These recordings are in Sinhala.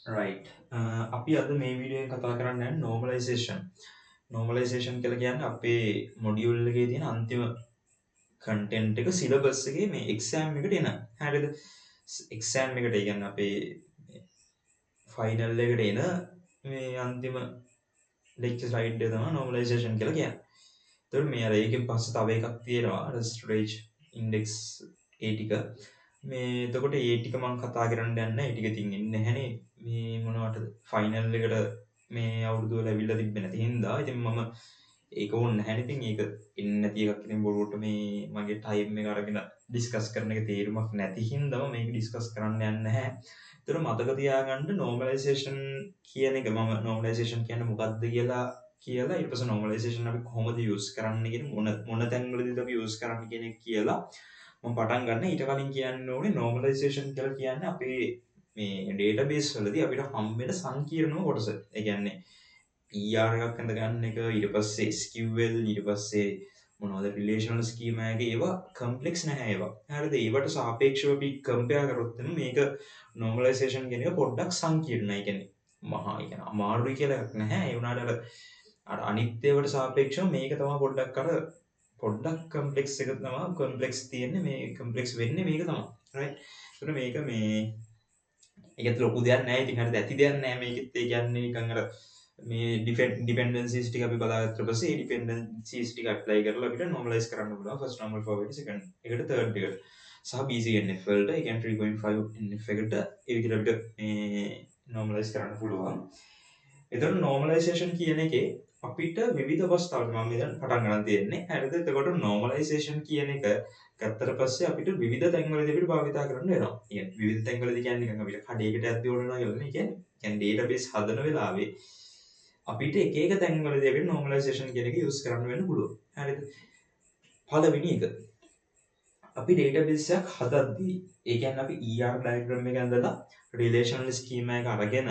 right. අපි අද මේ වීඩියෝ එකෙන් කතා කරන්න යන්නේ normalization. normalization කියලා කියන්නේ අපේ මොඩියුල් එකේ තියෙන අන්තිම content එක syllabus එකේ මේ exam එකට එන. හරියද? exam එකට ඒ කියන්නේ අපේ final එකට එන මේ අන්තිම lecture slide එක තමයි normalization කියලා කියන්නේ. එතකොට මේ අර ඒකෙන් පස්සේ තව එකක් තියෙනවා Rastreach index ඒ ටික. මේ එතකොට ඒ ටික මම කතා කරන්න යන්නේ ඒ ටික ඉතින් එන්නේ නැහනේ මේ මොනවටද ෆයිනල් එකට මේ අවුරුදු වල ඇවිල්ලා තිබ්බේ නැති හින්දා ඉතින් මම ඒක ඕනේ නැහැනේ ඉතින් ඒක එන්නේ නැති එකක් ඉතින් බොරුවට මේ මගේ ටයිම් එක අරගෙන ඩිස්කස් කරන එක තේරුමක් නැති හින්දා මම මේක ඩිස්කස් කරන්න යන්නේ නැහැ. ඒතර මතක තියාගන්න normalization කියන එක මම normalization කියන්නේ මොකක්ද කියලා ඊට පස්සේ normalization අපි කොහොමද use කරන්න කියන මොන තැන්වලදීද අපි use කරන්න කියන එක කියලා මම පටන් ගන්න. ඊට කලින් කියන්න ඕනේ normalization කියලා කියන්නේ අපේ මේ database වලදී අපිට හම්බෙන සංකීර්ණම කොටස. ඒ කියන්නේ PR එකක් අඳ ගන්න එක, ඊට පස්සේ SQL, ඊට පස්සේ මොනවද relational schema එක ඒවා complex නැහැ ඒවා. හරිද? ඒවට සාපේක්ෂව අපි compare කරොත් එන්න මේක normalization කියන එක පොඩ්ඩක් සංකීර්ණයි. ඒ කියන්නේ මහා ඒ කියන්නේ අමාරුයි කියලා එකක් නැහැ. ඒ වුණාට අර අනිත් ඒවාට සාපේක්ෂව මේක තමයි පොඩ්ඩක් කම්ප්ලෙක්ස් එක තමයි කම්ප්ලෙක්ස් තියෙන්නේ මේ කම්ප්ලෙක්ස් වෙන්නේ මේක තමයි. right? ඒතර මේක මේ ඒකත් ලොකු දෙයක් නෑ. ඉතින් හරියට ඇති දෙයක් නෑ මේකෙත්. ඒ කියන්නේ නිකන් අර මේ ඩිපෙන්ඩන්සිස් ටික අපි බලාගත්ත පස්සේ ඒ ඩිපෙන්ඩන්සිස් ටික ඇප්ලයි කරලා අපිට normalize කරන්න පුළුවන්. first normal forward second එකට third එකට. සහ BCNF වලට ඒ කියන්නේ 3.5 NF එකට ඒ විදිහට අපිට මේ normalize කරන්න පුළුවන්. එතකොට normalization කියන එකේ අපිට විවිධ අවස්ථාවල මම දැන් පටන් ගන්න තියෙන්නේ. හරිද? එතකොට normalization කියන එක ගත්තට පස්සේ අපිට විවිධ තැන්වලදී අපිට භාවිතා කරන්න වෙනවා. කියන්නේ විවිධ තැන්වලදී කියන්නේ නිකන් අපිට කඩේකට යද්දී ඕන වෙනවා කියලා නේ. කියන්නේ database හදන වෙලාවේ අපිට එක එක තැන්වලදී අපිට normalization කියන එක use කරන්න වෙන්න පුළුවන්. හරිද? පළවෙනි එක අපි database එකක් හදද්දී ඒ කියන්නේ අපි ER diagram එක ඇඳලා relational schema එක අරගෙන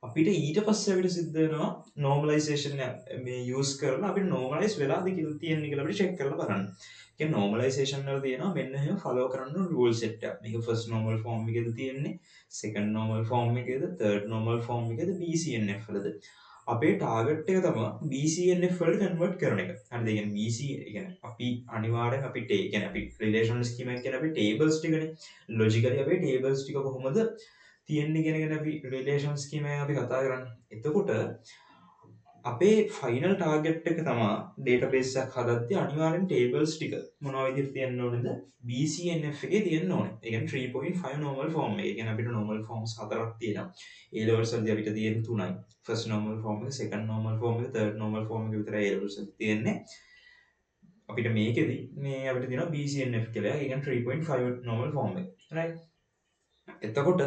අපිට ඊට පස්සේ අපිට සිද්ධ වෙනවා normalization මේ use කරලා අපිට normalize වෙලාද කියලා තියෙන්නේ කියලා අපිට check කරලා බලන්න. ඒ කියන්නේ normalization වල තියෙනවා මෙන්න එහෙම follow කරන්න rule set එකක්. මේක first normal form එකේද තියෙන්නේ, second normal form එකේද, third normal form එකේද, BCNF වලද. අපේ ටාගට් එක තමයි BCNF වලට කන්වර්ට් කරන එක. හරිද? ඒ කියන්නේ BC ඒ කියන්නේ අපි අනිවාර්යෙන් අපිට ඒ කියන්නේ අපි relational schema එක කියන්නේ අපි tables ටිකනේ. logically අපේ tables ටික කොහොමද තියෙන්නේ කියන එක අපි relational schema එක අපි කතා කරන්නේ. එතකොට අපේ ෆයිනල් ටාගට් එක තමයි database එකක් හදද්දී අනිවාර්යෙන් tables ටික මොනවා විදිහට තියෙන්න ඕනේද? BCNF එකේ තියෙන්න ඕනේ. ඒ කියන්නේ 3.5 normal form එක. ඒ කියන්නේ අපිට normal forms හතරක් තියෙනවා. A levels වලදී අපිට තියෙන තුනයි. first normal form එක, second normal form එක, third normal form එක විතරයි A levels වලදී තියෙන්නේ. අපිට මේකෙදි මේ අපිට තියෙනවා BCNF කියලා. ඒ කියන්නේ 3.5 normal form එක. right? එතකොට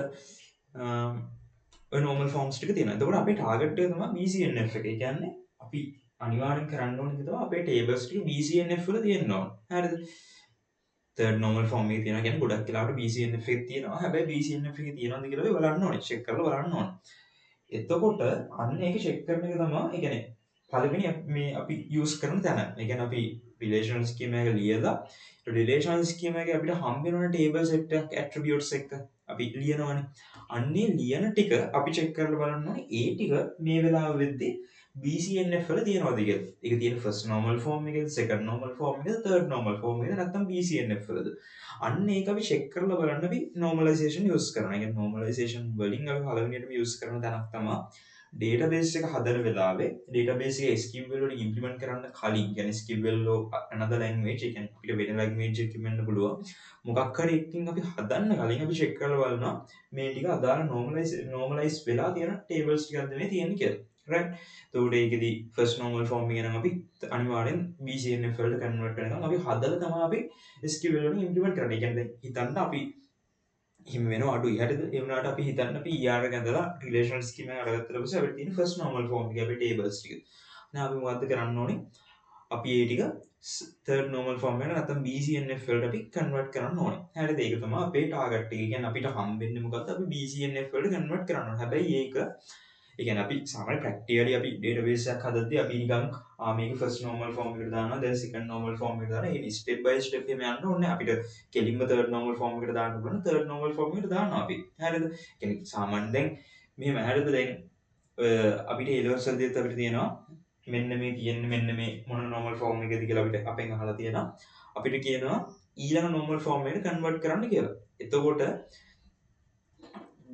ඔය normal forms ටික තියෙනවා. එතකොට අපේ target එක තමයි BCNF එක. ඒ කියන්නේ අපි අනිවාර්යෙන් කරන්න ඕනේ දේ තමයි අපේ tables ටික BCNF වල තියෙන්න ඕන. හරිද? third normal form එකේ තියෙනවා කියන්නේ ගොඩක් වෙලාවට BCNF එකේ තියෙනවා. හැබැයි BCNF එකේ තියෙනවද කියලා අපි බලන්න ඕනේ. check කරලා බලන්න ඕනේ. එතකොට අන්න ඒක check කරන එක තමයි ඒ කියන්නේ පළවෙනි මේ අපි use කරන තැන. ඒ කියන්නේ අපි relational schema එක ලියලා relational schema එකේ අපිට හම්බ වෙන table set එකක් attributes එක අපි ලියනවනේ. අන්නේ ලියන ටික අපි check කරලා බලන්න ඕනේ ඒ ටික මේ වෙලාව වෙද්දී BCNF වල තියෙනවද කියලා. ඒක තියෙන first normal form එකේද, second normal form එකේද, third normal form එකේද නැත්නම් BCNF වලද. අන්න ඒක අපි check කරලා බලන්න අපි normalization use කරනවා. ඒ කියන්නේ normalization වලින් අපි පළවෙනියටම use කරන තැනක් තමයි database එක හදන වෙලාවේ database එක SQL වලින් implement කරන්න කලින් කියන්නේ SQL වල another language ඒ කියන්නේ අපිට වෙන language එකකින් වෙන්න පුළුවන්. මොකක් හරි එකකින් අපි හදන්න කලින් අපි check කරලා බලනවා මේ ටික අදාළ normalize වෙලා තියෙන tables ටිකක්ද මේ තියෙන්නේ කියලා. right? එතකොට ඒකෙදි first normal form එක නම් අපි අනිවාර්යෙන් BCNF වලට convert වෙනකම් අපි හදලා තමයි අපි SQL වලින් implement කරන්නේ. ඒ කියන්නේ හිතන්න අපි හිම වෙනවා අඩුයි. හරිද? ඒ වුණාට අපි හිතන්න අපි ER එක ඇඳලා relational schema එක අරගත්තට පස්සේ අපිට තියෙන first normal form එකේ අපේ tables ටික. දැන් අපි මොකද්ද කරන්න ඕනේ? අපි ඒ ටික third normal form එකට නැත්නම් BCNF වලට අපි convert කරන්න ඕනේ. හරිද? ඒක තමයි අපේ target එක. ඒ කියන්නේ අපිට හම්බෙන්නේ මොකද්ද? අපි BCNF වලට convert කරන්න ඕනේ. හැබැයි ඒක ඒ කියන්නේ අපි සාමාන්‍ය practically අපි database එකක් හදද්දී අපි නිකන් මේක first normal form එකට දානවා දැන් second normal form එකට දානවා. ඒ step by step එහෙම යන්න ඕනේ. අපිට කෙලින්ම third normal form එකට දාන්න පුළුවන්. third normal form එකට දානවා අපි. හරිද? කියන්නේ සාමාන්‍යයෙන් දැන් මෙහෙම හරිද දැන් අපිට A levels වලදීත් අපිට තියෙනවා මෙන්න මේ කියන්නේ මෙන්න මේ මොන normal form එකද කියලා අපිට අපෙන් අහලා තියෙනවා. අපිට කියනවා ඊළඟ normal form එකට convert කරන්න කියලා. එතකොට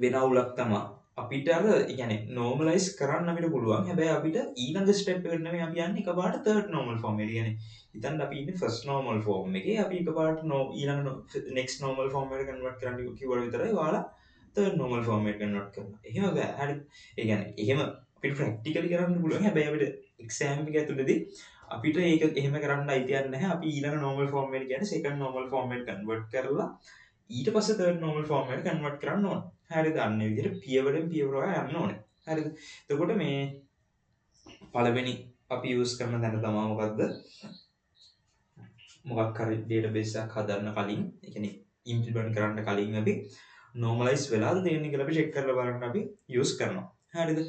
වෙන අවුලක් තමයි අපිට අර يعني normalize කරන්න අපිට පුළුවන්. හැබැයි අපිට ඊළඟ step එකට නෙමෙයි අපි යන්නේ එකපාරට third normal form එකට. يعني හිතන්න අපි ඉන්නේ first normal form එකේ අපි එකපාරට ඊළඟ next normal form එකට convert කරන්න කිව්වට විතරයි ඔයාලා third normal form එකට convert කරනවා. එහෙම බෑ. හරි. ඒ කියන්නේ එහෙම අපිට practically කරන්න පුළුවන්. හැබැයි අපිට exam එක ඇතුළතදී අපිට ඒක එහෙම කරන්න අයිතියක් නැහැ. අපි ඊළඟ normal form එකට කියන්නේ second normal form එකට convert කරලා ඊට පස්සේ third normal form එකට convert කරන්න ඕන. හරිද? අන්න ඒ විදිහට පියවරෙන් පියවර යන්න ඕනේ. හරිද? එතකොට මේ පළවෙනි අපි use කරන තැන තමයි මොකද්ද? මොකක් හරි database එකක් හදන්න කලින්, ඒ කියන්නේ implement කරන්න කලින් අපි normalize වෙලාද දෙන්නේ කියලා අපි check කරලා බලන්න අපි use කරනවා. හරිද?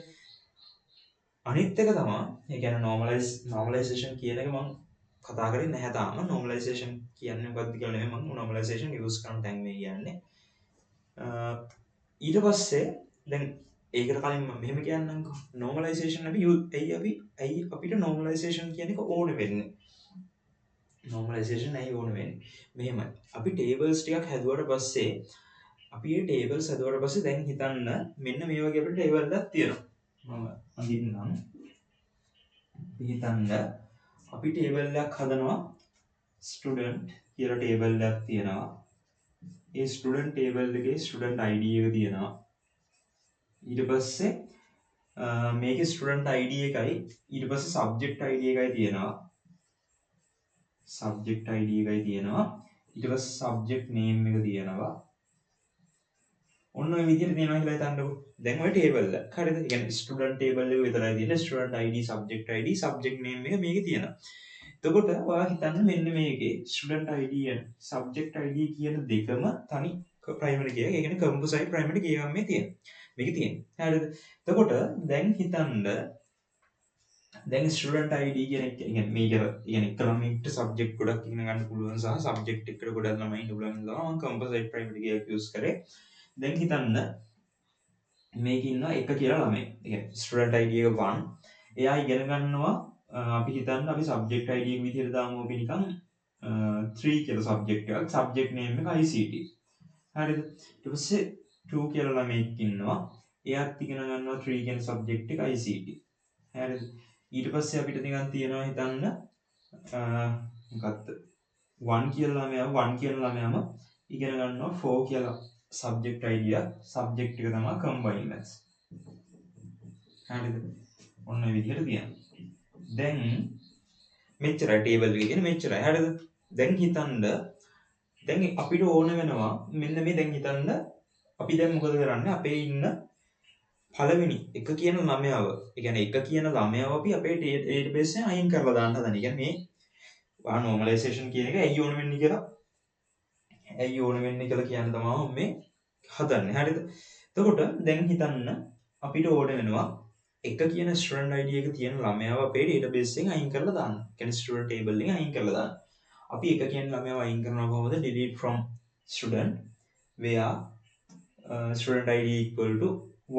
අනිත් එක තමයි ඒ කියන්නේ normalization කියන එක මම කතා කරේ නැහැ තාම. normalization කියන්නේ මොකක්ද කියලා නෙමෙයි මම normalization use කරන තැන් මේ කියන්නේ. ඊට පස්සේ දැන් ඒකට කලින් මම මෙහෙම කියන්නම්කෝ. normalization ඇයි අපිට normalization කියන එක ඕන වෙන්නේ? normalization ඇයි ඕන වෙන්නේ? මෙහෙමයි. අපි tables ටිකක් හැදුවට පස්සේ අපි මේ tables හැදුවට පස්සේ දැන් හිතන්න මෙන්න මේ වගේ අපිට table එකක් තියෙනවා. මම අඳින්නම්. හිතන්න අපි table එකක් හදනවා student කියලා table එකක් තියෙනවා. ඒ student table එකේ student id එක තියෙනවා. ඊට පස්සේ මේකේ student id එකයි ඊට පස්සේ subject id එකයි තියෙනවා. subject id එකයි තියෙනවා. ඊට පස්සේ subject name එක තියෙනවා. ඔන්න ඔය විදිහට තියෙනවා කියලා හිතන්නකෝ. දැන් ඔය table එක. හරිද? ඒ කියන්නේ student table එක විතරයි තියෙන්නේ. student id, subject name එක මේකේ තියෙනවා. එතකොට ඔයා හිතන්න මෙන්න මේකේ student id and subject id කියන දෙකම තනි primary key එක. ඒ කියන්නේ composite primary key එකක් මේ තියෙනවා. මේකේ තියෙනවා. හරිද? එතකොට දැන් හිතන්න දැන් student id කියන එක කියන්නේ මේක කියන්නේ economic subject ගොඩක් ඉගෙන ගන්න පුළුවන් සහ subject එකට ගොඩක් ළමයි ඉන්න පුළුවන් නිසා මම composite primary key එක use කරේ. දැන් හිතන්න මේක ඉන්නවා එක කියලා ළමයි. ඒ කියන්නේ student id එක 1. එයා ඉගෙන ගන්නවා අපි හිතන්න අපි subject id එක විදිහට දාමු අපි නිකන් 3 කියලා subject එකක්. subject name එක ICT. හරිද? ඊට පස්සේ 2 කියලා ළමෙක් ඉන්නවා. එයාත් ඉගෙන ගන්නවා 3 කියන subject එක ICT. හරිද? ඊට පස්සේ අපිට නිකන් තියනවා හිතන්න මොකක්ද 1 කියලා ළමයාම ඉගෙන ගන්නවා 4 කියලා subject idea subject එක තමයි combined maths. හරිද? ඔන්න ඔය විදිහට තියනවා. දැන් මෙච්චරයි table එක කියන්නේ මෙච්චරයි. හරිද? දැන් හිතන්න දැන් අපිට ඕන වෙනවා මෙන්න මේ දැන් හිතන්න අපි දැන් මොකද කරන්නේ අපේ ඉන්න පළවෙනි එක කියන ළමයාව ඒ කියන්නේ එක කියන ළමයාව අපි අපේ database එකෙන් අයින් කරලා දාන්න හදන. ඒ කියන්නේ මේ normalization කියන එක ඇයි ඕන වෙන්නේ කියලා කියන තමයි මේ හදන්නේ. හරිද? එතකොට දැන් හිතන්න අපිට ඕන වෙනවා එක කියන student id එක තියෙන ළමයාව අපේ database එකෙන් අයින් කරලා දාන්න. ඒ කියන්නේ student table එකෙන් අයින් කරලා දාන්න. අපි එක කියන ළමයාව අයින් කරනවා කොහොමද? delete from student where student id equal to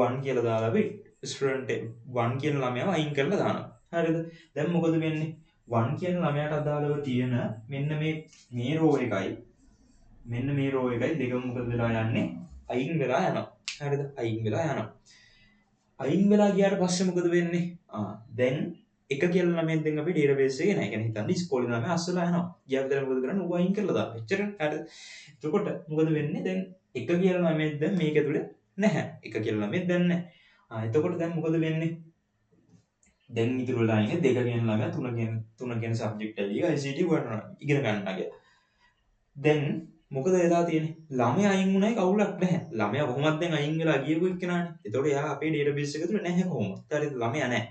1 කියලා දාලා අපි student 1 කියන ළමයාව අයින් කරලා දානවා. හරිද? දැන් මොකද වෙන්නේ? 1 කියන ළමයාට අදාළව තියෙන මෙන්න මේ row එකයි මෙන්න මේ row එකයි දෙකම මොකද වෙලා යන්නේ? අයින් වෙලා යනවා. හරිද? අයින් වෙලා ගියාට පස්සේ මොකද වෙන්නේ? දැන් එක කියලා ළමයෙක් දැන් අපි database එකේ නැහැ. කියන්නේ හිතන්න ඉස්කෝලේ ළමයා අස්සලා යනවා. ගියා විතර මොකද කරන්නේ? ඌ අයින් කරලා දානවා. එච්චරනේ. හරිද? එතකොට මොකද වෙන්නේ? දැන් එක කියලා ළමයෙක් දැන් මේක ඇතුලේ නැහැ. එක කියලා ළමයෙක් දැන් නැහැ. එතකොට දැන් මොකද වෙන්නේ? දැන් ඉතුරු වෙලා ඉන්නේ දෙක කියන ළමයා තුන කියන subject id එක ICT ඉගෙන ගන්නවා. දැන් මොකද වෙලා තියෙන්නේ? ළමයා අයින් වුණායි කවුලක් නැහැ. ළමයා කොහොමද දැන් අයින් වෙලා ගියපු එක්කනානේ. ඒතකොට එයා අපේ database එක තුල නැහැ කොහොමද? හරිද? ළමයා නැහැ.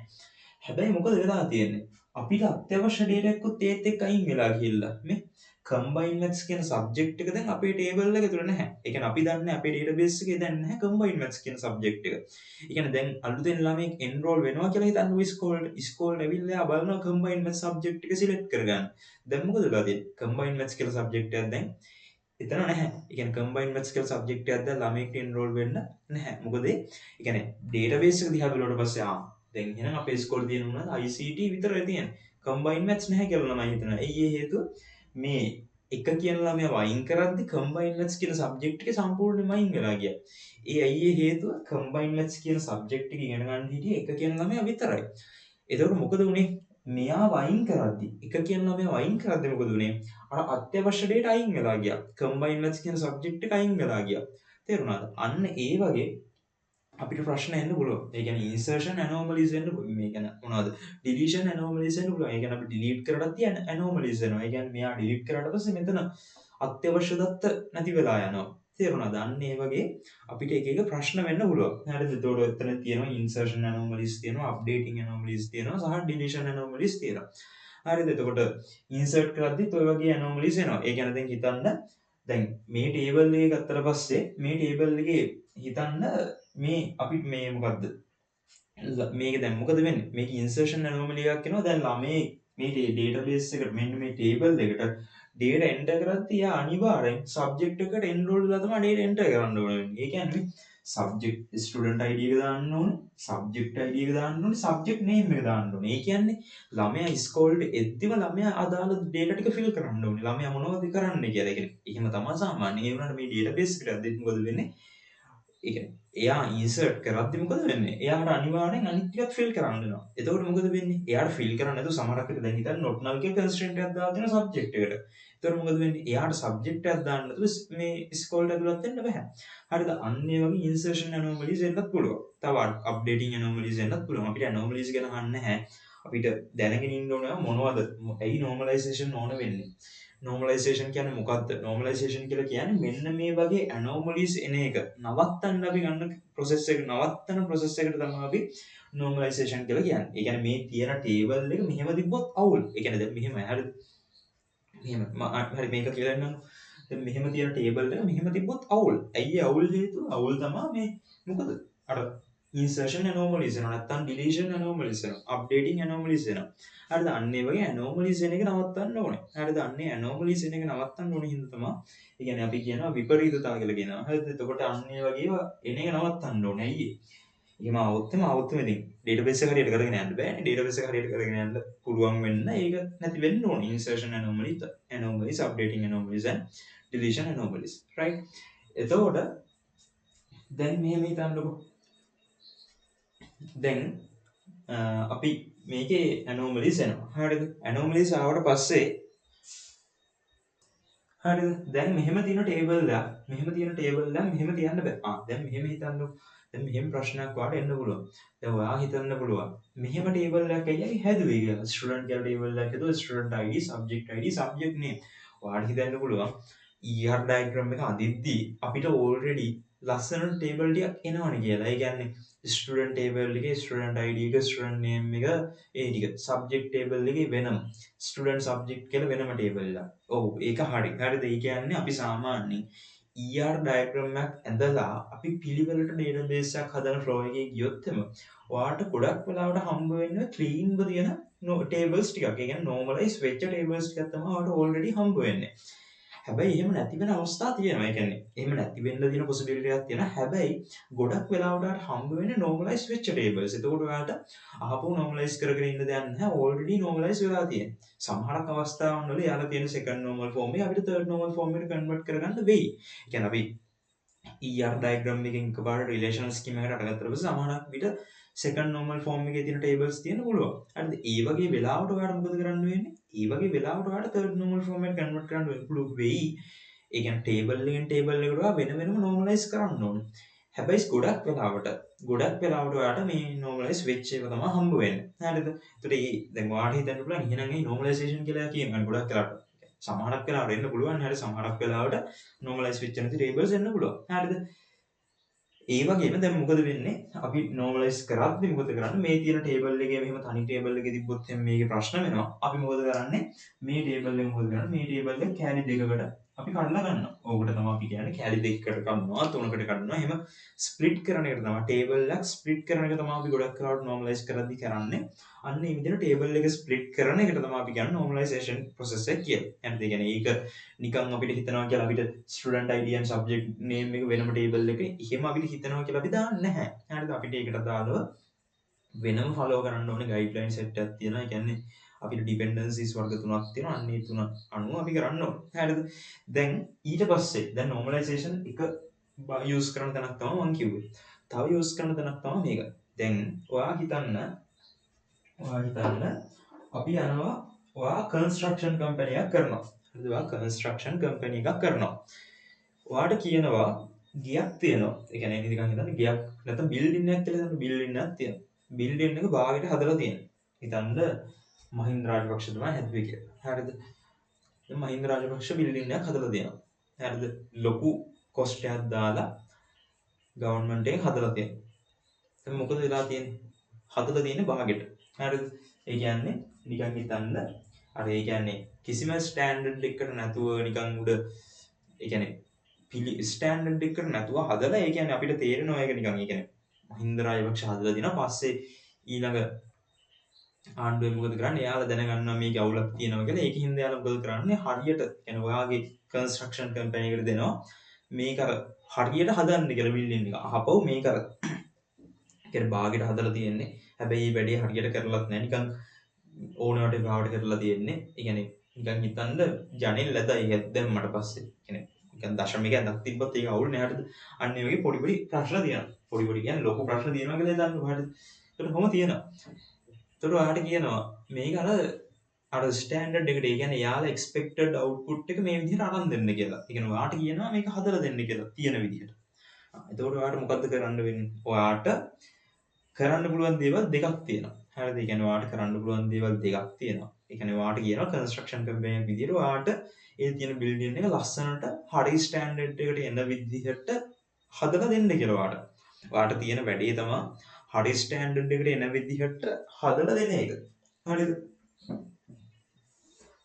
හැබැයි මොකද වෙලා තියෙන්නේ? අපිට අත්‍යවශ්‍ය data එකකුත් ඒත් එක්ක අයින් වෙලා ගිහිල්ලා මේ combined maths කියන subject එක දැන් අපේ table එක තුල නැහැ. ඒ කියන්නේ අපි දන්නේ අපේ database එකේ දැන් නැහැ combined maths කියන subject එක. ඒ කියන්නේ දැන් අලුතෙන් ළමෙක් enroll වෙනවා කියලා හිතන්න ඉස්කෝලේ ඇවිල්ලා බලනවා combined maths subject එක select කරගන්න. දැන් මොකද වෙලා තියෙන්නේ? combined maths කියලා subject එකක් දැන් එතන නැහැ. ඒ කියන්නේ කම්බයින්ඩ් මැත්ස් කියලා සබ්ජෙක්ට් එකක් දැන් ළමයෙක්ට එන්රෝල් වෙන්න නැහැ. මොකද ඒ කියන්නේ ඩේටාබේස් එක දිහා බලුවට පස්සේ දැන් එහෙනම් අපේ ඉස්කෝලේ තියෙන උනත් ICT විතරයි තියෙන්නේ. කම්බයින්ඩ් මැත්ස් නැහැ කියලා ළමයි හිතනවා. ඒ හේතුව මේ එක කියන ළමයා වයින් කරද්දි කම්බයින්ඩ් මැත්ස් කියන සබ්ජෙක්ට් එක සම්පූර්ණයෙන්ම අයින් වෙලා ගියා. ඇයි ඒ හේතුව කම්බයින්ඩ් මැත්ස් කියන සබ්ජෙක්ට් එක ඉගෙන ගන්න හිටියේ එක කියන ළමයා විතරයි. එතකොට මොකද වුනේ? මෙයා වයින් කරද්දි එක කියන ළමයා වයින් කරද්දි මොකද වුනේ? අර අත්‍යවශ්‍ය දෙයට අයින් වෙලා ගියා. කම්බයින්ඩ් මැත්ස් කියන සබ්ජෙක්ට් එක අයින් වෙලා ගියා. තේරුණාද? අන්න ඒ වගේ අපිට ප්‍රශ්න එන්න පුළුවන්. ඒ කියන්නේ ඉන්සර්ෂන් ඇනෝමලිස් එන්න මේ කියන්නේ මොනවද? ඩිලීෂන් ඇනෝමලිස් එන්න පුළුවන්. ඒ කියන්නේ අපි ඩිලීට් කරලා තියන ඇනෝමලිස් එනවා. ඒ කියන්නේ මෙයා ඩිලීට් කරාට පස්සේ මෙතන අත්‍යවශ්‍ය දත්ත නැති වෙලා යනවා. තේරුණාද? අන්න ඒ වගේ අපිට එක එක ප්‍රශ්න වෙන්න පුළුවන්. හරිද? එතකොට එතන තියෙනවා ඉන්සර්ෂන් ඇනෝමලිස් තියෙනවා, අප්ඩේටිං ඇනෝමලිස් තියෙනවා, සහ ඩිලීෂන් ඇනෝමලිස් තියෙනවා. හරිද? එතකොට ඉන්සර්ට් කරද්දිත් ඔය වගේ ඇනෝමලිස් එනවා. ඒ කියන්නේ දැන් හිතන්න දැන් මේ ටේබල් එක ගත්තට පස්සේ මේ ටේබල් එකේ හිතන්න මේ අපි මේ මොකක්ද මේක දැන් මොකද වෙන්නේ මේක ඉන්සර්ෂන් ඇනෝමලි එකක් එනවා දැන් ළමේ මේ ඩේටාබේස් එකට මෙන්න මේ ටේබල් එකට ඩේටා එන්ටර් කරද්දී යා අනිවාර්යෙන් සබ්ජෙක්ට් එකට එන්රෝල් වෙලා තමයි ඩේටා එන්ටර් කරන්න ඕනේ. ඒ කියන්නේ සබ්ජෙක්ට් ස්ටුඩන්ට් ID එක දාන්න ඕනේ, සබ්ජෙක්ට් ID එක දාන්න ඕනේ, සබ්ජෙක්ට් නේම් එක දාන්න ඕනේ. ඒ කියන්නේ ළමයා ඉස්කෝලේට එද්දිම ළමයා අදාළ ඩේටා ටික ෆිල් කරන්න ඕනේ. ළමයා මොනවද කරන්නේ කියලා. ඒ කියන්නේ එහෙම තමයි සාමාන්‍ය. ඒ වුණාට මේ ඩේටාබේස් එකට ඇද්දිත් මොකද වෙන්නේ? ඒ කියන්නේ එයා ඉන්සර්ට් කරද්දි මොකද වෙන්නේ? එයාට අනිවාර්යෙන් අනිත් ටිකත් ෆිල් කරන්න වෙනවා. එතකොට මොකද වෙන්නේ? එයාට ෆිල් කරන්න නැතුව සමහරක් විට දැන් හිතන්න not null කියලා කන්ස්ට්‍රේන්ට් එකක් දාලා දෙන සබ්ජෙක්ට් එකට. එතකොට මොකද වෙන්නේ? එයාට සබ්ජෙක්ට් එකක් දාන්න නැතුව මේ ස්කෝල්ට ඇතුළත් වෙන්න බෑ. හරිද? අන්න ඒ වගේ ඉන්සර්ෂන් ඇනෝමලිස් එන්නත් පුළුවන්. තව අප්ඩේටිං ඇනෝමලිස් එන්නත් පුළුවන්. අපිට ඇනෝමලිස් ගැන අහන්න නැහැ. අපිට දැනගෙන ඉන්න ඕනේ මොනවද? ඇයි normalization ඕන වෙන්නේ? normalization කියන්නේ මොකක්ද? normalization කියලා කියන්නේ මෙන්න මේ වගේ anomalies එන එක නවත්තන්න අපි ගන්න process එක නවත්තන process එකට තමයි අපි normalization කියලා කියන්නේ. ඒ කියන්නේ මේ තියෙන table එක මෙහෙම තිබ්බොත් අවුල්. ඒ කියන්නේ දැන් මෙහෙම හරිද? මෙහෙම හරි මේක කියලා එන්නම්කෝ. දැන් මෙහෙම තියෙන table එක මෙහෙම තිබ්බොත් අවුල්. ඇයි අවුල් හේතුව? අවුල් තමයි මේ මොකද? අර insertion anomalies එනවා නැත්නම් deletion anomalies එනවා updating anomalies එනවා හරිද අන්න ඒ වගේ anomalies එන එක නවත්තන්න ඕනේ හරිද අන්න ඒ anomalies එන එක නවත්තන්න ඕනේ හින්දා තමයි ඒ කියන්නේ අපි කියනවා විපරීතතා කියලා කියනවා හරිද එතකොට අන්න ඒ වගේ එන එක නවත්තන්න ඕනේ ඇයි එහෙම આવොත් ඉතින් database එක හරියට කරගෙන යන්න බෑනේ database එක හරියට කරගෙන යන්න පුළුවන් වෙන්න ඒක නැති වෙන්න ඕනේ insertion anomalies updating anomalies and deletion anomalies right එතකොට දැන් මෙහෙම හිතන්නකෝ දැන් අපි මේකේ ඇනෝමලිස් එනවා හරිද ඇනෝමලිස් ආවට පස්සේ හරිද දැන් මෙහෙම තියෙන ටේබල් එකක් මෙහෙම තියෙන ටේබල් එකක් මෙහෙම තියන්න බෑ දැන් මෙහෙම හිතන්නකෝ දැන් මෙහෙම ප්‍රශ්නයක් වාට එන්න පුළුවන් දැන් ඔයා හිතන්න පුළුවන් මෙහෙම ටේබල් එකක් ඇයි හැදුවේ කියලා ස්ටුඩන්ට් කියලා ටේබල් එකක් හදුවා ස්ටුඩන්ට් ID සබ්ජෙක්ට් name ඔයාට හිතන්න පුළුවන් ER diagram එක අඳිද්දී අපිට already ලස්සන ටේබල් ටිකක් එනවනේ කියලා. ඒ කියන්නේ ස්ටුඩන්ට් ටේබල් එකේ ස්ටුඩන්ට් ID එක ස්ටුඩන්ට් නේම් එක ඒ ටික සබ්ජෙක්ට් ටේබල් එකේ වෙනම ස්ටුඩන්ට් සබ්ජෙක්ට් කියලා වෙනම ටේබල් එකක්. ඔව් ඒක හරි. හරිද? ඒ කියන්නේ අපි සාමාන්‍යයෙන් ER diagram එකක් ඇඳලා අපි පිළිවෙලට database එකක් හදන flow එකේ ගියොත් එම ඔයාට ගොඩක් වෙලාවට හම්බ වෙන්නේ cleanව තියෙන tables ටිකක්. ඒ කියන්නේ normalize වෙච්ච tables ටිකක් තමයි ඔයාට already හම්බ වෙන්නේ. හැබැයි එහෙම නැති වෙන අවස්ථා තියෙනවා. ඒ කියන්නේ එහෙම නැති වෙන්න තියෙන possibility එකක් තියෙනවා. හැබැයි ගොඩක් වෙලාවට හම්බ වෙන්නේ normalize වෙච්ච tables. එතකොට ඔයාලට ආපහු normalize කරගෙන ඉන්න දෙයක් නැහැ. already normalize වෙලා තියෙනවා. සමහරක් අවස්ථාවන් වල යාලා තියෙන second normal form එක අපිට third normal form එකට convert කරගන්න වෙයි. ඒ කියන්නේ අපි ER diagram එකකින් එකපාරට relational scheme එකකට අරගත්තට පස්සේ සමහරක් විට second normal form එකේ තියෙන tables තියෙන්න පුළුවන්. හරිද? ඒ වගේ වෙලාවට ඔයාලට මොකද කරන්න වෙන්නේ? ඒ වගේ වෙලාවට ඔයාලට third normal form එකට convert කරන්න වෙයි. ඒ කියන්නේ table එකෙන් table එකට ඔයා වෙන වෙනම normalize කරන්න ඕනේ. හැබැයි ගොඩක් වෙලාවට ඔයාලට මේ normalize වෙච්ච එක තමයි හම්බ වෙන්නේ. හරිද? ඒතකොට දැන් ඔයාලට හිතන්න පුළුවන් එහෙනම් මේ normalization කියලා කියන්නේ ගොඩක් වෙලාවට සමහරක් වෙලාවට එන්න පුළුවන්. හරි සමහරක් වෙලාවට normalize වෙච්ච නැති tables එන්න පුළුවන්. හරිද? ඒ වගේම දැන් මොකද වෙන්නේ අපි normalize කරද්දි මොකද කරන්නේ මේ තියෙන table එකේ මෙහෙම තනි table එකේ තිබ්බොත් එහෙනම් මේකේ ප්‍රශ්න වෙනවා අපි මොකද කරන්නේ මේ table එක මොකද කරන්නේ මේ table එක carry දෙකකට අපි කඩලා ගන්නවා. ඕකට තමයි අපි කියන්නේ කැලි දෙකකට කඩනවා, තුනකට කඩනවා. එහෙම ස්ප්ලිට් කරන එක තමයි ටේබල් එකක් ස්ප්ලිට් කරන එක තමයි අපි ගොඩක් කරාට normalize කරද්දී කරන්නේ. අන්න මේ විදිහට ටේබල් එක ස්ප්ලිට් කරන එකට තමයි අපි කියන්නේ normalization process එක කියලා. එහෙනම් ඒ කියන්නේ ඒක නිකන් අපිට හිතනවා කියලා අපිට student ID and subject name එක වෙනම ටේබල් එකේ එහෙම අපිට හිතනවා කියලා අපි දාන්නේ නැහැ. හරිද? අපිට ඒකට දාලා වෙනම ෆලෝ කරන්න ඕනේ ගයිඩ්ලයින් සෙට් එකක් තියෙනවා. ඒ කියන්නේ අපිට ඩිපෙන්ඩන්සිස් වර්ග තුනක් තියෙනවා. අන්න ඒ තුන අනුව අපි කරන්න ඕනේ. හරිද? දැන් ඊට පස්සේ දැන් normalization එක යූස් කරන තැනක් තමයි මම කිව්වේ. තව යූස් කරන තැනක් තමයි මේක. දැන් ඔයා හිතන්න අපි යනවා ඔයා කන්ස්ට්‍රක්ෂන් කම්පැනි එකක් කරනවා. හරිද? ඔයා කන්ස්ට්‍රක්ෂන් කම්පැනි එකක් කරනවා. ඔයාට කියනවා ගියක් තියෙනවා. ඒ කියන්නේ නිකන් හිතන්න ගියක් නැත්නම් බිල්ඩින් එකක් කියලා හිතන්න බිල්ඩින් එකක් තියෙනවා. බිල්ඩින් එක භාගයට හදලා තියෙනවා. හිතන්න මහින්ද රාජපක්ෂ තමයි හැදුවේ කියලා. හරිද? දැන් මහින්ද රාජපක්ෂ බිල්ඩින් එකක් හදලා තියෙනවා. හරිද? ලොකු කොස්ට් එකක් දාලා ගවර්න්මන්ට් එක හදලා තියෙනවා. දැන් මොකද වෙලා තියෙන්නේ? හදලා තියෙන්නේ භාගයට. හරිද? ඒ කියන්නේ නිකන් හිතන්න අර ඒ කියන්නේ කිසිම ස්ටෑන්ඩඩ් එකකට නැතුව නිකන් උඩ ඒ කියන්නේ ස්ටෑන්ඩඩ් එකකට නැතුව හදලා ඒ කියන්නේ අපිට තේරෙනවා ඒක නිකන් ඒ කියන්නේ මහින්ද රාජපක්ෂ හදලා දිනවා පස්සේ ඊළඟ ආණ්ඩුවේ මොකද කරන්නේ? එයාලා දැනගන්නවා මේකේ අවුලක් තියෙනවා කියලා. ඒකින්ද එයාලා මොකද කරන්නේ? හරියට يعني ඔයාගේ කන්ස්ට්‍රක්ෂන් කම්පැනි එකට දෙනවා මේක අර හරියට හදන්න කියලා බිල්ඩින් එක. අහපව් මේක අර කියන්නේ භාගයට හදලා තියෙන්නේ. හැබැයි මේ වැඩේ හරියට කරලත් නැහැ. නිකන් ඕනවට භාගයට කරලා තියෙන්නේ. ඒ කියන්නේ නිකන් හිතන්න ජනෙල් ලැදයි හැද දැම්මට පස්සේ. කියන්නේ නිකන් දශමිකයක් දක් තිබ්බත් ඒක අවුල් නෑ හරිද? අන්න ඒ වගේ පොඩි පොඩි ප්‍රශ්න තියෙනවා. පොඩි කියන්නේ ලොකු ප්‍රශ්න තියෙනවා කියලා හිතන්න හරිද? ඒකට කොහොම තියෙනවා. ඒතර ඔයාලට කියනවා මේක අර ස්ටෑන්ඩඩ් එකට ඒ කියන්නේ යාලා එක්ස්පෙක්ටඩ් අවුට්පුට් එක මේ විදිහට අරන් දෙන්න කියලා. ඒ කියන්නේ ඔයාට කියනවා මේක හදලා දෙන්න කියලා තියෙන විදිහට. එතකොට ඔයාට මොකද්ද කරන්න වෙන්නේ? ඔයාට කරන්න පුළුවන් දේවල් දෙකක් තියෙනවා. හරිද? ඒ කියන්නේ ඔයාට කරන්න පුළුවන් දේවල් දෙකක් තියෙනවා. ඒ කියන්නේ ඔයාට කියනවා කන්ස්ට්‍රක්ෂන් කම්පැනි එකක් විදිහට ඔයාට ඒ තියෙන බිල්ඩින් එක ලස්සනට හරි ස්ටෑන්ඩඩ් එකට එන විදිහට හදලා දෙන්න කියලා ඔයාට. ඔයාට තියෙන වැඩේ තමයි හරි ස්ටෑන්ඩඩ් එකට එන විදිහට හදලා දෙන එක. හරිද?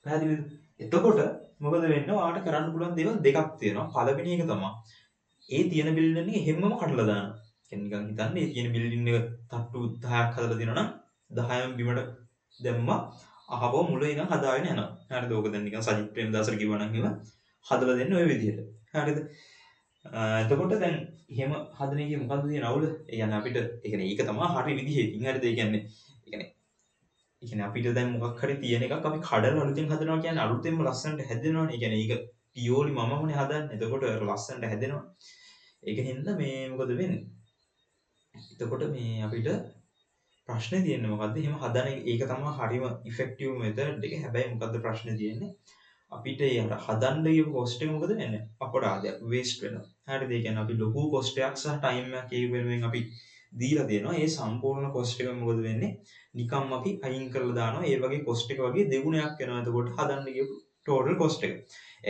පැහැදිලිද? එතකොට මොකද වෙන්නේ? ඔයාට කරන්න පුළුවන් දේවල් දෙකක් තියෙනවා. පළවෙනි එක තමයි ඒ තියෙන බිල්ඩින් එක හැමම කඩලා දානවා. කියන්නේ නිකන් හිතන්න ඒ තියෙන බිල්ඩින් එක තට්ටු 10ක් හදලා දෙනවා නම් 10ම බිමට දැම්මා අහබව මුල ඉඳන් හදාගෙන යනවා. හරිද? ඕක දැන් නිකන් සජිත් ප්‍රේමදාසට කිව්වා නම් එහෙම හදලා දෙන්න ওই විදිහට. හරිද? එතකොට දැන් එහෙම හදන එකේ මොකද්ද තියෙන අවුල? ඒ කියන්නේ අපිට ඒ කියන්නේ ඒක තමයි හරි විදිහකින් හරිද? ඒ කියන්නේ අපිට දැන් මොකක් හරි තියෙන එකක් අපි කඩලා අලුතෙන් හදනවා කියන්නේ අලුතෙන්ම ලස්සනට හැදෙනවනේ. ඒ කියන්නේ ඒක පියෝලි මමමනේ හදන්නේ. එතකොට ලස්සනට හැදෙනවා. ඒක හින්දා මේ මොකද වෙන්නේ? එතකොට මේ අපිට ප්‍රශ්නේ තියෙන්නේ මොකද්ද? එහෙම හදන ඒක තමයි හරිම ඉෆෙක්ටිව් මෙතඩ් එක. හැබැයි මොකද්ද ප්‍රශ්නේ තියෙන්නේ? අපිට ඒ අර හදන්න ගියපු කොස්ට් එක මොකද වෙන්නේ? අපරාධයක් වේස්ට් වෙනවා. හරිද? ඒ කියන්නේ අපි ලොකු කොස්ට් එකක් සහ ටයිම් එකක් ඒ වෙනුවෙන් අපි දීලා දෙනවා. ඒ සම්පූර්ණ කොස්ට් එක මොකද වෙන්නේ? නිකම්ම අපි අයින් කරලා දානවා. ඒ වගේ කොස්ට් එක වගේ දෙගුණයක් වෙනවා. එතකොට හදන්න ගියපු ටෝටල් කොස්ට් එක.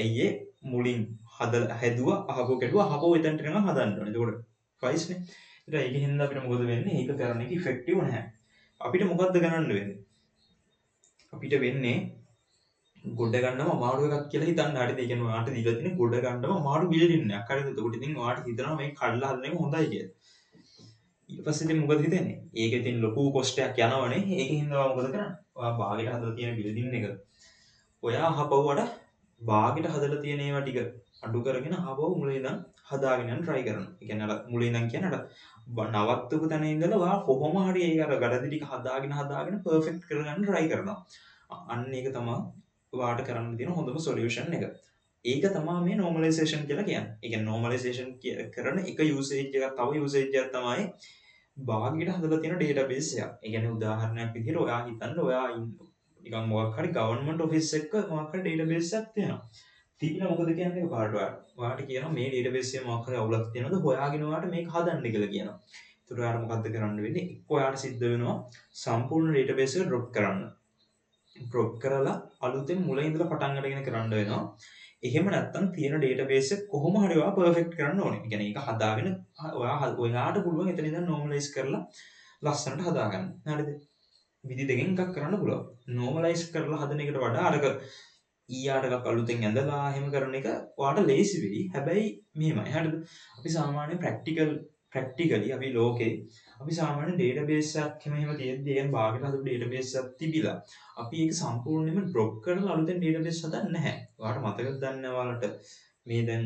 ඇයි ඒ මුලින් හැදුවා අහපෝ කැඩුවා අහපෝ එතනට නිකන් හදන්න ඕනේ. එතකොට ප්‍රයිස් නේ. ඒක හින්දා අපිට මොකද වෙන්නේ? ඒක කරන එක ඉෆෙක්ටිව් නැහැ. අපිට මොකද්ද කරන්න වෙන්නේ? අපිට වෙන්නේ ගොඩ ගන්නම අමාරු එකක් කියලා හිතන්න. හරිද? ඒ කියන්නේ ඔයාලට දීලා තියෙන ගොඩ ගන්නම අමාරු බිල්ඩින් එකක්. හරිද? එතකොට ඉතින් ඔයාලට හිතනවා මේක කඩලා හදන එක හොඳයි කියලා. ඊට පස්සේ ඉතින් මොකද හිතන්නේ? ඒකේ ඉතින් ලොකු කොස්ට් එකක් යනවනේ. ඒකෙන් හින්දා ඔයා මොකද කරන්නේ? ඔයා භාගයට හදලා තියෙන බිල්ඩින් එක ඔයා අහපවුවට භාගයට හදලා තියෙන ඒවා ටික අඩු කරගෙන අහපවු මුලින් ඉඳන් හදාගෙන යන්න try කරනවා. ඒ කියන්නේ අර මුලින් ඉඳන් කියන්නේ අර නවත්තපු තැන ඉඳලා ඔයා කොහොම හරි ඒක අර ගඩදි ටික හදාගෙන පර්ෆෙක්ට් කරගන්න try කරනවා. අන්න ඒක තමයි ඔයාට කරන්න තියෙන හොඳම සොලියුෂන් එක. ඒක තමයි මේ normalization කියලා කියන්නේ. ඒ කියන්නේ normalization කරන එක usage එකක් තව usage එකක් තමයි භාගයට හදලා තියෙන database එක. ඒ කියන්නේ උදාහරණයක් විදිහට ඔයා හිතන්න ඔයා නිකන් මොකක් හරි government office එකක මොකක් හරි database එකක් තියෙනවා. තිබිලා මොකද කියන්නේ ඔයාට කියනවා මේ database එකේ මොකක් හරි අවුලක් තියෙනවද හොයාගෙන ඔයාට මේක හදන්න කියලා කියනවා. ඒතර ඔයාට මොකද්ද කරන්න වෙන්නේ? එක්ක ඔයාට සිද්ධ වෙනවා සම්පූර්ණ database එක drop කරන්න. drop කරලා අලුතෙන් මුල ඉඳලා පටන් අරගෙන කරන්න වෙනවා. එහෙම නැත්නම් තියෙන database එක කොහොම හරි ඔයා perfect කරන්න ඕනේ. ඒ කියන්නේ ඒක හදාගෙන ඔයාට පුළුවන් එතන ඉඳන් normalize කරලා ලස්සනට හදාගන්න. හරිද? විදි දෙකෙන් එකක් කරන්න පුළුවන්. normalize කරලා හදන එකට වඩා අරක ඊයාට එකක් අලුතෙන් ඇඳලා එහෙම කරන එක ඔයාට ලේසි වෙයි. හැබැයි මෙහෙමයි. හරිද? අපි සාමාන්‍ය ප්‍රැක්ටිකලි අපි ලෝකේ අපි සාමාන්‍ය ඩේටාබේස් එකක් එහෙම තියෙද්දි එහෙම බාගෙට හදපු ඩේටාබේස් එකක් තිබිලා අපි ඒක සම්පූර්ණයෙන්ම ඩ්‍රොප් කරලා අලුතෙන් ඩේටාබේස් හදන්නේ නැහැ. ඔයාට මතකද දන්නේ ඔයාලට මේ දැන්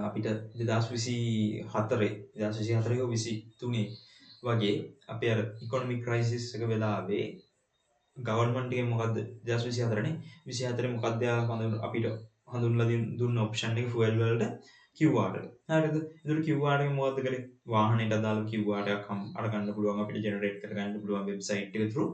අපිට 2024 2023 වගේ අපේ අර ඉකොනොමික් ක්‍රයිසිස් එක වෙලාවේ ගවර්න්මන්ට් එකෙන් මොකද්ද 2024 නේ 24 මොකක්ද අපිට හඳුන්වලා දුන්න ඔප්ෂන් එක ෆුවල් වලට QR එක. හරිද? ඒතර QR එක මොකද්ද කරේ? වාහනයට අදාළ QR එකක් අරගන්න පුළුවන් අපිට ජෙනරේට් කරගන්න පුළුවන් වෙබ්සයිට් එක through.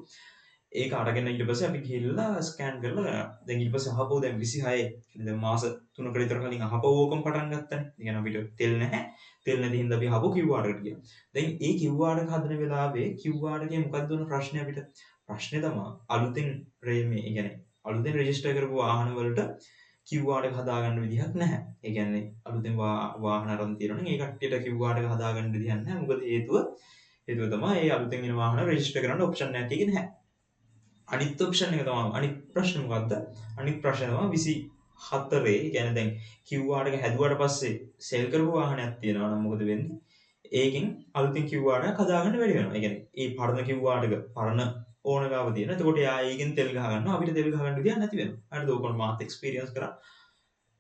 ඒක අරගෙන ඊට පස්සේ අපි ගිහිල්ලා ස්කෑන් කරලා දැන් ඊට පස්සේ අහපුව දැන් 26 දැන් මාස 3කට විතර කලින් අහපුව ඕකම පටන් ගත්තානේ. ඒ කියන්නේ අපිට තෙල් නැහැ. තෙල් නැති හින්දා අපි අහපුව QR එකට ගියා. දැන් ඒ QR එක හදන වෙලාවේ QR එකේ මොකක්ද උන ප්‍රශ්නේ අපිට? ප්‍රශ්නේ තමයි අලුතෙන් මේ ඒ කියන්නේ අලුතෙන් රෙජිස්ටර් කරපු වාහන වලට QR එක හදාගන්න විදිහක් නැහැ. ඒ කියන්නේ අලුතෙන් වාහන අරන් තියෙනවා නම් ඒ කට්ටියට QR එක හදාගන්න විදිහක් නැහැ. මොකද හේතුව තමයි ඒ අලුතෙන් එන වාහන රෙජිස්ටර් කරන්න ඔප්ෂන් එකක් එකේ නැහැ. අනිත් ඔප්ෂන් එක තමයි අනිත් ප්‍රශ්නේ මොකද්ද? අනිත් ප්‍රශ්නේ තමයි 24 කියන්නේ දැන් QR එක හැදුවාට පස්සේ සෙල් කරපු වාහනයක් තියෙනවා නම් මොකද වෙන්නේ? ඒකෙන් අලුතින් QR එකක් හදාගන්න බැරි වෙනවා. ඒ කියන්නේ ඒ පරණ QR එක පරණ ඕනගාව තියෙන. එතකොට එයා ඒකෙන් තෙල් ගහ ගන්නවා. අපිට තෙල් ගහ ගන්න විදියක් නැති වෙනවා. හරිද? ඕකම මාත් එක්ස්පීරියන්ස් කරා.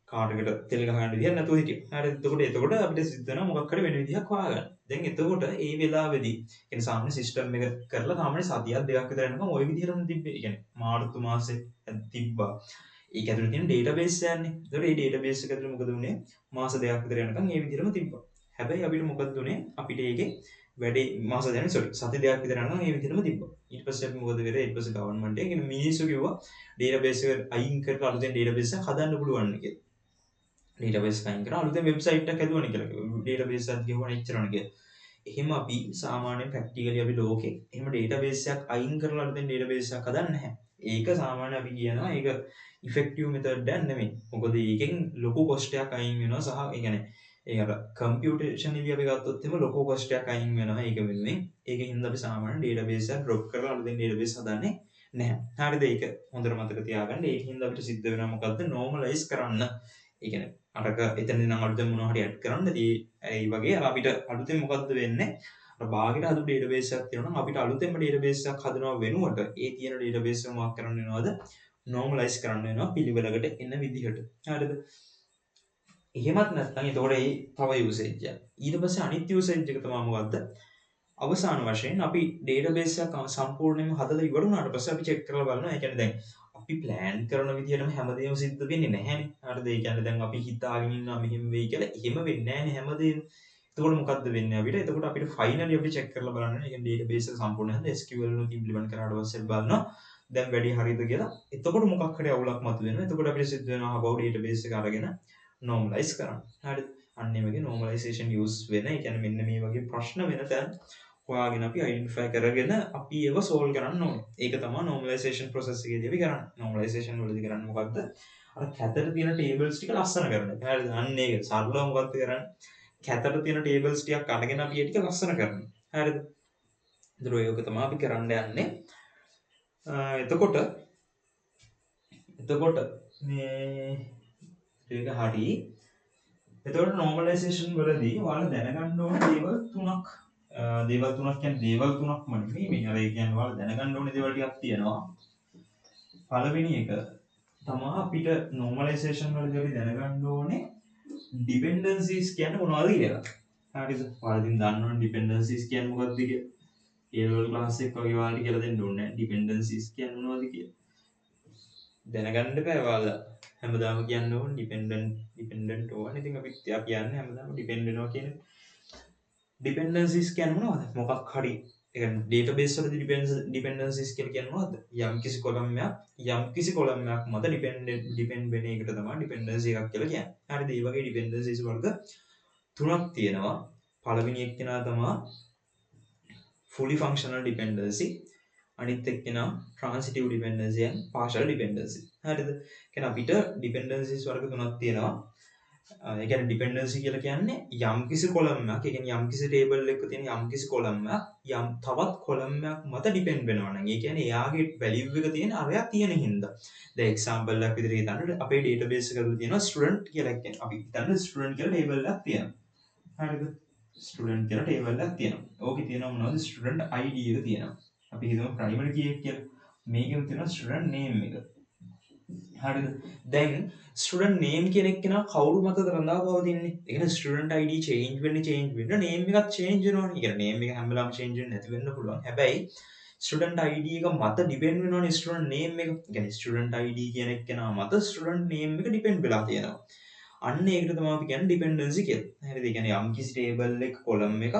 කාර් එකට තෙල් ගහ ගන්න විදියක් නැතුව හිටියා. හරිද? එතකොට අපිට සිද්ධ වෙනවා මොකක් හරි වෙන විදියක් හොයාගන්න. දැන් එතකොට ඒ වෙලාවේදී කියන්නේ සාමාන්‍ය සිස්ටම් එක කරලා සාමාන්‍ය සතියක් දෙකක් විතර යනකම් ওই විදිහටම තිබ්බේ. ඒ කියන්නේ මාර්තු මාසේ තිබ්බා. ඒක ඇතුළේ තියෙන ඩේටාබේස් එකක්නේ. ඒතකොට මේ ඩේටාබේස් එක ඇතුළේ මොකද වුනේ? මාස දෙකක් විතර යනකම් ඒ විදිහටම තිබ්බා. හැබැයි අපිට මොකද උනේ? අපිට ඒකේ වැඩේ මාස දෙකක් සති දෙකක් විතර යනකම් ඒ විදිහටම තිබ්බා. ඊට පස්සේ අපි මොකද කරේ? ඊට පස්සේ ගවර්න්මන්ට් එකේ මිනිස්සු කිව්වා ඩේටාබේස් එක අයින් කරලා අලුතෙන් ඩේටාබේස් එකක් හදන්න පුළුවන් කියලා. ඩේටාබේස් එක අයින් කරලා අලුතෙන් වෙබ්සයිට් එකක් හදුවනේ කියලා කිව්වා. ඩේටාබේස් එකක් ගෙවුවා එච්චරනේ කියලා. එහෙම අපි සාමාන්‍යයෙන් ප්‍රැක්ටිකලි අපි ලෝකේ එහෙම ඩේටාබේස් එකක් අයින් කරලා අලුතෙන් ඩේටාබේස් එකක් හදන්නේ නැහැ. ඒක සාමාන්‍ය අපි කියනවා ඒක ඉෆෙක්ටිව් මෙතඩ් එකක් නෙමෙයි. මොකද ඒකෙන් ලොකු කොස්ට් එකක් අයින් වෙනවා සහ ඒ කියන්නේ ඒ අර කම්පියුටේෂනලි අපි ගත්තොත් එහෙම ලොකු කොස්ට් එකක් අයින් වෙනවා ඒක වෙනුවෙන්. ඒකෙන් හින්දා අපි සාමාන්‍ය ඩේටාබේස් එකක් ඩ්‍රොප් කරලා අලුතෙන් ඩේටාබේස් හදන්නේ නැහැ. හරිද? ඒක හොඳට මතක තියාගන්න. ඒකින් හින්දා අපිට සිද්ධ වෙනවා මොකද්ද? normalize කරන්න. ඒ කියන්නේ අරක එතන නම් අලුතෙන් මොනවා හරි ඇඩ් කරන්න. ඒ වගේ අපිට අලුතෙන් මොකද්ද වෙන්නේ? අර බාගෙට හදපු ඩේටාබේස් එකක් තියෙනවා නම් අපිට අලුතෙන්ම ඩේටාබේස් එකක් හදනවා වෙනුවට ඒ තියෙන ඩේටාබේස් එක මොකක් කරන්න වෙනවද? normalize කරන්න වෙනවා පිළිවෙලකට එන විදිහට. හරිද? එහෙමත් නැත්නම් එතකොට ඒ තව යූසේජ් එක. ඊට පස්සේ අනිත් යූසේජ් එක තමයි මොකද්ද? අවසාන වශයෙන් අපි ඩේටාබේස් එකක් සම්පූර්ණයෙන්ම හදලා ඉවර වුණාට පස්සේ අපි චෙක් කරලා බලනවා. ඒ කියන්නේ දැන් අපි ප්ලෑන් කරන විදිහටම හැමදේම සිද්ධ වෙන්නේ නැහැනේ. හරිද? ඒ කියන්නේ දැන් අපි හිතාගෙන ඉන්නවා මෙහෙම වෙයි කියලා. එහෙම වෙන්නේ නැහැනේ හැමදේම. එතකොට මොකද්ද වෙන්නේ අපිට? එතකොට අපිට ෆයිනලි අපි චෙක් කරලා බලන්න ඕනේ. ඒ කියන්නේ ඩේටාබේස් එක සම්පූර්ණයෙන් SQL වලින් ඉම්ප්ලිමන්ට් කරාට පස්සේ බලනවා දැන් වැඩි හරියද කියලා. එතකොට මොකක් හරි අවුලක් මතුවෙනවා. එතකොට අපිට සිද්ධ වෙනවා about ඩේටාබේස් එක අරගෙන normalize කරන්න. හරිද? අන්න ඒ වගේ normalization use වෙන. ඒ කියන්නේ මෙන්න මේ වගේ ප්‍රශ්න වෙන තැන හොයාගෙන අපි identify කරගෙන අපි ඒව solve කරන්න ඕනේ. ඒක තමයි normalization process එකේදී අපි කරන්නේ. normalization වලදී කරන්නේ මොකද්ද? අර කැතට තියෙන tables ටික ලස්සන කරන එක. හරිද? අන්න ඒක සරලව මොකද්ද කරන්නේ? කැතට තියෙන tables ටිකක් අරගෙන අපි ඒ ටික ලස්සන කරනවා. හරිද? ඒතර ඒක තමයි අපි කරන්න යන්නේ. එතකොට මේ ඒක හරි. එතකොට normalization වලදී ඔයාලා දැනගන්න ඕන දේවල් තුනක් කියන්නේ දේවල් තුනක්ම නෙමෙයි මේ අර ඒ කියන්නේ ඔයාලා දැනගන්න ඕන දේවල් ටිකක් තියෙනවා. පළවෙනි එක තමයි අපිට normalization වලදී අපි දැනගන්න ඕනේ dependencies කියන්නේ මොනවද කියලා. හරිද? ඔයාලා ඉතින් දන්නවනේ dependencies කියන්නේ මොකක්ද කියලා. ඒ level class එක වගේ ඔයාලට කියලා දෙන්න ඕනේ නැහැ. dependencies කියන්නේ මොනවද කියලා. දැනගන්න බෑ ඔයාලා. හැමදාම කියන්න ඕනේ dependent ඕනේ. ඉතින් අපි කියන්නේ හැමදාම depend වෙනවා කියන dependencies කියන්නේ මොනවද? මොකක් හරි ඒ කියන්නේ database වලදී dependencies කියලා කියන්නේ මොනවද? යම්කිසි column එකක් මත depend වෙන එකට තමයි dependency එකක් කියලා කියන්නේ. හරිද? මේ වගේ dependencies වර්ග තුනක් තියෙනවා. පළවෙනි එක්කෙනා තමයි fully functional dependency. අනිත් එක්කෙනා transitive dependency and partial dependency. හරිද? කියන්නේ අපිට dependencies වර්ග තුනක් තියෙනවා. ඒ කියන්නේ ඩිපෙන්ඩන්සි කියලා කියන්නේ යම්කිසි කොලම්මක්, ඒ කියන්නේ යම්කිසි ටේබල් එකක තියෙන යම්කිසි කොලම්මක් යම් තවත් කොලම්මක් මත ඩිපෙන්ඩ් වෙනවා නම් ඒ කියන්නේ එයාගේ වැලියු එක තියෙන අරයා තියෙන හින්දා. දැන් එක්සැම්පල් එකක් විදිහට හිතන්න අපේ ඩේටාබේස් එකක තියෙනවා ස්ටුඩන්ට් කියලා කියන්නේ අපි හිතන්න ස්ටුඩන්ට් කියලා ටේබල් එකක් තියෙනවා. හරිද? ස්ටුඩන්ට් කියලා ටේබල් එකක් තියෙනවා. ඕකේ තියෙනවා මොනවද? ස්ටුඩන්ට් ID එක තියෙනවා. අපි හිතමු ප්‍රයිමරි කී එක කියලා. මේකෙම තියෙනවා ස්ටුඩන්ට් නේම් එක. හරිද? දැන් ස්ටුඩන්ට් නේම් කියන එක කෙනා කවුරු මතද රඳා පවතින්නේ? ඒ කියන්නේ ස්ටුඩන්ට් ID චේන්ජ් වෙන්න නේම් එකක් චේන්ජ් වෙනවනේ. ඒ කියන්නේ නේම් එක හැම වෙලාවෙම චේන්ජ් වෙන්නේ නැති වෙන්න පුළුවන්. හැබැයි ස්ටුඩන්ට් ID එක මත ඩිපෙන්ඩ් වෙනවනේ ස්ටුඩන්ට් නේම් එක. ඒ කියන්නේ ස්ටුඩන්ට් ID කියන එක කෙනා මත ස්ටුඩන්ට් නේම් එක ඩිපෙන්ඩ් වෙලා තියෙනවා. අන්න ඒකට තමයි අපි කියන්නේ ඩිපෙන්ඩන්සි කියලා. හරිද? ඒ කියන්නේ යම් කිසි ටේබල් එක කොලම් එකක්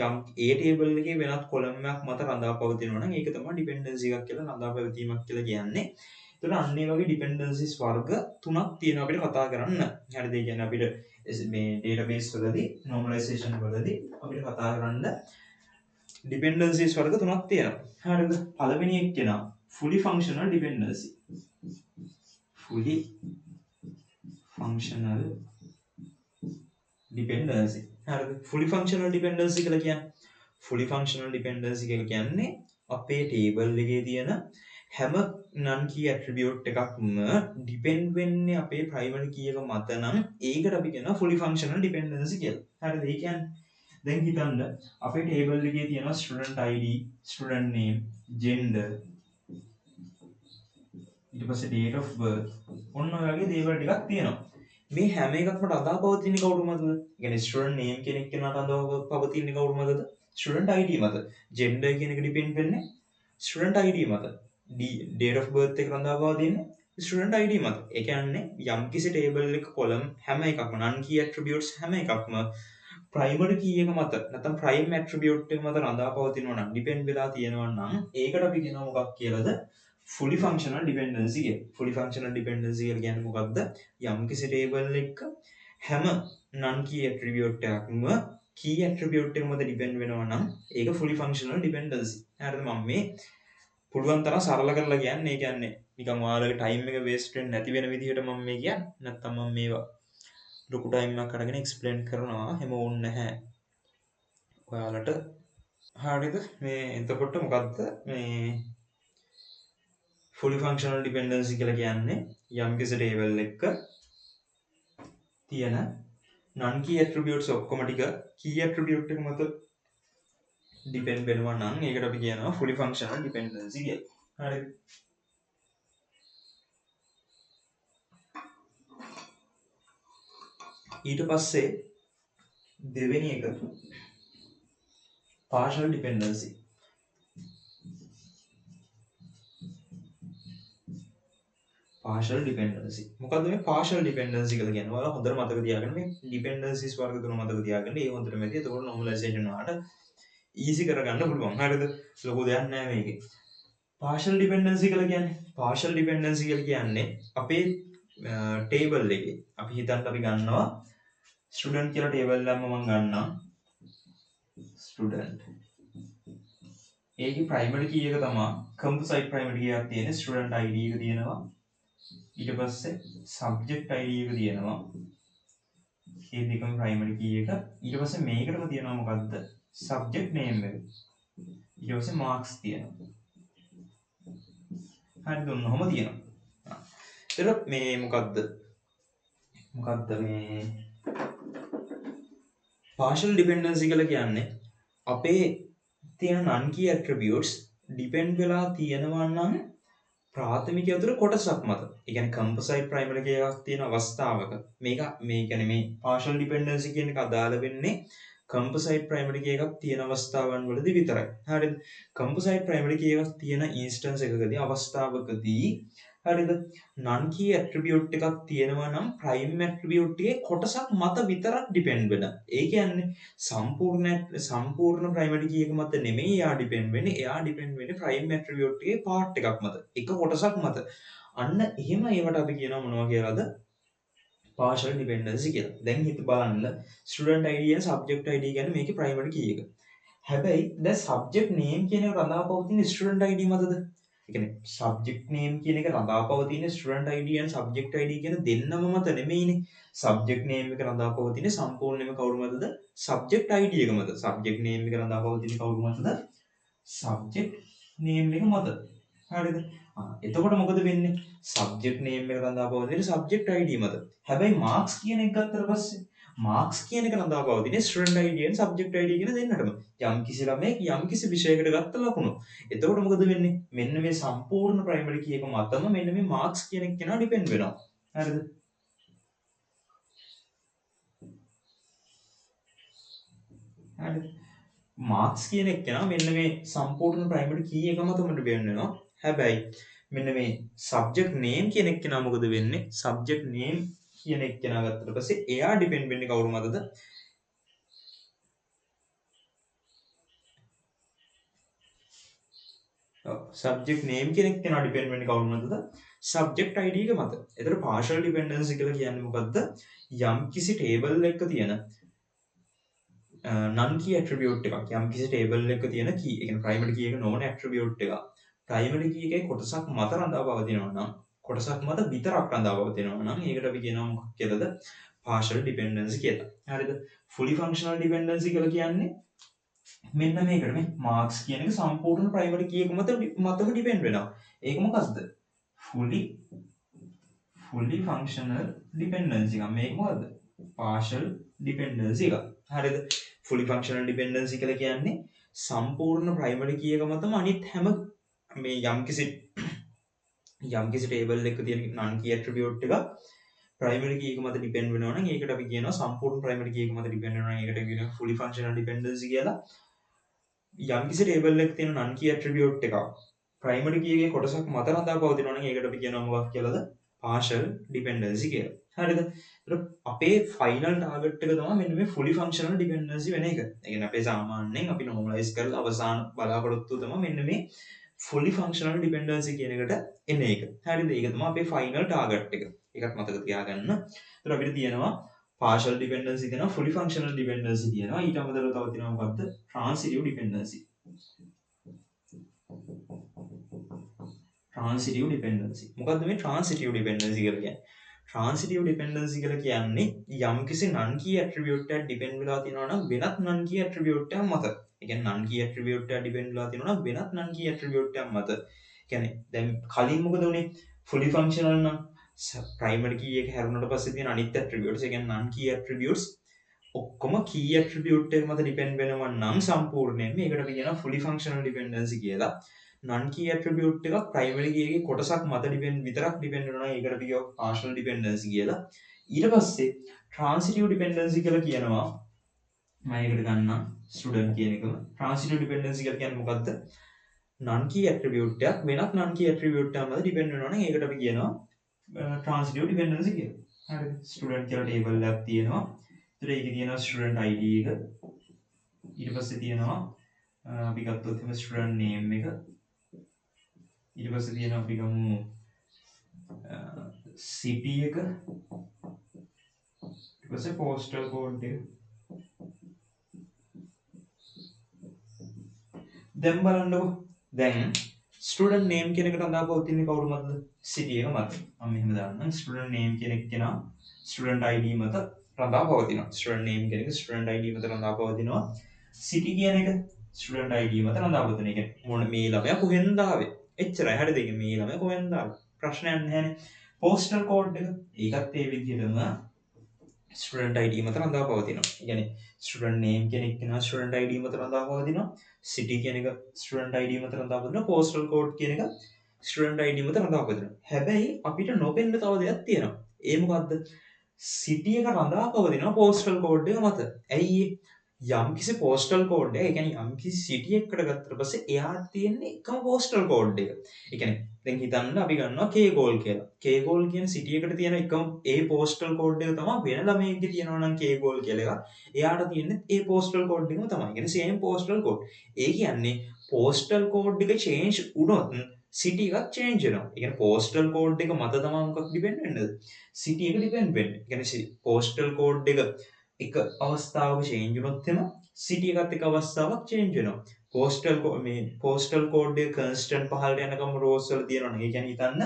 යම් ඒ ටේබල් එකේ වෙනත් කොලම් එකක් මත රඳා පවතිනවා නම් ඒක තමයි ඩිපෙන්ඩන්සි එකක් කියලා රඳා පැවතීමක් කියලා කියන්නේ. එතකොට අන්න ඒ වගේ ඩිපෙන්ඩන්සිස් වර්ග තුනක් තියෙනවා අපිට කතා කරන්න. හරිද? ඒ කියන්නේ අපිට මේ ඩේටාබේස් වලදී normalization වලදී අපිට කතා කරන්න ඩිපෙන්ඩන්සිස් වර්ග තුනක් තියෙනවා. හරිද? පළවෙනි එක කියනවා fully functional dependency. fully functional dependency. හරිද? fully functional dependency කියලා කියන්නේ fully functional dependency කියලා කියන්නේ අපේ ටේබල් එකේ තියෙන හැම non key attribute එකක්ම depend වෙන්නේ අපේ primary key එක මත නම් ඒකට අපි කියනවා fully functional dependency කියලා. හරිද? ඒ කියන්නේ දැන් හිතන්න අපේ ටේබල් එකේ තියෙනවා student ID, student name, gender, ඊට පස්සේ date of birth ඔන්න ඔය වගේ දේවල් ටිකක් තියෙනවා. මේ හැම එකක්ම රඳා පවතින්නේ කවුරු මතද? ඒ කියන්නේ student name කෙනෙක් කෙනාට රඳා පවතින්නේ කවුරු මතද? student ID මත. gender කියන එක depend වෙන්නේ student ID මත. date of birth එක රඳා පවතින්නේ student ID මත. ඒ කියන්නේ යම්කිසි table එක column හැම එකක්ම non key attributes හැම එකක්ම primary key එක මත නැත්නම් prime attribute එක මත රඳා පවතිනවා නම් depend වෙලා තියෙනවා නම් ඒකට අපි කියනවා මොකක් කියලාද? fully functional dependency කියලා. fully functional dependency කියලා කියන්නේ මොකක්ද? යම්කිසි table එකක හැම non key attribute එකක්ම key attribute එක මත depend වෙනවා නම් ඒක fully functional dependency. හරිද? මම මේ පුළුවන් තරම් සරල කරලා කියන්නේ. ඒ කියන්නේ නිකන් ඔයාලගේ time එක waste වෙන්නේ නැති වෙන විදිහට මම මේ කියන්නේ. නැත්නම් මම මේවා ලොකු time එකක් අරගෙන explain කරනවා. හැම ඕනේ නැහැ. ඔයාලට හරිද? මේ එතකොට මොකද්ද මේ fully functional dependency කියලා කියන්නේ යම්කිසි table එකක තියෙන non key attributes ඔක්කොම ටික key attribute එක මත depend වෙනවා නම් ඒකට අපි කියනවා fully functional dependency කියලා. හරිද? ඊට පස්සේ දෙවෙනි එක partial dependency. partial dependency. මොකද්ද මේ partial dependency කියලා කියන්නේ? ඔයාලා හොඳට මතක තියාගන්න මේ dependencies වර්ග තුන මතක තියාගන්න. ඒ හොඳට මැදි. එතකොට normalization වලට easy කරගන්න පුළුවන්. හරිද? ලොකු දෙයක් නෑ මේකේ. partial dependency කියලා කියන්නේ partial dependency කියලා කියන්නේ අපේ table එකේ අපි හිතන්න අපි ගන්නවා student කියලා table එකක් මම ගන්නම්. student ඒකේ primary key එක තමයි composite primary key එකක් තියෙන student ID එක තියෙනවා. ඊට පස්සේ subject ID එක තියෙනවා. මේ දෙකම primary key එක. ඊට පස්සේ මේකටම තියෙනවා මොකද්ද? subject name එක. ඊට පස්සේ marks තියෙනවා. හරිද? ඔන්නෝම තියෙනවා. එතකොට මේ මොකද්ද? මොකද්ද මේ partial dependency කියලා කියන්නේ අපේ තියෙන non key attributes depend වෙලා තියෙනවා නම් ප්‍රාථමික යතුරු කොටසක් මත. ඒ කියන්නේ composite primary key එකක් තියෙන අවස්ථාවක මේක මේ කියන්නේ මේ partial dependency කියන එක අදාළ වෙන්නේ composite primary key එකක් තියෙන අවස්ථාවන් වලදී විතරයි. හරිද? composite primary key එකක් තියෙන instance එකකදී අවස්ථාවකදී හරිද? non key attribute එකක් තියෙනවා නම් prime attribute එකේ කොටසක් මත විතරක් depend වෙන. ඒ කියන්නේ සම්පූර්ණ primary key එක මත නෙමෙයි එයා depend වෙන්නේ. එයා depend වෙන්නේ prime attribute එකේ part එකක් මත. එක කොටසක් මත. අන්න එහෙම ඒවට අපි කියනවා මොනවා කියලාද? partial dependency කියලා. දැන් හිත බලන්න student ID and subject ID කියන්නේ මේකේ primary key එක. හැබැයි දැන් subject name කියන එක රඳා පවතින student ID මතද? කියන්නේ subject name කියන එක රඳා පවතින student ID and subject ID කියන දෙන්නම මත නෙමෙයිනේ. subject name එක රඳා පවතින සම්පූර්ණයෙන්ම කවුරු මතද? subject ID එක මත. subject name එක රඳා පවතින කවුරු මතද? subject name එක මත. හරිද? එතකොට මොකද වෙන්නේ? subject name එක රඳා පවතින subject ID මත. හැබැයි marks කියන එක ගත්තට පස්සේ marks කියන එක රඳා පවතින student ID and subject ID කියන දෙන්නටම. යම් කිසි ළමයෙක් යම් කිසි විෂයයකට ගත්ත ලකුණු. එතකොට මොකද වෙන්නේ? මෙන්න මේ සම්පූර්ණ primary key එක මතම මෙන්න මේ marks කියන එක කෙනා depend වෙනවා. හරිද? හරිද? marks කියන එක කෙනා මෙන්න මේ සම්පූර්ණ primary key එක මතම depend වෙනවා. හැබැයි මෙන්න මේ subject name කියන එක කෙනා මොකද වෙන්නේ? subject name කියන එක කෙනා ගත්තට පස්සේ එයා depend වෙන්නේ කවුරු මතද? subject name කියන එක කෙනා depend වෙන්නේ කවුරු මතද? subject ID එක මත. ඒතර partial dependency කියලා කියන්නේ මොකද්ද? යම් කිසි table එකක තියෙන non key attribute එකක්. යම් කිසි table එකක තියෙන key, ඒ කියන්නේ primary key එක නොවන attribute එකක්. primary key එකේ කොටසක් මත රඳා පවතිනවා නම්, කොටසක් මත විතරක් රඳා පවතිනවා නම් ඒකට අපි කියනවා මොකක් කියලාද? partial dependency කියලා. හරිද? fully functional dependency කියලා කියන්නේ මෙන්න මේකට මේ marks කියන එක සම්පූර්ණ primary key එක මතම depend වෙනවා. ඒක මොකක්ද? fully functional dependency එක. මේක මොකද්ද? partial dependency එක. හරිද? fully functional dependency කියලා කියන්නේ සම්පූර්ණ primary key එක මතම අනිත් හැම මේ යම්කිසි table එකක තියෙන non key attribute එක primary key එක මත depend වෙනවා නම් ඒකට අපි කියනවා සම්පූර්ණ primary key එක මත depend වෙනවා නම් ඒකට කියනවා fully functional dependency කියලා. යම්කිසි table එකක තියෙන non key attribute එකක් primary key එකේ කොටසක් මත රඳා පවතිනවා නම් ඒකට අපි කියනවා මොකක් කියලාද? partial dependency කියලා. හරිද? ඒත් අපේ final target එක තමයි මෙන්න මේ fully functional dependency වෙන එක. ඒ කියන්නේ අපේ සාමාන්‍යයෙන් අපි normalize කරලා අවසාන බලාපොරොත්තුව තමයි මෙන්න මේ fully functional dependency කියන එකට එන එක. හරිද? ඒක තමයි අපේ final target එක. ඒකත් මතක තියාගන්න. ඒත් අපිට තියෙනවා partial dependency තියෙනවා, fully functional dependency තියෙනවා. ඊට අමතරව තව තියෙනවා මොකද්ද? transitive dependency. transitive dependency. මොකද්ද මේ transitive dependency කියලා කියන්නේ? transitive dependency කියලා කියන්නේ යම්කිසි non key attribute එකක් depend වෙලා තියෙනවා නම් වෙනත් non key attribute එකක් මත. ඒ කියන්නේ non key attribute එකක් depend වෙලා තියෙනවා නම් වෙනත් non key attribute එකක් මත. කියන්නේ දැන් කලින් මොකද උනේ? fully functional නම් primary key එක හැරුණාට පස්සේ තියෙන අනිත් attributes, ඒ කියන්නේ non key attributes ඔක්කොම key attribute එක මත depend වෙනවා නම් සම්පූර්ණයෙන් මේකට අපි කියනවා fully functional dependency කියලා. non key attribute එකක් primary key එකේ කොටසක් මත විතරක් depend වෙනවා නම් ඒකට අපි කියනවා partial dependency කියලා. ඊට පස්සේ transitive dependency කියලා කියනවා. මම ඒකට ගන්නම් student කියන එකම. transitive dependency කියලා කියන්නේ මොකද්ද? non key attribute එකක් වෙනත් non key attribute එකක් මත depend වෙනවා නම් ඒකට අපි කියනවා transitive dependency කියලා. හරිද? student කියලා table එකක් තියෙනවා. ඒතර ඒකේ තියෙනවා student ID එක. ඊට පස්සේ තියෙනවා අපි ගත්තොත් එහෙම student name එක. ඊට පස්සේ තියෙනවා අපි ගමු city එක. ඊට පස්සේ postal code එක. දැන් බලන්නකො. දැන් student name කියන එකට අදාළ පවතින්නේ කවුරු මතද? city එක මත. මම මෙහෙම දාන්නම්. student name කියන එක කෙනා student ID මත රඳා පවතිනවා. student name කියන එක student ID මත රඳා පවතිනවා. city කියන එක student ID මත රඳා පවතින. ඒ කියන්නේ මොන මේ ළමයා කොහෙන්ද ආවේ? එච්චරයි. හරිද? ඒ කියන්නේ මේ ළමයා කොහෙන්ද ආවේ? ප්‍රශ්නයක් නැහැනේ. postal code එක ඒකත් ඒ විදිහටම student ID මත රඳා පවතිනවා. ඒ කියන්නේ student name කියන එක කෙනා student ID මත රඳා පවතිනවා. city කියන එක student ID මත රඳා පවතිනවා. postal code කියන එක student ID මත රඳා පවතිනවා. හැබැයි අපිට නොපෙන්න තව දෙයක් තියෙනවා. ඒ මොකද්ද? city එක රඳා පවතිනවා postal code එක මත. ඇයි යම්කිසි postal code එක, ඒ කියන්නේ යම්කිසි city එකකට ගත්තට පස්සේ එයාට තියෙන්නේ එකම postal code එක. ඒ කියන්නේ දැන් හිතන්න අපි ගන්නවා K-Goal කියලා. K-Goal කියන city එකට තියෙන එකම ඒ postal code එක තමයි වෙන ළමයෙක්ගේ තියෙනවා නම් K-Goal කියලා එකක්. එයාට තියෙන්නේ ඒ postal code එකම තමයි. ඒ කියන්නේ same postal code. ඒ කියන්නේ postal code එක change වුණොත් city එකක් change වෙනවා. ඒ කියන්නේ postal code එක මත තමයි මොකක් depend වෙන්නේද? city එක depend වෙන්නේ. ඒ කියන්නේ postal code එක එක අවස්ථාවක change වුණොත් එම සිටි එකත් එක්ක අවස්ථාවක් චේන්ජ් වෙනවා. පෝස්ටල් කෝඩ් එක කන්ස්ටන්ට් පහළට යනකම් රෝස් වල තියෙනවනේ. ඒ කියන්නේ හිතන්න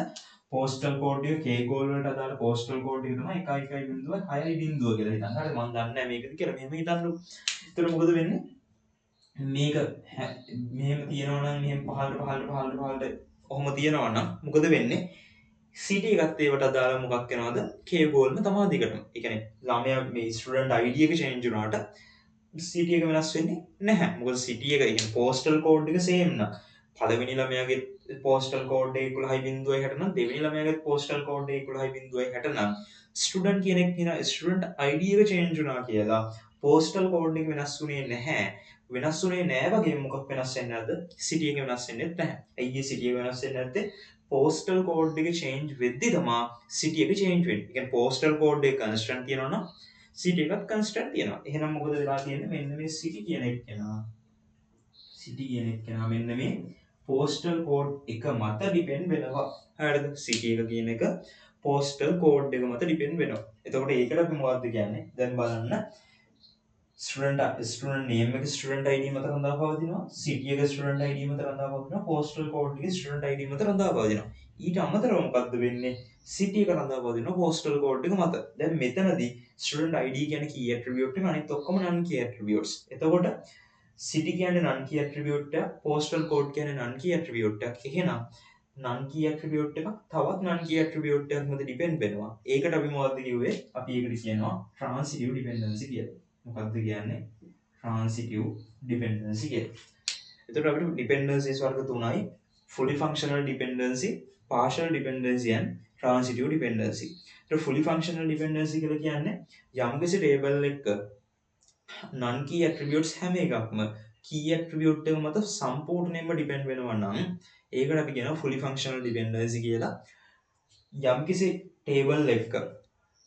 පෝස්ටල් කෝඩ් එක K ගෝල් වලට අදාළ පෝස්ටල් කෝඩ් එක තමයි 1.1.6 කියලා හිතන්න. හරි මම දන්නේ නැහැ මේකද කියලා. මෙහෙම හිතන්නකො. එතකොට මොකද වෙන්නේ? මේක මෙහෙම තියෙනවා නම් මෙහෙම පහළට ඔහොම තියෙනවා නම් මොකද වෙන්නේ? සිටි එකත් ඒවට අදාළ මොකක් වෙනවද? K ගෝල්ම තමයි දිගටම. ඒ කියන්නේ ළමයා මේ ස්ටුඩන්ට් ID එක චේන්ජ් වුණාට සිටි එක වෙනස් වෙන්නේ නැහැ. මොකද සිටි එක කියන්නේ පෝස්ටල් කෝඩ් එක සේම් නම් පළවෙනි ළමයාගේ පෝස්ටල් කෝඩ් එක 11.60 නම් දෙවෙනි ළමයාගේ පෝස්ටල් කෝඩ් එක 11.60 නම් ස්ටුඩන්ට් කෙනෙක් කියන ස්ටුඩන්ට් ID එක චේන්ජ් වුණා කියලා පෝස්ටල් කෝඩ් එක වෙනස් වුණේ නැහැ. වෙනස් වුණේ නැහැ වගේ මොකක් වෙනස් වෙන්නේ නැද්ද? සිටි එක වෙනස් වෙන්නේ නැහැ. ඇයි සිටි එක වෙනස් වෙන්නේ නැත්තේ? පෝස්ටල් කෝඩ් එක චේන්ජ් වෙද්දි තමයි සිටි එක චේන්ජ් වෙන්නේ. ඒ කියන්නේ පෝස්ටල් කෝඩ් එක කන්ස්ටන්ට් තියෙනවා නම් සිටි එකත් කන්ස්ටන්ට් තියෙනවා. එහෙනම් මොකද වෙලා තියෙන්නේ? මෙන්න මේ සිටි කියන එක්කෙනා මෙන්න මේ පෝස්ටල් කෝඩ් එක මත ඩිපෙන්ඩ් වෙනවා. හරිද? සිටි එක කියන එක පෝස්ටල් කෝඩ් එක මත ඩිපෙන්ඩ් වෙනවා. එතකොට ඒකට අපි මොකක්ද කියන්නේ? දැන් බලන්න ස්ටුඩන්ට් නේම් එක ස්ටුඩන්ට් ID මත රඳා පවතිනවා. සිටි එක ස්ටුඩන්ට් ID මත රඳා පවතිනවා. පෝස්ටල් කෝඩ් එක ස්ටුඩන්ට් ID මත රඳා පවතිනවා. ඊට අමතරව මොකද්ද වෙන්නේ? සිටි එක රඳා පවතිනවා පෝස්ටල් කෝඩ් එක මත. දැන් මෙතනදී ස්ටුඩන්ට් ID කියන්නේ key attribute එක අනිත් ඔක්කොම non key attributes. එතකොට සිටි කියන්නේ non key attribute එක, postal code කියන්නේ non key attribute එකක්. එහෙනම් non key attribute එකක් තවත් non key attribute එකක් මත depend වෙනවා. ඒකට අපි මොකද්ද කිව්වේ? අපි ඒකට කියනවා transitive dependency කියලා. මොකද්ද කියන්නේ? transitive dependency කියලා. එතකොට අපිට dependencies වර්ග තුනයි. fully functional dependency, partial dependency and transitive dependency. ඒතර fully functional dependency කියලා කියන්නේ යම්කිසි table එකක non key attributes හැම එකක්ම key attribute එක මත සම්පූර්ණයෙන්ම depend වෙනවා නම් ඒකට අපි කියනවා fully functional dependency කියලා. යම්කිසි table එකක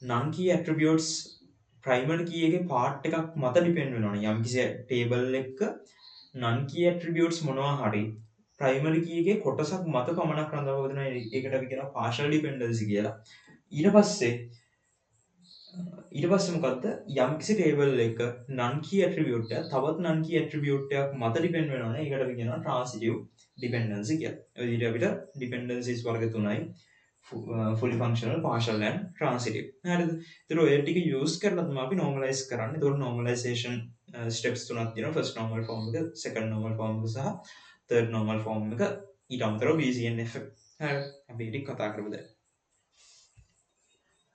non key attributes primary key එකේ part එකක් මත depend වෙනවා නම් යම්කිසි table එකක non key attributes මොනවා හරි primary key එකේ කොටසක් මත පමණක් රඳා පවතිනවා. ඒකට අපි කියනවා partial dependency කියලා. ඊට පස්සේ මොකද්ද? යම්කිසි table එක non key attribute එක තවත් non key attribute එකක් මත depend වෙනවා නේ. ඒකට අපි කියනවා transitive dependency කියලා. ඒ විදිහට අපිට dependencies වර්ග තුනයි. fully functional, partial and transitive. හරිද? ඒතර ඔය ටික use කරලා තමයි අපි normalize කරන්නේ. ඒතකොට normalization steps තුනක් තියෙනවා. first normal form එක, second normal form එක සහ third normal form එක. ඊට අමතරව BCNF. හරි. අපි ටික කතා කරමු දැන්.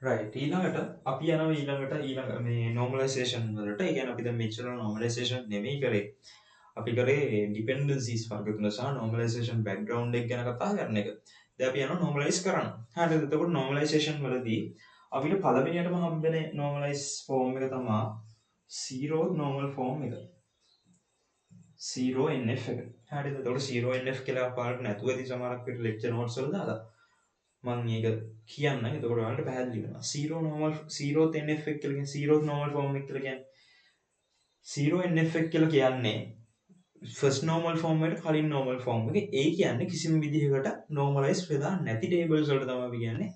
right ඊළඟට අපි යනවා ඊළඟ මේ normalization වලට. ඒ කියන්නේ අපි දැන් මෙච්චර normalization නෙමෙයි කරේ. අපි කරේ dependencies වර්ග තුන සහ normalization background එක ගැන කතා කරන එක. දැන් අපි යනවා normalize කරන්න. හරිද? එතකොට normalization වලදී අපිට පළවෙනියටම හම්බෙන normalize form එක තමයි zero normal form එක. 0NF එක. හරිද? එතකොට 0NF කියලා පාඩක නැතුව ඇති සමහරක් විට lecture notes වල දාලා. මම මේක කියන්න. එතකොට ඔයාලට පැහැදිලි වෙනවා. 0th NF එක කියලා කියන්නේ 0th normal form එක කියලා කියන්නේ 0NF එක කියලා කියන්නේ first normal form එකට කලින් normal form එක. ඒ කියන්නේ කිසිම විදිහකට normalize වෙලා නැති tables වලට තමයි අපි කියන්නේ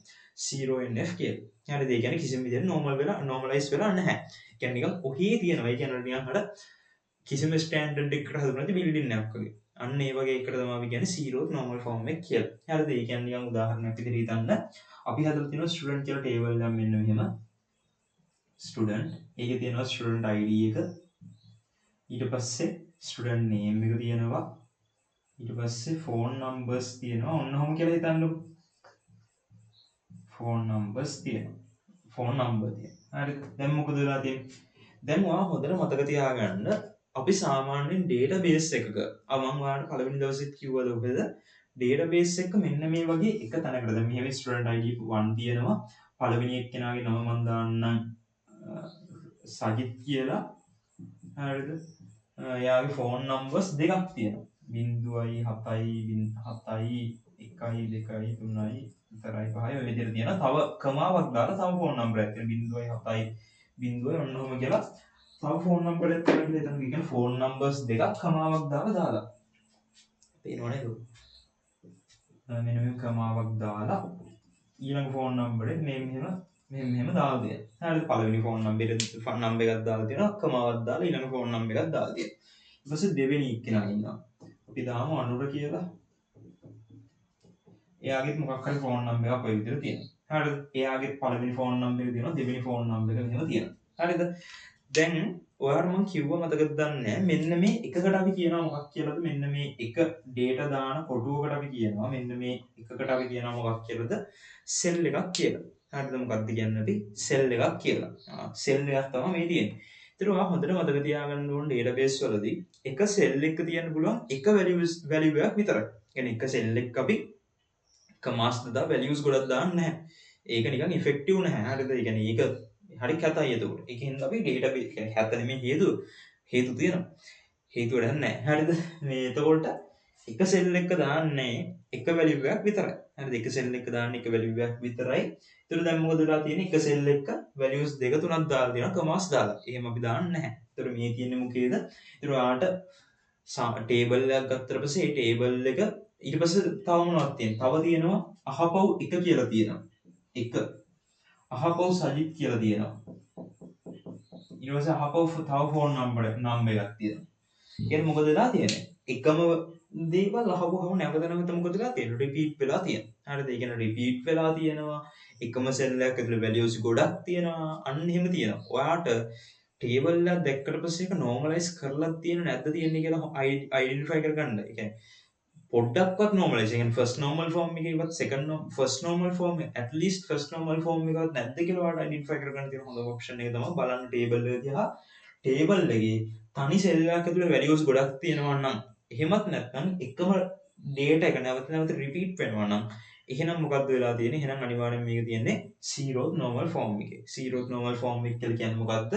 0NF කියලා. හරිද? ඒ කියන්නේ කිසිම විදිහකට normalize වෙලා නැහැ. ඒ කියන්නේ නිකන් ඔහේ තියෙනවා. ඒ කියන්නේ නිකන් අර කිසිම ස්ටෑන්ඩඩ් එකකට හදුන නැති බිල්ඩින් එකක් වගේ. අන්න ඒ වගේ එකට තමයි අපි කියන්නේ 0th normal form එක කියලා. හරිද? ඒ කියන්නේ නිකන් උදාහරණයක් විදිහට හිතන්න. අපි හදලා තියෙනවා ස්ටුඩන්ට් කියලා ටේබල් එකක් මෙන්න මෙහෙම. ස්ටුඩන්ට්. ඒකේ තියෙනවා ස්ටුඩන්ට් ID එක. ඊට පස්සේ ස්ටුඩන්ට් නේම් එක තියෙනවා. ඊට පස්සේ ෆෝන් නම්බර්ස් තියෙනවා. ඔන්න ඔහොම කියලා හිතන්නකො. ෆෝන් නම්බර්ස් තියෙනවා. ෆෝන් නම්බර් තියෙනවා. හරිද? දැන් මොකද වෙලා තියෙන්නේ? දැන් ඔයා හොඳට මතක තියාගන්න අපි සාමාන්‍යයෙන් database එකක මම ඔයාලට පළවෙනි දවසෙත් කිව්වද ඔබද database එක මෙන්න මේ වගේ එක තැනකට දැන් මෙහෙම student ID 1 තියෙනවා පළවෙනි එක්කෙනාගේ නම මම දාන්නම් සජිත් කියලා හරිද එයාගේ ෆෝන් නම්බර්ස් දෙකක් තියෙනවා 0.7 7යි 1යි 2යි 3යි 4යි 5යි ඔය විදිහට තියෙනවා තව කමාවක් දාලා තව ෆෝන් නම්බරයක් තියෙනවා 0.7යි 0 ඔන්න ඔහොම කියලා තව ෆෝන් නම්බර් එකක් තියෙනවා කියලා හිතන්න. ඒ කියන්නේ ෆෝන් නම්බර්ස් දෙකක් කමාවක් දාලා පේනව නේද? මෙන්න මේ කමාවක් දාලා ඊළඟ ෆෝන් නම්බර් එක මේ මෙහෙම මෙහෙම දාලා තියෙනවා. හරිද? පළවෙනි ෆෝන් නම්බර් එකක් දාලා තියෙනවා. කමාවක් දාලා ඊළඟ ෆෝන් නම්බර් එකක් දාලා තියෙනවා. ඊට පස්සේ දෙවෙනි එක්කෙනා ඉන්නවා. අපි දාමු අනුර කියලා. එයාගෙත් මොකක් හරි ෆෝන් නම්බර් එකක් ඔය විදිහට තියෙනවා. හරිද? එයාගෙත් පළවෙනි ෆෝන් නම්බර් එක තියෙනවා. දෙවෙනි ෆෝන් නම්බර් එක මෙහෙම තියෙනවා. හරිද? දැන් ඔයාලට මම කිව්ව මතකද දන්නේ මෙන්න මේ එකකට අපි කියනවා මොකක් කියලාද? මෙන්න මේ එක data දාන කොටුවකට අපි කියනවා මෙන්න මේ එකකට අපි කියනවා මොකක් කියලාද? සෙල් එකක් කියලා. හරිද? මොකක්ද කියන්නේ අපි? සෙල් එකක් කියලා. සෙල් එකක් තමයි මේ තියෙන්නේ. ඒතර ඔයා හොඳට මතක තියාගන්න ඕන database වලදී එක සෙල් එකක තියෙන්න පුළුවන් එක value එකක් විතරයි. يعني එක සෙල් එකක අපි එක මාස් දා values ගොඩක් දාන්න නැහැ. ඒක නිකන් effective නැහැ. හරිද? ඒ කියන්නේ ඒක හරි කැතයි එතකොට. ඒකෙන් අපි database කියන්නේ කැත නෙමෙයි හේතු තියෙනවා. හේතු වැඩක් නැහැ. හරිද? මේ එතකොට එක සෙල් එකක දාන්නේ එක value එකක් විතරයි. හරිද? එක සෙල් එකක දාන්නේ එක value එකක් විතරයි. ඒතර දැන් මොකද වෙලා තියෙන්නේ? එක සෙල් එකක values දෙක තුනක් දාලා දෙනවා කමාස් දාලා. එහෙම අපි දාන්නේ නැහැ. ඒතර මේ තියෙන්නේ මොකේද? ඒතර ඔයාට table එකක් ගත්තට පස්සේ ඒ table එක ඊට පස්සේ තව මොනවද තියෙන්නේ? තව තියෙනවා අහපව් එක කියලා තියෙනවා. එක අහපව් සජිත් කියලා තියෙනවා. ඊට පස්සේ අහපව් තව ෆෝන් නම්බර් එකක් තියෙනවා. කියන්නේ මොකද වෙලා තියෙන්නේ? එකම දේවල් අහපුවම නැවත නැවත මොකද වෙලා තියෙන්නේ? රිපීට් වෙලා තියෙනවා. හරිද? ඒ කියන්නේ රිපීට් වෙලා තියෙනවා. එකම සෙල් එකක ඇතුළේ values ගොඩක් තියෙනවා. අන්න එහෙම තියෙනවා. ඔයාට ටේබල් එකක් දැක්කට පස්සේ ඒක normalize කරලා තියෙන නැද්ද තියෙන්නේ කියලා identify කරගන්න. ඒ කියන්නේ පොඩ්ඩක්වත් normalize. ඒ කියන්නේ first normal form එකේවත් first normal form at least first normal form එකවත් නැද්ද කියලා ඔයාලට identify කරගන්න තියෙන හොඳම option එක තමයි බලන්න table එක දිහා. table එකේ තනි සෙල් එකක් ඇතුළේ values ගොඩක් තියෙනවා නම් එහෙමත් නැත්නම් එකම data එක නැවත නැවත repeat වෙනවා නම් එහෙනම් මොකද්ද වෙලා තියෙන්නේ? එහෙනම් අනිවාර්යෙන් මේක තියෙන්නේ zeroth normal form එකේ. zeroth normal form එක කියලා කියන්නේ මොකද්ද?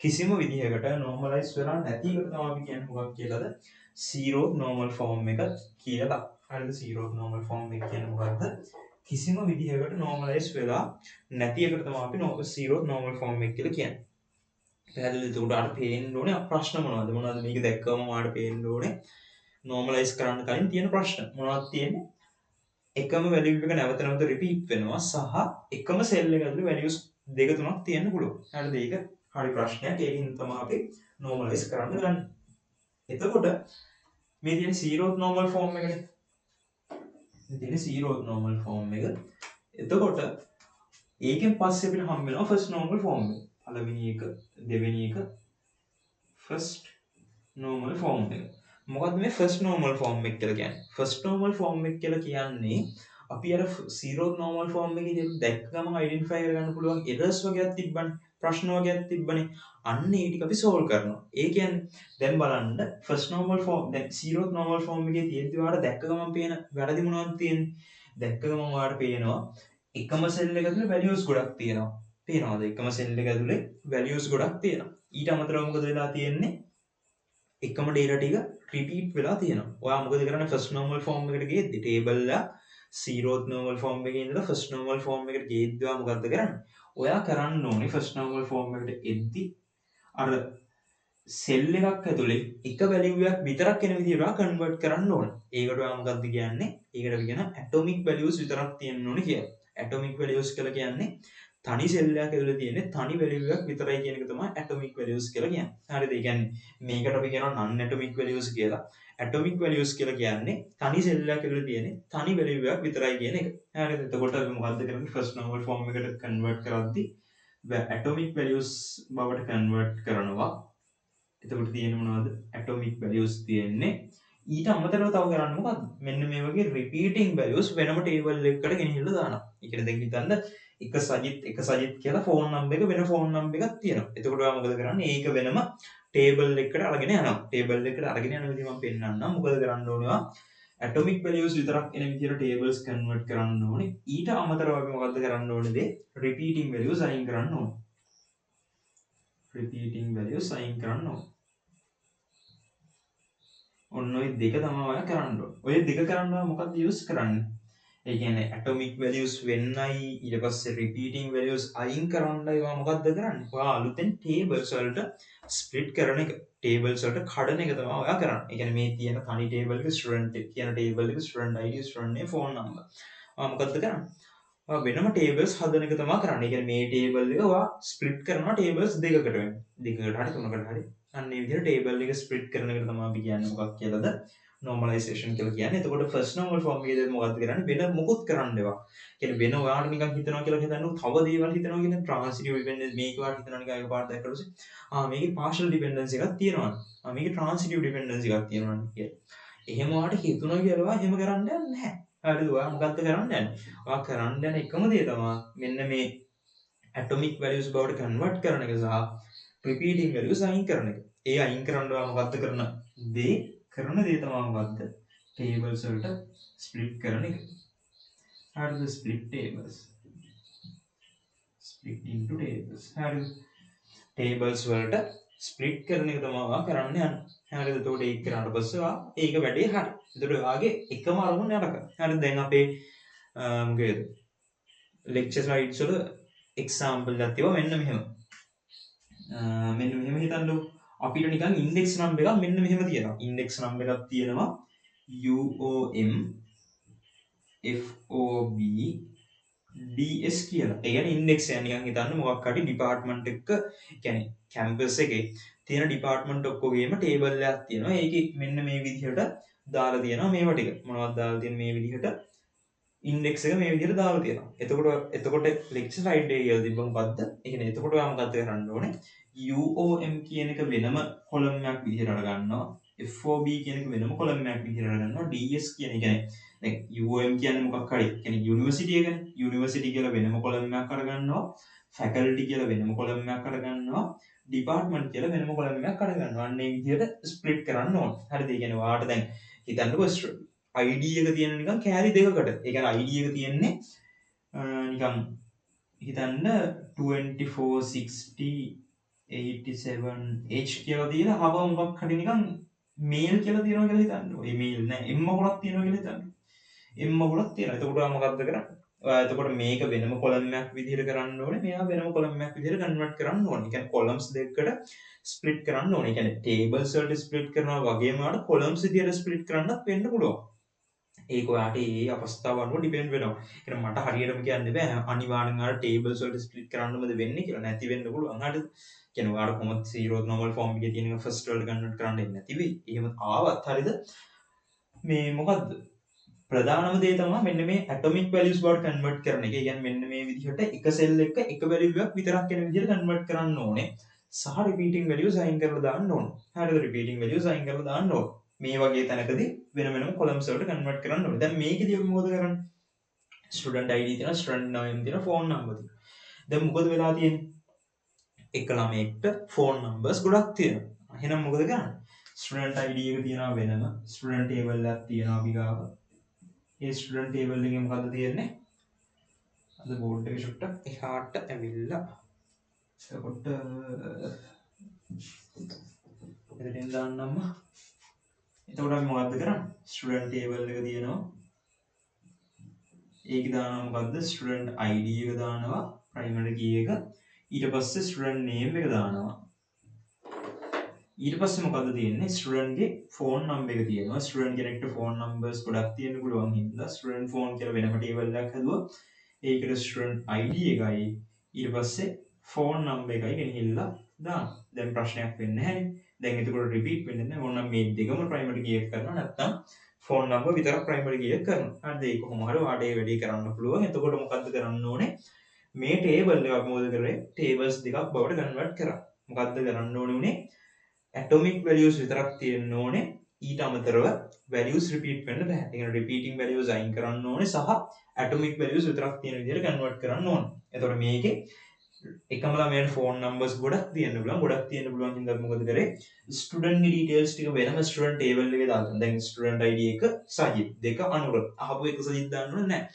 කිසිම විදිහකට normalize වෙලා නැති එකට තමයි අපි කියන්නේ මොකක්ද කියලාද? zeroth normal form එක කියලා. හරිද? zeroth normal form එක කියන්නේ මොකද්ද? කිසිම විදිහකට normalize වෙලා නැති එකට තමයි අපි zeroth normal form එක කියලා කියන්නේ. පැහැදිලිද? උඩට අර පේන්න ඕනේ ප්‍රශ්න මොනවද? මොනවද මේක දැක්කම ඔයාලට පේන්න ඕනේ normalize කරන්න කලින් තියෙන ප්‍රශ්න. මොනවද තියෙන්නේ? එකම value එක නැවත නැවත repeat වෙනවා සහ එකම cell එක ඇතුලේ values දෙක තුනක් තියෙන්න පුළුවන්. හරිද? ඒක හරි ප්‍රශ්නයක්. ඒකින් තමයි අපි normalize කරන්න ගන්න. එතකොට මේ තියෙන zeroth normal form එකනේ. මේ තියෙන zeroth normal form එක. එතකොට ඒකෙන් පස්සේ අපිට හම්බ වෙනවා first normal form එක. පළවෙනි එක, දෙවෙනි එක first normal form එක. මොකද්ද මේ first normal form එක කියලා කියන්නේ? first normal form එක කියලා කියන්නේ අපි අර zeroth normal form එකේ දැක්ක ගමන් identify කරගන්න පුළුවන් errors වගේක් තිබ්බනේ. ප්‍රශ්න වගේක් තිබ්බනේ. අන්න ඒ ටික අපි solve කරනවා. ඒ කියන්නේ දැන් බලන්න first normal form දැන් zeroth normal form එකේ තියෙද්දි ඔයාලට දැක්ක ගමන් පේන වැරදි මොනවද තියෙන්නේ? දැක්ක ගමන් ඔයාලට පේනවා එකම cell එක ඇතුලේ values ගොඩක් තියෙනවා. පේනවාද? එකම cell එක ඇතුලේ values ගොඩක් තියෙනවා. ඊට අමතරව මොකද වෙලා තියෙන්නේ? එකම data ටික repeat වෙලා තියෙනවා. ඔයා මොකද කරන්නේ first normal form එකට ගියද්දි table එක zeroth normal form එකේ ඉඳලා first normal form එකට ගියද්දි ඔයා මොකද්ද කරන්නේ? ඔයා කරන්න ඕනේ first normal form එකට එද්දි අර cell එකක් ඇතුලේ එක value එකක් විතරක් එන විදිහට ඔයා convert කරන්න ඕනේ. ඒකට ඔයා මොකද්ද කියන්නේ? ඒකට අපි කියන atomic values විතරක් තියෙන්න ඕනේ කියලා. atomic values කියලා කියන්නේ තනි cell එකක් ඇතුලේ තියෙන තනි value එකක් විතරයි කියන එක තමයි atomic values කියලා කියන්නේ. හරිද? ඒ කියන්නේ මේකට අපි කියනවා non atomic values කියලා. atomic values කියලා කියන්නේ තනි cell එකක් ඇතුලේ තියෙන තනි value එකක් විතරයි කියන එක. හරිද? එතකොට අපි මොකද්ද කරන්නේ? first normal form එකට convert කරද්දී atomic values බවට convert කරනවා. එතකොට තියෙන්නේ මොනවද? atomic values තියෙන්නේ. ඊට අමතරව තව කරන්න මොකද්ද? මෙන්න මේ වගේ repeating values වෙනම table එකකට ගෙනහිල්ලා දානවා. ඒ කියන්නේ දැන් හිතන්න එක සජිත් කියලා ෆෝන් නම්බර් එක වෙන ෆෝන් නම්බර් එකක් තියෙනවා. එතකොට ඔයා මොකද කරන්නේ? ඒක වෙනම table එකකට අරගෙන යනවා. table එකකට අරගෙන යන විදිහ මම පෙන්නන්නම්. මොකද කරන්න ඕනේ? atomic values විතරක් එන විදිහට tables convert කරන්න ඕනේ. ඊට අමතරව අපි මොකද්ද කරන්න ඕනේද? repeating values අයින් කරන්න ඕනේ. repeating values අයින් කරන්න ඕනේ. ඔන්න ඔය දෙක තමයි ඔයා කරන්න ඕනේ. ඔය දෙක කරන්න මොකක්ද use කරන්නේ? ඒ කියන්නේ atomic values වෙන්නයි ඊට පස්සේ repeating values අයින් කරන්නයි ඔයා මොකද්ද කරන්නේ? ඔයා අලුතෙන් tables වලට split කරන එක, tables වලට කඩන එක තමයි ඔයා කරන්නේ. ඒ කියන්නේ මේ තියෙන තනි table එක student කියන table එක student ID, student name, phone number. ඔයා මොකද්ද කරන්නේ? වෙනම ටේබල්ස් හදන එක තමයි කරන්නේ. ඒ කියන්නේ මේ ටේබල් එක ඔයා ස්ප්ලිට් කරනවා ටේබල්ස් දෙකකට වෙන. දෙකකට හරි තුනකට හරි. අන්න ඒ විදිහට ටේබල් එක ස්ප්ලිට් කරන එකට තමයි අපි කියන්නේ මොකක් කියලාද? normalization කියලා කියන්නේ. එතකොට first normal form එකේදී මොකද්ද කරන්නේ? වෙන මොකුත් කරන්න එපා. කියන්නේ වෙන ඔයාට නිකන් හිතනවා කියලා හිතන්න තව දේවල් හිතනවා කියන transitive dependence මේක ඔයාට හිතනවා නිකන් එකපාරට දැක්කට පස්සේ මේකේ partial dependence එකක් තියෙනවා. මේකේ transitive dependence එකක් තියෙනවා කියලා. එහෙම ඔයාට හිතුණා කියලා එහෙම කරන්න යන්නේ නැහැ. හරිද? ඔයා මොකද්ද කරන්න යන්නේ? ඔයා කරන්න යන එකම දේ තමයි මෙන්න මේ atomic values බවට convert කරන එක සහ repeating values අයින් කරන එක. ඒ අයින් කරන්න ඔයා මොකද්ද කරන දේ තමයි මොකද්ද? tables වලට split කරන එක. හරිද? split tables. split into tables. හරිද? tables වලට ස්ප්ලිට් කරන එක තමයි ඔයා කරන්න යන්නේ. හරිද? එතකොට ඒක කරාට පස්සේ ඔයා ඒක වැඩේ හරි. එතකොට ඔයාගේ එකම අරමුණ යනක. හරිද? දැන් අපේ මොකේද? ලෙක්චර් ස්ලයිඩ්ස් වල එක්සැම්පල් එකක් තියව මෙන්න මෙහෙම. මෙන්න මෙහෙම හිතන්නකෝ. අපිට නිකන් ඉන්ඩෙක්ස් නම්බර් එකක් මෙන්න මෙහෙම තියෙනවා. ඉන්ඩෙක්ස් නම්බර් එකක් තියෙනවා UOM FOB DS කියලා. ඒ කියන්නේ ඉන්ඩෙක්ස් එක නිකන් හිතන්න මොකක් හරි ඩිපාර්ට්මන්ට් එක කියන්නේ කැම්පස් එකේ තියෙන ඩිපාර්ට්මන්ට් ඔක්කොගේම ටේබල් එකක් තියෙනවා. ඒකේ මෙන්න මේ විදිහට දාලා තියෙනවා මේවා ටික. මොනවද දාලා තියෙන්නේ මේ විදිහට ඉන්ඩෙක්ස් එක මේ විදිහට දාලා තියෙනවා. එතකොට ලෙක්චර් ස්ලයිඩ් එකේ කියලා තිබ්බ මොකද්ද? ඒ කියන්නේ එතකොට ඔයා මොකද්ද කරන්න ඕනේ? UOM කියන එක වෙනම කොලම් එකක් විදිහට අරගන්නවා. FOB කියන එක වෙනම කොලම් එකක් විදිහට අරගන්නවා. DS කියන එක කියන්නේ දැන් UOM කියන්නේ මොකක් හරි කියන්නේ යුනිවර්සිටි එකනේ. යුනිවර්සිටි කියලා වෙනම කොලම් එකක් අරගන්නවා. ෆැකල්ටි කියලා වෙනම කොලම් එකක් අරගන්නවා. ඩිපාර්ට්මන්ට් කියලා වෙනම කොලම් එකක් අරගන්නවා. අන්න ඒ විදිහට ස්ප්ලිට් කරන්න ඕනේ. හරිද? ඒ කියන්නේ ඔයාට දැන් හිතන්නකෝ ID එක තියෙන නිකන් කෑලි දෙකකට. ඒ කියන්නේ ID එක තියෙන්නේ නිකන් හිතන්න 246087H කියලා තියෙන හව මොකක් හරි නිකන් මේල් කියලා තියෙනවා කියලා හිතන්න. ඒ මේල් නෑ M ගොඩක් තියෙනවා කියලා හිතන්න. M ගොඩක් තියෙනවා. එතකොට ඔයා මොකද්ද කරන්නේ? ඔයා එතකොට මේක වෙනම කොලම් එකක් විදිහට කරන්න ඕනේ. මෙයා වෙනම කොලම් එකක් විදිහට කන්වර්ට් කරන්න ඕනේ. ඒ කියන්නේ කොලම්ස් දෙකකට ස්ප්ලිට් කරන්න ඕනේ. ඒ කියන්නේ ටේබල්ස් වලට ස්ප්ලිට් කරනවා වගේම ආට කොලම්ස් විදිහට ස්ප්ලිට් කරන්නත් වෙන්න පුළුවන්. ඒක ඔයාට ඒ අවස්ථාව අනුව ඩිපෙන්ඩ් වෙනවා. ඒ මට හරියටම කියන්න බෑ අනිවාර්යෙන් අර ටේබල්ස් වලට ස්ප්ලිට් කරන්නමද වෙන්නේ කියලා. නැති වෙන්න පුළුවන්. හරිද? කියන්නේ ඔයාට කොහොමද 0 normal form එකේ තියෙන එක ෆස්ට් වලට කන්වර්ට් කරන්න දෙන්නේ නැති වෙයි. එහෙම ආවත් හරිද? මේ මොකද්ද? ප්‍රධානම දේ තමයි මෙන්න මේ atomic values බවට කන්වර්ට් කරන එක. ඒ කියන්නේ මෙන්න මේ විදිහට එක සෙල් එක එක value එකක් විතරක් යන විදිහට කන්වර්ට් කරන්න ඕනේ. සහ repeating values අයින් කරලා දාන්න ඕනේ. හරිද? repeating values අයින් කරලා දාන්න ඕනේ. මේ වගේ තැනකදී වෙන වෙනම කොලම්ස් වලට කන්වර්ට් කරන්න ඕනේ. දැන් මේකදී අපි මොකද කරන්නේ? ස්ටුඩන්ට් ID තියෙනවා, ස්ටුඩන්ට් name තියෙනවා, ෆෝන් නම්බර් තියෙනවා. දැන් මොකද වෙලා තියෙන්නේ? එක ළමයෙක්ට ෆෝන් නම්බර්ස් ගොඩක් තියෙනවා. එහෙනම් මොකද කරන්නේ? ස්ටුඩන්ට් ID එක තියෙනවා වෙනම, ස්ටුඩන්ට් ටේබල් එකක් තියෙනවා අපි ගාව. ඒ ස්ටුඩන්ට් ටේබල් එකේ මොකද්ද තියෙන්නේ? අද බෝඩ් එක චුට්ටක් එහාට ඇවිල්ලා. එතකොට එතනින් දාන්නම්ම. එතකොට අපි මොකද්ද කරන්නේ? ස්ටුඩන්ට් ටේබල් එක තියෙනවා. ඒක දානවා මොකද්ද? ස්ටුඩන්ට් ID එක දානවා, ප්‍රයිමරි කී එක. ඊට පස්සේ ස්ටුඩන්ට් නේම් එක දානවා. ඊට පස්සේ මොකද්ද තියෙන්නේ? ස්ටුඩන්ට් ගේ ෆෝන් නම්බර් එක තියෙනවා. ස්ටුඩන්ට් කෙනෙක්ට ෆෝන් නම්බර්ස් ගොඩක් තියෙන්න පුළුවන් හින්දා ස්ටුඩන්ට් ෆෝන් කියලා වෙනම ටේබල් එකක් හදුවා. ඒකට ස්ටුඩන්ට් ID එකයි ඊට පස්සේ ෆෝන් නම්බර් එකයි ගෙනහිල්ලා දාන්න. දැන් ප්‍රශ්නයක් වෙන්නේ නැහැනේ. දැන් එතකොට රිපීට් වෙන්නේ නැහැ. ඕනනම් මේ දෙකම ප්‍රයිමරි කී එක කරනවා නැත්නම් ෆෝන් නම්බර් විතරක් ප්‍රයිමරි කී එක කරනවා. හරිද? ඒක කොහොම හරි ඔයාට ඒ වැඩේ කරන්න පුළුවන්. එතකොට මොකද්ද කරන්න ඕනේ? මේ ටේබල් එක අපි මොකද කරේ? ටේබල්ස් දෙකක් බවට කන්වර්ට් කරා. මොකද්ද කරන්න ඕනේ උනේ? atomic values විතරක් තියෙන්න ඕනේ. ඊට අමතරව values repeat වෙන්න බෑ. ඒ කියන්නේ repeating values අයින් කරන්න ඕනේ සහ atomic values විතරක් තියෙන විදිහට convert කරන්න ඕනේ. එතකොට මේකේ එකම ළමයාට phone numbers ගොඩක් තියෙන්න පුළුවන්. ගොඩක් තියෙන්න පුළුවන් හින්දා අපි මොකද කරේ? student details ටික වෙනම student table එකේ දාගන්න. දැන් student ID එක සජිත්, දෙක අනුර. අහපු එක සජිත් දාන්න ඕනේ නැහැ.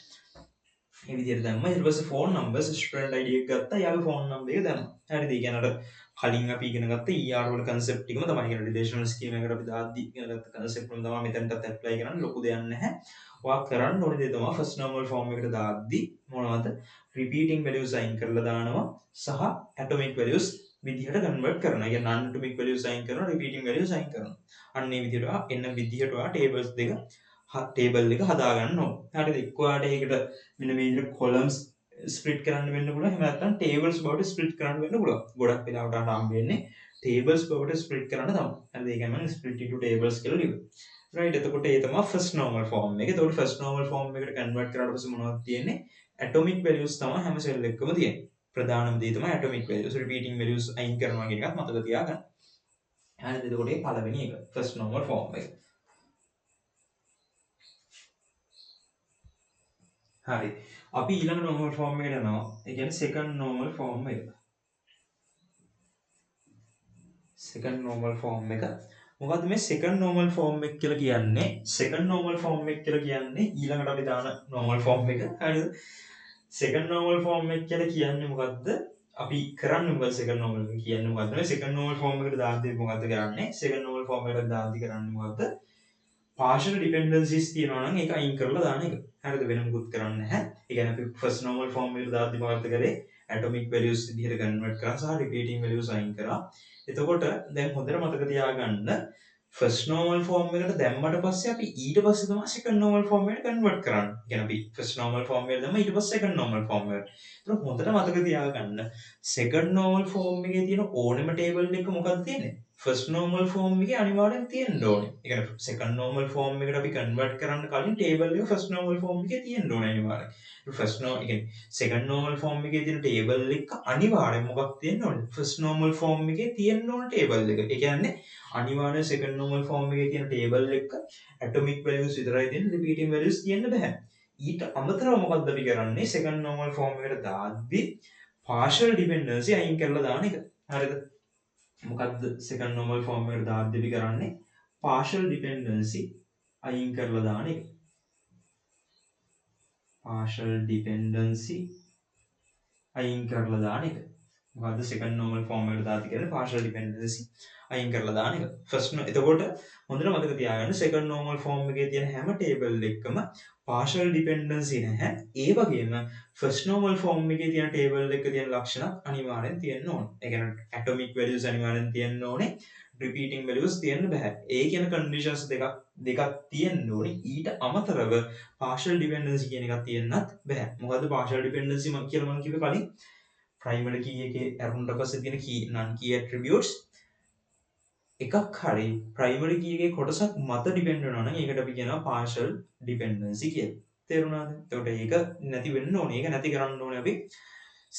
මේ විදිහට දැම්මා. ඊට පස්සේ phone numbers student ID එක ගත්තා. යාගේ phone number එක දැම්මා. හරිද? ඒ කියන්නේ අර කලින් අපි ඉගෙන ගත්ත ER වල concept ටිකම තමයි. කියන්නේ relational scheme එකකට අපි දාද්දි ඉගෙන ගත්ත concept වල තමයි මෙතනටත් apply කරන්න ලොකු දෙයක් නැහැ. ඔයා කරන්න ඕනේ දේ තමයි first normal form එකට දාද්දි මොනවද? repeating values අයින් කරලා දානවා සහ atomic values විදිහට convert කරනවා. ඒ කියන්නේ non atomic values අයින් කරනවා, repeating values අයින් කරනවා. අන්න ඒ විදිහට එන්න විදිහට ඔයා tables දෙක ටේබල් එක හදාගන්න ඕන. හරිද? එක්කවාට ඒකට මෙන්න මේ විදිහට කොලම්ස් ස්ප්ලිට් කරන්න වෙන්න පුළුවන්. එහෙම නැත්නම් ටේබල්ස් බවට ස්ප්ලිට් කරන්න වෙන්න පුළුවන්. ගොඩක් වෙලාවට හම් වෙන්නේ ටේබල්ස් බවට ස්ප්ලිට් කරන්න තමයි. හරිද? ඒක තමයි ස්ප්ලිට් into tables කියලා ලියුවේ. right එතකොට ඒ තමයි first normal form එක. එතකොට first normal form එකට convert කරාට පස්සේ මොනවද තියෙන්නේ? atomic values තමයි හැම cell එකකම තියෙන්නේ. ප්‍රධානම දේ තමයි atomic values. repeating values අයින් කරනවා කියන එකත් මතක තියාගන්න. හරිද? එතකොට ඒ පළවෙනි එක first normal form එක. හරි. අපි ඊළඟ normal form එකට යනවා. ඒ කියන්නේ second normal form එක. second normal form එක. මොකද්ද මේ second normal form එක කියලා කියන්නේ? second normal form එක කියලා කියන්නේ ඊළඟට අපි දාන normal form එක. හරිද? second normal form එක කියලා කියන්නේ මොකද්ද? අපි කරන්නේ මොකද second normal එක කියන්නේ මොකද්ද? මේ second normal form එකට දාද්දී මොකද්ද කරන්නේ? second normal form එකට දාද්දී කරන්නේ මොකද්ද? partial dependencies තියෙනවා නම් ඒක අයින් කරලා දාන එක. හරිද? වෙන මොකුත් කරන්නේ නැහැ. ඒ කියන්නේ අපි first normal form එකට දාද්දී මොකද්ද කරේ? atomic values විදිහට convert කරා සහ repeating values අයින් කරා. එතකොට දැන් හොඳට මතක තියාගන්න first normal form එකට දැම්මට පස්සේ අපි ඊට පස්සේ තමයි second normal form එකට convert කරන්නේ. කියන්නේ අපි first normal form එකට දැම්ම ඊට පස්සේ second normal form එකට. ඒක හොඳට මතක තියාගන්න second normal form එකේ තියෙන ඕනෙම table එක මොකක්ද තියෙන්නේ? first normal form එකේ අනිවාර්යෙන් තියෙන්න ඕනේ. ඒ කියන්නේ second normal form එකට අපි convert කරන්න කලින් table එක first normal form එකේ තියෙන්න ඕනේ අනිවාර්යෙන්. first normal ඒ කියන්නේ second normal form එකේ තියෙන table එක අනිවාර්යෙන් මොකක් තියෙන්න ඕනේ? first normal form එකේ තියෙන්න ඕන table එක. ඒ කියන්නේ අනිවාර්යෙන් second normal form එකේ තියෙන table එක atomic values විතරයි තියෙන්නේ, repeating values තියෙන්න බෑ. ඊට අමතරව මොකක්ද අපි කරන්නේ? second normal form එකට දාද්දී partial dependency අයින් කරලා දාන එක. හරිද? මොකක්ද second normal form එකට දාද්දී අපි කරන්නේ? partial dependency අයින් කරලා දාන එක. partial dependency අයින් කරලා දාන එක. මොකද්ද second normal form එකට දාද්දී කරන්නේ? partial dependency අයින් කරලා දාන එක. first එතකොට හොඳට මතක තියාගන්න second normal form එකේ තියෙන හැම table එකකම partial dependency නැහැ. ඒ වගේම first normal form එකේ තියෙන table එකක තියෙන ලක්ෂණ අනිවාර්යෙන් තියෙන්න ඕනේ. ඒ කියන්නේ atomic values අනිවාර්යෙන් තියෙන්න ඕනේ. repeating values තියෙන්න බෑ. ඒ කියන conditions දෙකක් තියෙන්න ඕනේ. ඊට අමතරව partial dependency කියන එකක් තියෙන්නත් බෑ. මොකද්ද partial dependency කියලා මම කිව්වේ කලින්? primary key එකේ ඇරුණට පස්සේ තියෙන key non key attributes එකක් හරි primary key එකේ කොටසක් මත depend වෙනවා නම් ඒකට අපි කියනවා partial dependency කියලා. තේරුණාද? එතකොට ඒක නැති වෙන්න ඕනේ. ඒක නැති කරන්න ඕනේ අපි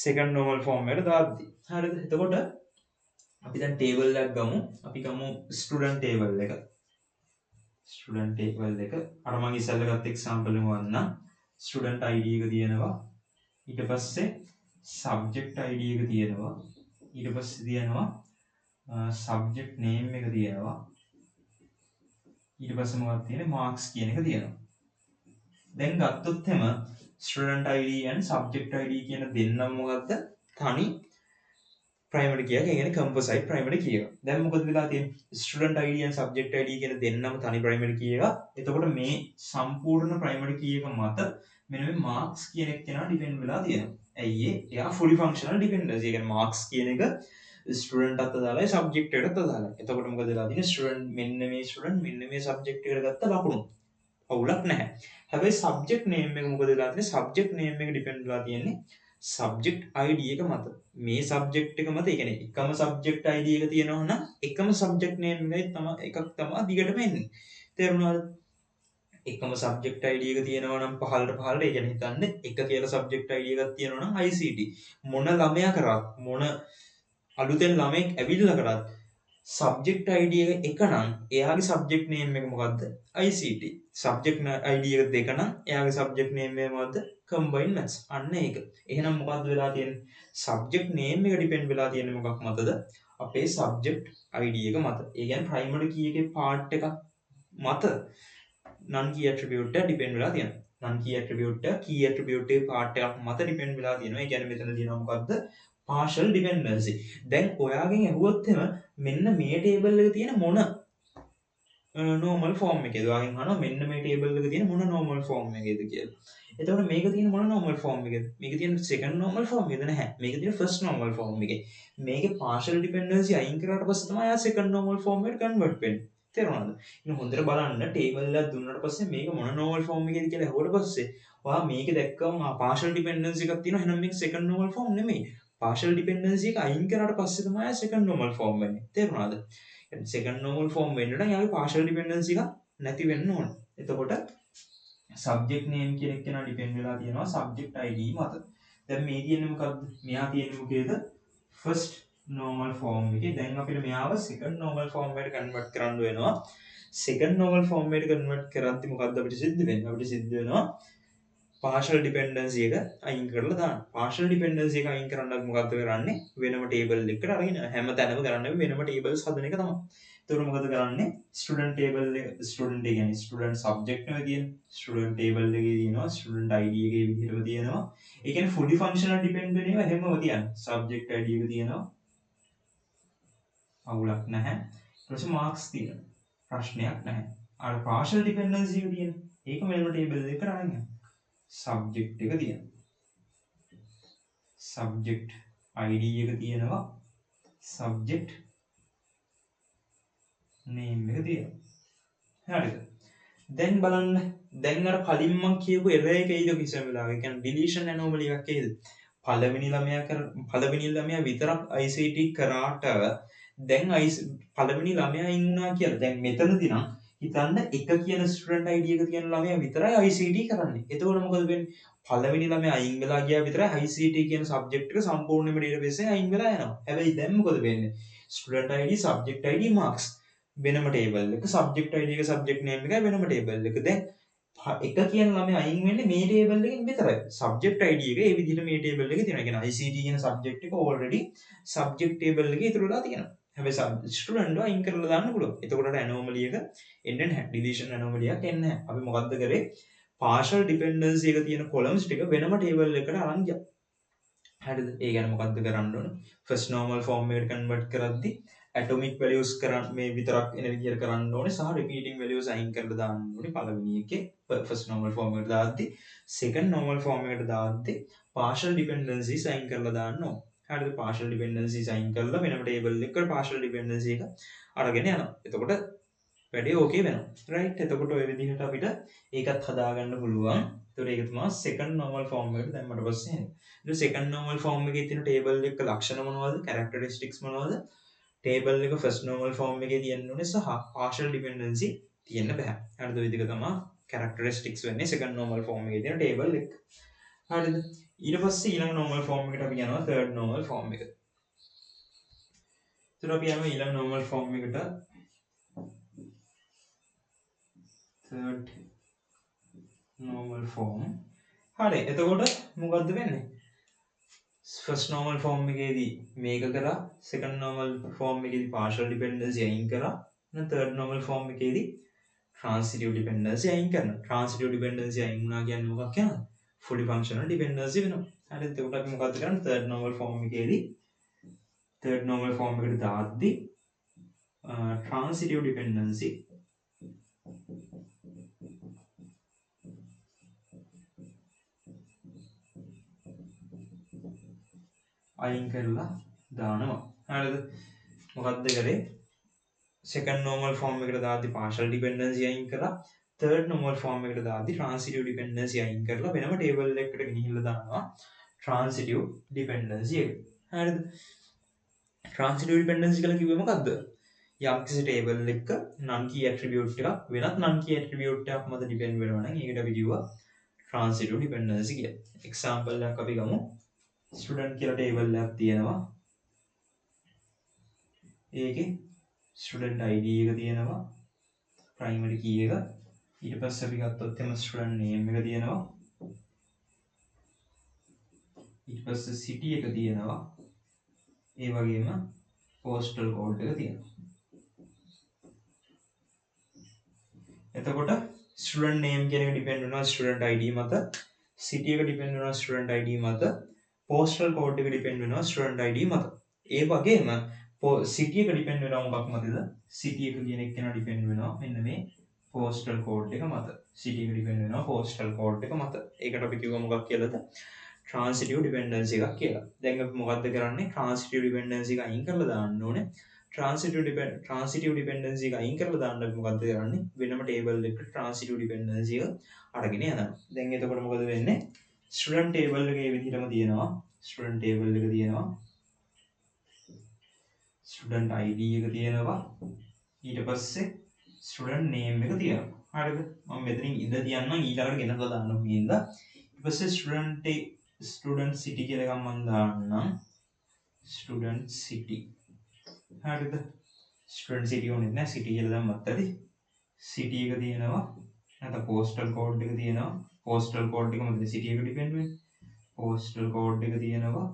second normal form එකට දාද්දී. හරිද? එතකොට අපි දැන් table එකක් ගමු. අපි ගමු student table එක. student table එක අර මම ඉස්සෙල්ලා ගත්ත example එක වන්නම්. student id එක තියෙනවා. ඊට පස්සේ subject id එක තියෙනවා. ඊට පස්සේ තියෙනවා subject name එක තියෙනවා. ඊට පස්සේ මොකක්ද තියෙන්නේ? marks කියන එක තියෙනවා. දැන් ගත්තොත් එම student id and subject id කියන දෙන්නම මොකද්ද? තනි primary key එක. ඒ කියන්නේ composite primary key එක. දැන් මොකද වෙලා තියෙන්නේ? student id and subject id කියන දෙන්නම තනි primary key එක. එතකොට මේ සම්පූර්ණ primary key එක මත මෙන්න මේ marks කියන එක කෙනා depend වෙලා තියෙනවා. ඇයි ඒ? එයා fully functional dependency. ඒ කියන්නේ marks කියන එක ස්ටඩන්ට් අත දාලා සබ්ජෙක්ට් එකට දාලා. එතකොට මොකද වෙලා තියෙන්නේ? ස්ටඩන්ට් මෙන්න මේ සබ්ජෙක්ට් එකට ගත්ත ලකුණු. අවුලක් නැහැ. හැබැයි සබ්ජෙක්ට් නේම් එක මොකද වෙලා තියෙන්නේ? සබ්ජෙක්ට් නේම් එක ඩිපෙන්ඩ් වෙලා තියෙන්නේ සබ්ජෙක්ට් ID එක මත. මේ සබ්ජෙක්ට් එක මත, ඒ කියන්නේ එකම සබ්ජෙක්ට් ID එක තියෙනවා නම් එකම සබ්ජෙක්ට් නේම් එකයි එකක් තමයි දිගටම එන්නේ. තේරුණාද? එකම සබ්ජෙක්ට් ID එක තියෙනවා නම් පහළට ඒ කියන්නේ හිතන්න එක කියලා සබ්ජෙක්ට් ID එකක් තියෙනවා නම් ICT මොන ළමයා කරත් මොන අලුතෙන් ළමෙක් ඇවිල්ලා කරත් සබ්ජෙක්ට් ID එක නම් එයාගේ සබ්ජෙක්ට් නේම් එක මොකද්ද? ICT. සබ්ජෙක්ට් ID එක දෙක නම් එයාගේ සබ්ජෙක්ට් නේම් එක මොකද්ද? combined maths. අන්න ඒක. එහෙනම් මොකද්ද වෙලා තියෙන්නේ? සබ්ජෙක්ට් නේම් එක ඩිපෙන්ඩ් වෙලා තියෙන්නේ මොකක් මතද? අපේ සබ්ජෙක්ට් ID එක මත. ඒ කියන්නේ primary key එකේ part එකක් මත non key attribute එක ඩිපෙන්ඩ් වෙලා තියෙනවා. non key attribute එක key attribute එකේ part එකක් මත ඩිපෙන්ඩ් වෙලා තියෙනවා. ඒ කියන්නේ මෙතන තියෙනවා මොකද්ද? partial dependency. දැන් ඔයාගෙන් ඇහුවොත් එම මෙන්න මේ table එක තියෙන මොන normal form එකේද? ඔයාගෙන් අහනවා මෙන්න මේ table එක තියෙන මොන normal form එකේද කියලා. එතකොට මේක තියෙන මොන normal form එකේද? මේක තියෙන second normal form එකේද? නැහැ. මේක තියෙන first normal form එකේ. මේකේ partial dependency අයින් කරාට පස්සේ තමයි ආ second normal form එකට convert වෙන්නේ. තේරුණාද? ඉතින් හොඳට බලන්න ටේබල් එකක් දුන්නාට පස්සේ මේක මොන normal form එකේද කියලා අහුවට පස්සේ ඔයා මේක දැක්කම partial dependency එකක් තියෙනවා. එහෙනම් මේක second normal form නෙමෙයි. partial dependency එක අයින් කරාට පස්සේ තමයි second normal form වෙන්නේ. තේරුණාද? second normal form වෙන්න නම් යාගේ partial dependency එක නැති වෙන්න ඕන. එතකොට subject name කියන එක නා depend වෙලා තියෙනවා subject id මත. දැන් මේ තියෙන්නේ මොකද්ද? මෙහා තියෙන්නේ මොකේද? first normal form එකේ. දැන් අපිට මෙයාව second normal form එකට convert කරන්න වෙනවා. second normal form එකට convert කරද්දි මොකද්ද අපිට සිද්ධ වෙන්නේ? අපිට සිද්ධ වෙනවා partial dependency එක අයින් කරලා දාන්න. partial dependency එක අයින් කරන්න අපි මොකද්ද කරන්නේ? වෙනම table එකකට අරගෙන හැම තැනම කරන්නේ වෙනම tables හදන එක තමයි. එතකොට මොකද කරන්නේ? student table එක student එක කියන්නේ student subject එක තියෙන student table එකේ තියෙනවා student id එකේ විදිහටම තියෙනවා. ඒ කියන්නේ fully functional depend වෙන ඒවා හැමම තියෙනවා. subject id එක තියෙනවා. අවුලක් නැහැ. ඊට පස්සේ marks තියෙනවා. ප්‍රශ්නයක් නැහැ. අර partial dependency එක තියෙන. ඒක වෙනම table එකකට අරගෙන subject එක තියෙනවා. subject id එක තියෙනවා. subject name එක තියෙනවා. හරිද? දැන් බලන්න දැන් අර කලින් මම කියපු error එක එයිද කිසිම වෙලාවක. ඒ කියන්නේ deletion anomaly එකක් එයිද? පළවෙනි ළමයා විතරක් ICT කරාට දැන් පළවෙනි ළමයා ඉන්නවා කියලා. දැන් මෙතනදී නම් හිතන්න එක කියන ස්ටුඩන්ට් ID එක තියෙන ළමයා විතරයි ICT කරන්නේ. එතකොට මොකද වෙන්නේ? පළවෙනි ළමයා අයින් වෙලා ගියා විතරයි ICT කියන සබ්ජෙක්ට් එක සම්පූර්ණයෙන්ම database එකෙන් අයින් වෙලා යනවා. හැබැයි දැන් මොකද වෙන්නේ? Student ID, subject ID, marks වෙනම table එක, සබ්ජෙක්ට් ID එක, සබ්ජෙක්ට් name එක වෙනම table එක. දැන් එක කියන ළමයා අයින් වෙන්නේ මේ table එකෙන් විතරයි. සබ්ජෙක්ට් ID එක ඒ විදිහට මේ table එකේ තියෙනවා. ඒ කියන්නේ ICT කියන සබ්ජෙක්ට් එක already සබ්ජෙක්ට් table එකේ ඉතුරු වෙලා තියෙනවා. හැබැයි ස්ටුඩන්ට්ව අයින් කරලා දාන්න පුළුවන්. එතකොට anomaly එක එන්නේ නැහැ. deletion anomaly එකක් එන්නේ නැහැ. අපි මොකද්ද කරේ? partial dependency එක තියෙන columns ටික වෙනම table එකකට අරන් ගියා. හරිද? ඒ කියන්නේ මොකද්ද කරන්න ඕන? first normal form එකට convert කරද්දි atomic values කරන් මේ විතරක් එන විදිහට කරන්න ඕනේ සහ repeating values අයින් කරලා දාන්න ඕනේ පළවෙනි එකේ first normal form එකට දාද්දි second normal form එකට දාද්දි partial dependencies අයින් කරලා දාන්න ඕනේ. හරිද? partial dependencies අයින් කරලා වෙනම table එකකට partial dependency එක අරගෙන යනවා. එතකොට වැඩේ ඕකේ වෙනවා. right? එතකොට ඔය විදිහට අපිට ඒකත් හදාගන්න පුළුවන්. එතකොට ඒක තමයි second normal form එකට දැම්මට පස්සේ එන්නේ. ඊට second normal form එකේ තියෙන table එක ලක්ෂණ මොනවද? characteristics මොනවද? table එක first normal form එකේ තියෙන්න ඕනේ සහ partial dependency තියෙන්න බෑ. හරිද? ඔය දෙක තමයි characteristics වෙන්නේ second normal form එකේ තියෙන table එක. හරිද? ඊට පස්සේ ඊළඟ normal form එකට අපි යනවා third normal form එකට. එතකොට අපි යනවා ඊළඟ normal form එකට third normal form. හරි. එතකොට මොකද්ද වෙන්නේ? first normal form එකේදී මේක කරා second normal form එකේදී partial dependency අයින් කරා ඊට third normal form එකේදී transitive dependency අයින් කරනවා. transitive dependency අයින් වුණා කියන්නේ මොකක් කියනවද? fully functional dependency වෙනවා. හරිද? එතකොට අපි මොකද්ද කරන්නේ? third normal form එකේදී third normal form එකට දාද්දි transitive dependency අයින් කරලා දානවා. හරිද? මොකද්ද කරේ? second normal form එකට දාද්දි partial dependency අයින් කරලා third normal form එකට දාද්දි transitive dependency අයින් කරලා වෙනම table එකකට ගෙනිහිල්ලා දානවා transitive dependency එක. හරිද? transitive dependency කියලා කිව්වේ මොකද්ද? යම්කිසි table එකක non key attribute එකක් වෙනත් non key attribute එකක් මත depend වෙනවා නම් ඒකට අපි කිව්වා transitive dependency කියලා. example එකක් අපි ගමු. student කියලා table එකක් තියෙනවා. ඒකේ student id එක තියෙනවා. primary key එක. ඊට පස්සේ අපි ගත්තොත් එම student name එක තියෙනවා. ඊට පස්සේ city එක තියෙනවා. ඒ වගේම postal code එක තියෙනවා. එතකොට student name කියන එක depend වෙනවා student id මත. city එක depend වෙනවා student id මත. postal code එක depend වෙනවා student id මත. ඒ වගේම city එක depend වෙනවා මොකක් මතද? city එක කියන එක කෙනා depend වෙනවා මෙන්න මේ postal code එක මත. city එක depend වෙනවා postal code එක මත. ඒකට අපි කිව්ව මොකක් කියලාද? transitive dependency එකක් කියලා. දැන් අපි මොකද්ද කරන්නේ? transitive dependency එක අයින් කරලා දාන්න ඕනේ ට්‍රාන්සිටිව් ඩිපෙන්ඩන්සි එක අයින් කරලා දාන්න මොකද කරන්නේ වෙනම ටේබල් එක ට්‍රාන්සිටිව් ඩිපෙන්ඩන්සි එක අරගෙන යනවා. දැන් එතකොට මොකද වෙන්නේ ස්ටුඩන්ට් ටේබල් එකේ විදිහටම තියෙනවා ස්ටුඩන්ට් ටේබල් එක තියෙනවා ස්ටුඩන්ට් ID එක තියෙනවා ඊට පස්සේ ස්ටුඩන්ට් නේම් එක තියෙනවා. හරිද? මම මෙතනින් ඉඳ තියන්නම් ඊළඟට ගෙනල්ලා දාන්න ඕනින්ද. ඊට පස්සේ ස්ටුඩන්ට් සිටි කියලා එකක් මම දාන්නම්. ස්ටුඩන්ට් සිටි. හරිද? ස්ටුඩන්ට් සිටි ඕනෙත් නෑ සිටි කියලා දැම්මත් ඇති. සිටි එක තියෙනවා. නැත්නම් පෝස්ටල් කෝඩ් එක තියෙනවා. පෝස්ටල් කෝඩ් එක මොකද සිටි එක ඩිපෙන්ඩ් වෙන්නේ. පෝස්ටල් කෝඩ් එක තියෙනවා.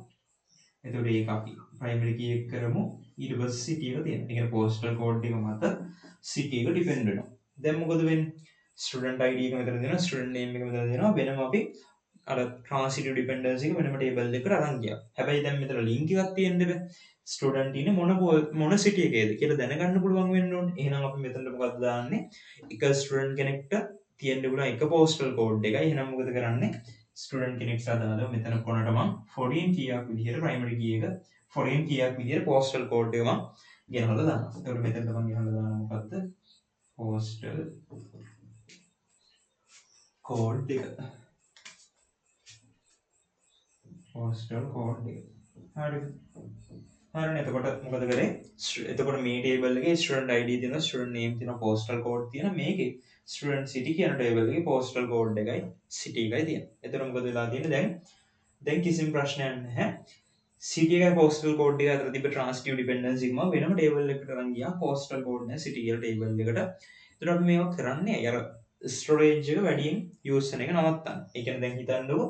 එතකොට ඒක අපි ප්‍රයිමරි කී එක කරමු. ඊට පස්සේ සිටි එක තියෙනවා. ඒ කියන්නේ පෝස්ටල් කෝඩ් එක මත සිටි එක ඩිපෙන්ඩ් වෙනවා. දැන් මොකද වෙන්නේ? ස්ටුඩන්ට් ID එක මෙතන දෙනවා, ස්ටුඩන්ට් නේම් එක මෙතන දෙනවා. වෙනම අපි අර ට්‍රාන්සිටිව් ඩිපෙන්ඩන්සි එක වෙනම ටේබල් එකකට අරන් ගියා. හැබැයි දැන් මෙතන ලින්ක් එකක් තියෙන්න බෑ. ස්ටුඩන්ට් ඉන්නේ මොන සිටි එකේද කියලා දැනගන්න පුළුවන් වෙන්න ඕනේ. එහෙනම් අපි මෙතනට මොකද්ද දාන්නේ? එක ස්ටුඩන්ට් කෙනෙක්ට තියෙන්න පුළුවන් එක පෝස්ටල් කෝඩ් එකයි. එහෙනම් මොකද කරන්නේ? ස්ටුඩන්ට් කෙනෙක්ට අදාළව මෙතන කොනට මම ෆොරින් කීයක් විදිහට ප්‍රයිමරි කී එක ෆොරින් කීයක් විදිහට පෝස්ටල් කෝඩ් එක මම ගෙනහලා දානවා. එතකොට මෙතනට මම ගෙනහලා දානවා මොකද්ද? postal code එක. postal code එක. හරිද? හරිනේ. එතකොට මොකද කරේ? එතකොට මේ ටේබල් එකේ student ID තියෙනවා, student name තියෙනවා, postal code තියෙනවා. මේකේ student city කියන ටේබල් එකේ postal code එකයි city එකයි තියෙනවා. එතකොට මොකද වෙලා තියෙන්නේ දැන් කිසිම ප්‍රශ්නයක් නැහැ. city එකයි postal code එක අතර තිබ්බ transitive dependency එක මම වෙනම ටේබල් එකකට අරන් ගියා postal code නේ city කියලා ටේබල් එකට. එතකොට අපි මේක කරන්නේ අර storage එක වැඩියෙන් use කරන එක නවත්තන්න. ඒ කියන්නේ දැන් හිතන්නකෝ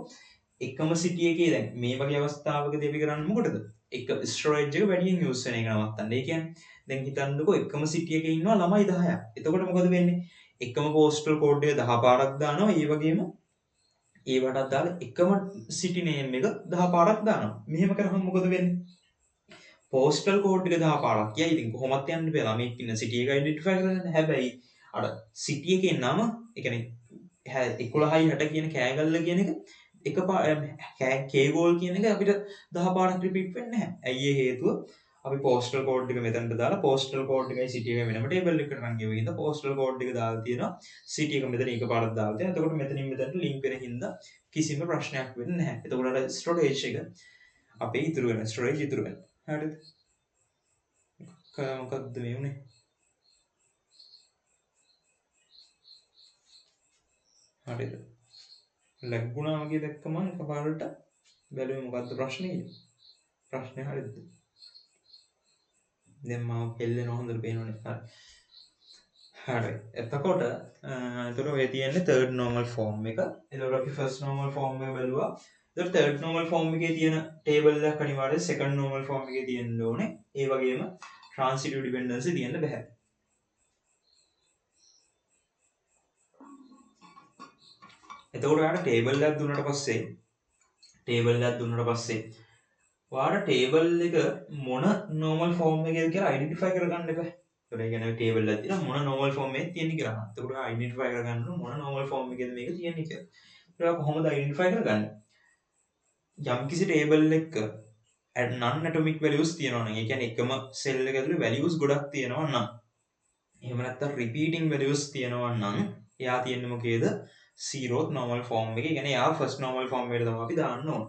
එකම city එකේ දැන් මේ වගේ අවස්ථාවකදී අපි කරන්නේ මොකටද? එක storage එක වැඩියෙන් use වෙන එක නවත්තන්න. ඒ කියන්නේ දැන් හිතන්නකෝ එකම city එකේ ඉන්නවා ළමයි 10ක්. එතකොට මොකද වෙන්නේ? එකම postal code එක 10 පාරක් දානවා. ඒ වගේම ඒවටත් දාලා එකම city name එක 10 පාරක් දානවා. මෙහෙම කරාම මොකද වෙන්නේ? postal code එක 10 පාරක් කියයි. ඉතින් කොහොමත් යන්න බෑ. ළමෙක් ඉන්න city එක identify කරගන්න. හැබැයි අර city එකේ නම ඒ කියන්නේ 11යි 60 කියන කෑගල්ල කියන එක කේගෝල් කියන එක අපිට 10 පාරක් රිපීට් වෙන්නේ නැහැ. ඇයි ඒ හේතුව? අපි postal code එක මෙතනට දාලා postal code එකයි city එක වෙනම table එකකට නම් ගෙවෙ හින්දා postal code එක දාලා තියෙනවා. city එක මෙතන එකපාරක් දාලා තියෙනවා. එතකොට මෙතනින් මෙතනට link වෙන හින්දා කිසිම ප්‍රශ්නයක් වෙන්නේ නැහැ. එතකොට අර storage එක අපේ ඉතුරු වෙන storage ඉතුරු වෙනවා. හරිද? මොකක්ද මේ උනේ? හරිද? ලැග් වුණා වගේ දැක්කම එකපාරට බැලුවේ මොකද්ද ප්‍රශ්නේ? ප්‍රශ්නේ හරිද? දැන් මම පෙල්ලෙනවා හොඳට පේනවනේ. හරි. එතකොට ඔය තියෙන්නේ third normal form එක. එතකොට අපි first normal form එක බැලුවා. එතකොට third normal form එකේ තියෙන table එකක් අනිවාර්යයෙන් second normal form එකේ තියෙන්න ඕනේ. ඒ වගේම transitive dependency තියෙන්න බෑ. එතකොට ඔයාලට table එකක් දුන්නාට පස්සේ ඔයාලට table එක මොන normal form එකේද කියලා identify කරගන්න එපා. ඒකට කියන්නේ table එකක් තියෙනවා මොන normal form එකේද තියෙන්නේ කියලා. එතකොට identify කරගන්න මොන normal form එකේද මේක තියෙන්නේ කියලා. ඒක කොහොමද identify කරගන්නේ? යම්කිසි table එකක non atomic values තියෙනවා නම් ඒ කියන්නේ එකම cell එක ඇතුලේ values ගොඩක් තියෙනවා නම් එහෙම නැත්නම් repeating values තියෙනවා නම් එයා තියෙන්නේ මොකේද? zeroth normal form එකේ. ඒ කියන්නේ එයා first normal form එකට තමයි අපි දාන්න ඕන.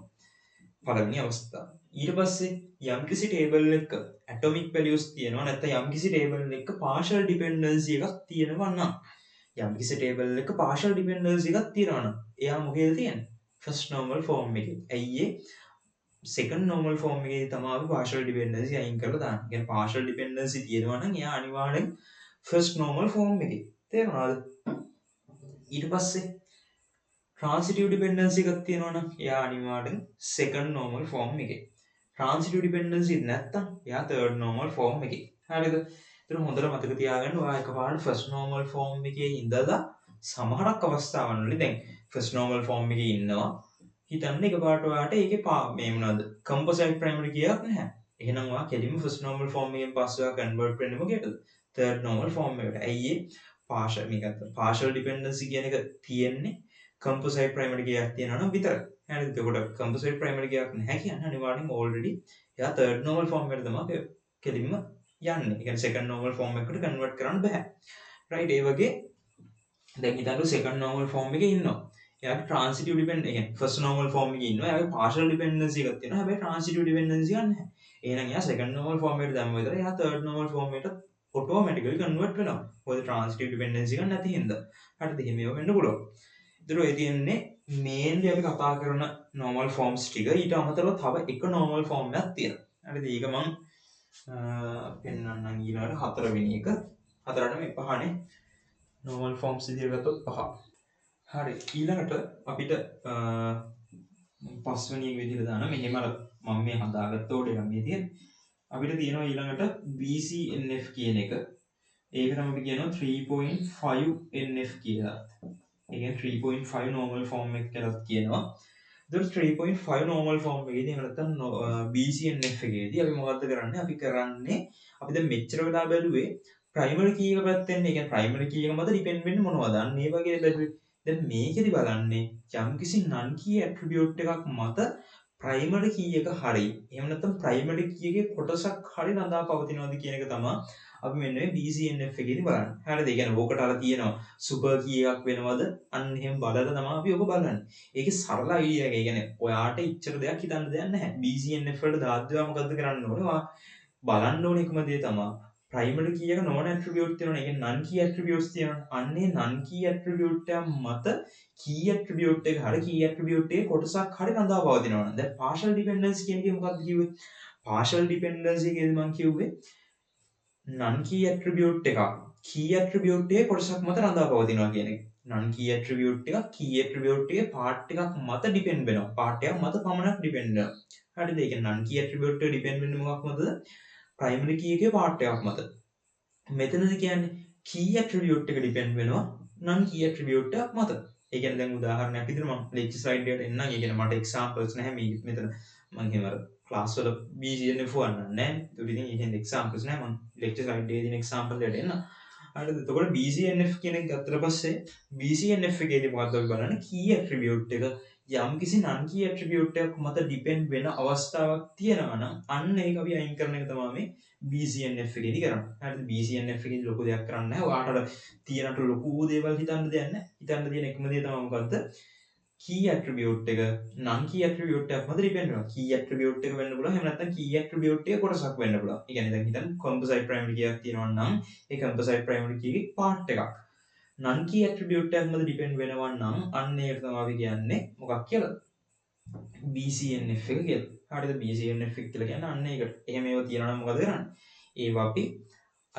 පළවෙනි අවස්ථාව. ඊට පස්සේ යම්කිසි table එකක atomic values තියෙනවා නැත්නම් යම්කිසි table එකක partial dependency එකක් තියෙනවා නම් යම්කිසි table එකක partial dependency එකක් තියෙනවා නම් එයා මොකේද තියෙන්නේ? first normal form එකේ. ඇයි ඒ? second normal form එකේ තමයි අපි partial dependency අයින් කරලා දාන්නේ. කියන්නේ partial dependency තියෙනවා නම් එයා අනිවාර්යෙන් first normal form එකේ. තේරුණාද? ඊට පස්සේ transitive dependency එකක් තියෙනවා නම් එයා අනිවාර්යෙන් second normal form එකේ. transitive dependency නැත්තම් එයා third normal form එකේ. හරිද? ඒතර හොඳට මතක තියාගන්න ඔයා එකපාරට first normal form එකේ ඉඳලා සමහරක් අවස්ථාවන් වලදී දැන් first normal form එකේ ඉන්නවා. හිතන්න එකපාරට ඔයාට ඒකේ මේ මොනවද? composite primary කීයක් නැහැ. එහෙනම් ඔයා කෙලින්ම first normal form එකෙන් පස්සේ ඔයා convert වෙන්නේ මොකේද? third normal form එකට. ඇයි ඒ? partial dependency කියන එක තියෙන්නේ composite primary කීයක් තියෙනවා නම් විතරයි. හරිද? එතකොට composite primary කීයක් නැහැ කියන්නේ අනිවාර්යෙන්ම already එයා third normal form එකට තමයි කෙලින්ම යන්නේ. ඒ කියන්නේ second normal form එකකට convert කරන්න බෑ. right ඒ වගේ දැන් හිතන්නකො second normal form එකේ ඉන්නවා. එයාට transitive dependence ඒ කියන්නේ first normal form එකේ ඉන්නවා. එයාගේ partial dependency එකක් තියෙනවා. හැබැයි transitive dependency එකක් නැහැ. එහෙනම් එයා second normal form එකට දැම්ම විතර එයා third normal form එකට automatically convert වෙනවා. මොකද transitive dependency එකක් නැති හින්දා. හරිද? එහෙම ඒවා වෙන්න පුළුවන්. ඒතර ඔය තියෙන්නේ mainly අපි කතා කරන normal forms ටික. ඊට අමතරව තව එක normal form එකක් තියෙනවා. හරිද? ඒක මම පෙන්වන්නම් ඊළඟට හතරවෙනි එක. හතරට මේ පහනේ normal forms විදිහට ගත්තොත් පහ. හරි ඊළඟට අපිට පස්වෙනි එක විදිහට දාන මෙහෙම අර මම මේ හදාගත්ත ඕඩර් එක මේ තියෙන්නේ. අපිට තියෙනවා ඊළඟට BCNF කියන එක. ඒක තමයි අපි කියනවා 3.5 NF කියලා. ඒ කියන්නේ 3.5 normal form එක කියලා කියනවා. ඒතකොට 3.5 normal form එකේදී එහෙම නැත්නම් BCNF එකේදී අපි මොකද්ද කරන්නේ? අපි කරන්නේ අපි දැන් මෙච්චර වෙලා බැලුවේ primary key එක පැත්තෙන්. ඒ කියන්නේ primary key එක මත depend වෙන්නේ මොනවද? අන්න ඒ වගේ බැලුවේ. දැන් මේකෙදි බලන්නේ යම්කිසි non key attribute එකක් මත primary key එක හරි එහෙම නැත්නම් primary key එකේ කොටසක් හරි රඳා පවතිනවද කියන එක තමයි අපි මෙන්න මේ BCNF එකේදී බලන්නේ. හරිද? ඒ කියන්නේ ඕකට අර තියෙනවා super key එකක් වෙනවද? අන්න එහෙම බලලා තමයි අපි ඔක බලන්නේ. ඒකේ සරල අයිඩියා එක. ඒ කියන්නේ ඔයාට ඉච්චර දෙයක් හිතන්න දෙයක් නැහැ. BCNF වලට දාද්දිවා මොකද්ද කරන්න ඕනේ? ඔයා බලන්න ඕනේ එකම දේ තමයි primary key එක non attribute තියෙනවා. ඒ කියන්නේ non key attributes තියෙනවා. අන්නේ non key attribute එක මත key attribute එක හරි key attribute එකේ කොටසක් හරි රඳා පවතිනවා නම් දැන් partial dependency කියන එක මොකක්ද කිව්වේ? partial dependency එකේදී මම කිව්වේ non key attribute එකක් key attribute එකේ කොටසක් මත රඳා පවතිනවා කියන එක. non key attribute එක key attribute එකේ part එකක් මත depend වෙනවා. part එකක් මත පමණක් depend වෙනවා. හරිද? ඒ කියන්නේ non key attribute එක depend වෙන්නේ මොකක් මතද? primary key එකේ part එකක් මත. මෙතනදි කියන්නේ key attribute එක depend වෙනවා non key attribute එකක් මත. ඒ කියන්නේ දැන් උදාහරණයක් විදිහට මම lecture slide එකට එන්නම්. ඒ කියන්නේ මට examples නැහැ මේ මෙතන මම එහෙම අර class වල BCNF වන්නන්නේ නැහැ. ඒක ඉතින් ඒකෙන් examples නැහැ. මම lecture slide එකේ දෙන example එකට එන්නම්. හරිද? එතකොට BCNF කියන එක ගත්තට පස්සේ BCNF එකේදී මොකද්ද අපි බලන්නේ key attribute එක යම්කිසි non key attribute එකක් මත depend වෙන අවස්ථාවක් තියෙනවා නම් අන්න ඒක අපි අයින් කරන එක තමයි මේ BCNF එකේදී කරන්නේ. හරිද? BCNF එකේදී ලොකු දෙයක් කරන්නේ නැහැ. ඔයාට තියෙනට ලොකු දේවල් හිතන්න දෙයක් නැහැ. හිතන්න තියෙන එකම දේ තමයි මොකද්ද? key attribute එක non key attribute එකක් මත depend වෙනවා. key attribute එක වෙන්න පුළුවන්. එහෙම නැත්නම් key attribute එක කොටසක් වෙන්න පුළුවන්. ඒ කියන්නේ දැන් හිතන්න composite primary key එකක් තියෙනවා නම් ඒ composite primary key එකේ part එකක් non key attribute එකක් මත depend වෙනවා නම් අන්න ඒක තමයි අපි කියන්නේ මොකක් කියලාද? BCNF එක කියලා. හරිද? BCNF එක කියලා කියන්නේ අන්න ඒකට. එහෙම ඒවා තියෙනවා නම් මොකද කරන්නේ? ඒවා අපි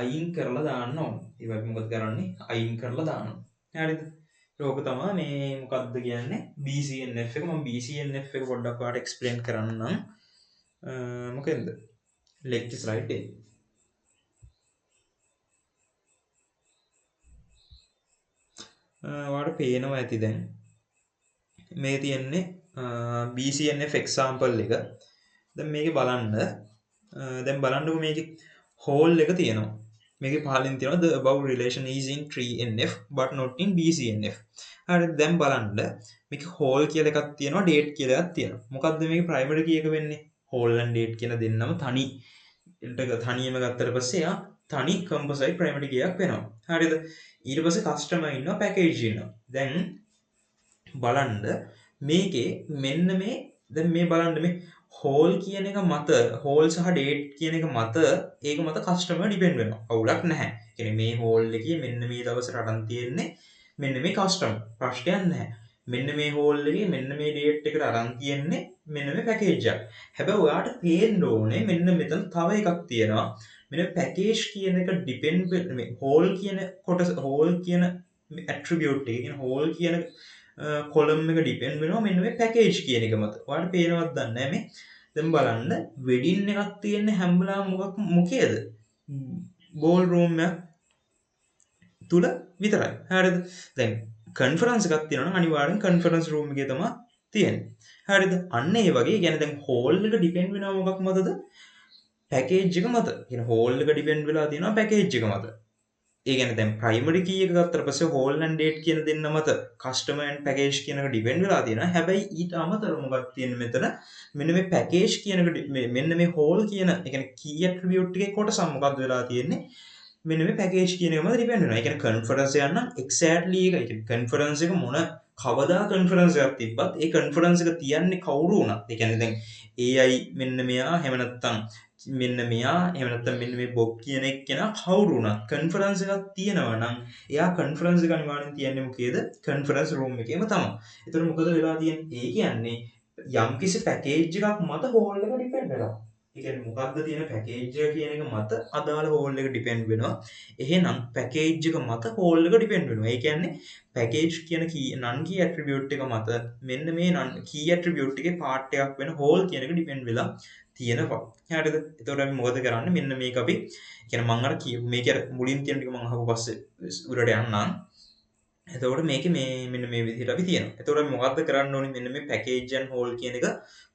අයින් කරලා දාන්න ඕනේ. ඒවා අපි මොකද කරන්නේ? අයින් කරලා දානවා. හරිද? ඒක තමයි මේ මොකද්ද කියන්නේ BCNF එක. මම BCNF එක පොඩ්ඩක් ඔයාලට එක්ස්ප්ලেইন කරන්නම්. මොකෙන්ද? lecture slide එක. ඔයාලට පේනවා ඇති දැන්. මේ තියෙන්නේ BCNF example එක. දැන් මේකේ බලන්න. දැන් බලන්නකො මේකේ hole එක තියෙනවා. මේකේ පහලින් තියෙනවා the above relation is in 3NF but not in BCNF. හරි දැන් බලන්න මේකේ hole කියලා එකක් තියෙනවා date කියලා එකක් තියෙනවා. මොකද්ද මේකේ primary key එක වෙන්නේ? hole and date කියන දෙන්නම තනියම ගත්තට පස්සේ යා තනි composite primary key එකක් වෙනවා. හරිද? ඊට පස්සේ customer ඉන්නවා package ඉන්නවා. දැන් බලන්න මේකේ මෙන්න මේ දැන් මේ බලන්න මේ hole කියන එක මත hole සහ date කියන එක මත ඒක මත customer depend වෙනවා. අවුලක් නැහැ. කියන්නේ මේ hole එකේ මෙන්න මේ දවසට අරන් තියෙන්නේ මෙන්න මේ customer. ප්‍රශ්නයක් නැහැ. මෙන්න මේ hole එකේ මෙන්න මේ date එකට අරන් තියෙන්නේ මෙන්න මේ package එක. හැබැයි ඔයාට පේන්න ඕනේ මෙන්න මෙතන තව එකක් තියෙනවා. මෙන්න package කියන එක depend මේ hole කියන කොටස hole කියන attribute එක කියන hole කියන කොලම් එක ඩිපෙන්ඩ් වෙනවා මෙන්න මේ පැකේජ් කියන එක මත. ඔයාලට පේනවද දන්නේ නැහැ මේ. දැන් බලන්න වෙඩින් එකක් තියෙන්නේ හැම වෙලාවෙම මොකේද? බෝල් රූම් එක තුල විතරයි. හරිද? දැන් කන්ෆරන්ස් එකක් තියෙනවා නම් අනිවාර්යෙන් කන්ෆරන්ස් රූම් එකේ තමයි තියෙන්නේ. හරිද? අන්න ඒ වගේ يعني දැන් හෝල් එක ඩිපෙන්ඩ් වෙනවා මොකක් මතද? පැකේජ් එක මත. කියන හෝල් එක ඩිපෙන්ඩ් වෙලා තියෙනවා පැකේජ් එක මත. ඒ කියන්නේ දැන් ප්‍රයිමරි කී එක ගත්තට පස්සේ හෝල් ඇන්ඩ් ඩේට් කියන දෙන්න මත කස්ටමර් ඇන්ඩ් පැකේජ් කියන එක ඩිපෙන්ඩ් වෙලා තියෙනවා. හැබැයි ඊට අමතරව මොකක්ද තියෙන්නේ මෙතන මෙන්න මේ පැකේජ් කියන එක මෙන්න මේ හෝල් කියන ඒ කියන්නේ කී ඇට්‍රිබියුට් එකේ කොටස මොකක්ද වෙලා තියෙන්නේ මෙන්න මේ පැකේජ් කියන එක මත ඩිපෙන්ඩ් වෙනවා. ඒ කියන්නේ කන්ෆරන්ස් එකක් නම් එක්සැක්ට්ලි ඒක. ඒ කියන්නේ කන්ෆරන්ස් එක මොන කවදා කන්ෆරන්ස් එකක් තිබ්බත් ඒ කන්ෆරන්ස් එක තියන්නේ කවුරු වුණත්. ඒ කියන්නේ දැන් AI මෙන්න මෙයා එහෙම නැත්නම් මෙන්න මෙයා එහෙම නැත්නම් මෙන්න මේ බොබ් කියන එක්කෙනා කවුරු වුණත් කන්ෆරන්ස් එකක් තියෙනවා නම් එයා කන්ෆරන්ස් එක අනිවාර්යෙන් තියන්නේ මොකේද? කන්ෆරන්ස් රූම් එකේම තමයි. ඒතර මොකද වෙලා තියෙන්නේ? ඒ කියන්නේ යම්කිසි පැකේජ් එකක් මත හෝල් එක ඩිපෙන්ඩ් වෙනවා. ඒ කියන්නේ මොකක්ද තියෙන පැකේජ් එක කියන එක මත අදාළ හෝල් එක ඩිපෙන්ඩ් වෙනවා. එහෙනම් පැකේජ් එක මත හෝල් එක ඩිපෙන්ඩ් වෙනවා. ඒ කියන්නේ පැකේජ් කියන නන් කී ඇට්‍රිබියුට් එක මත මෙන්න මේ නන් කී ඇට්‍රිබියුට් එකේ පාර්ට් එකක් වෙන හෝල් කියන එක ඩිපෙන්ඩ් වෙලා තියෙනවා. හරිද? එතකොට අපි මොකද කරන්නේ? මෙන්න මේක අපි කියන්නේ මම අර මේක අර මුලින් තියෙන ටික මම අහපු පස්සේ උඩට යන්නම්. එතකොට මේක මෙන්න මේ විදිහට අපි තියෙනවා. එතකොට අපි මොකද්ද කරන්න ඕනේ? මෙන්න මේ පැකේජ් and හෝල් කියන එක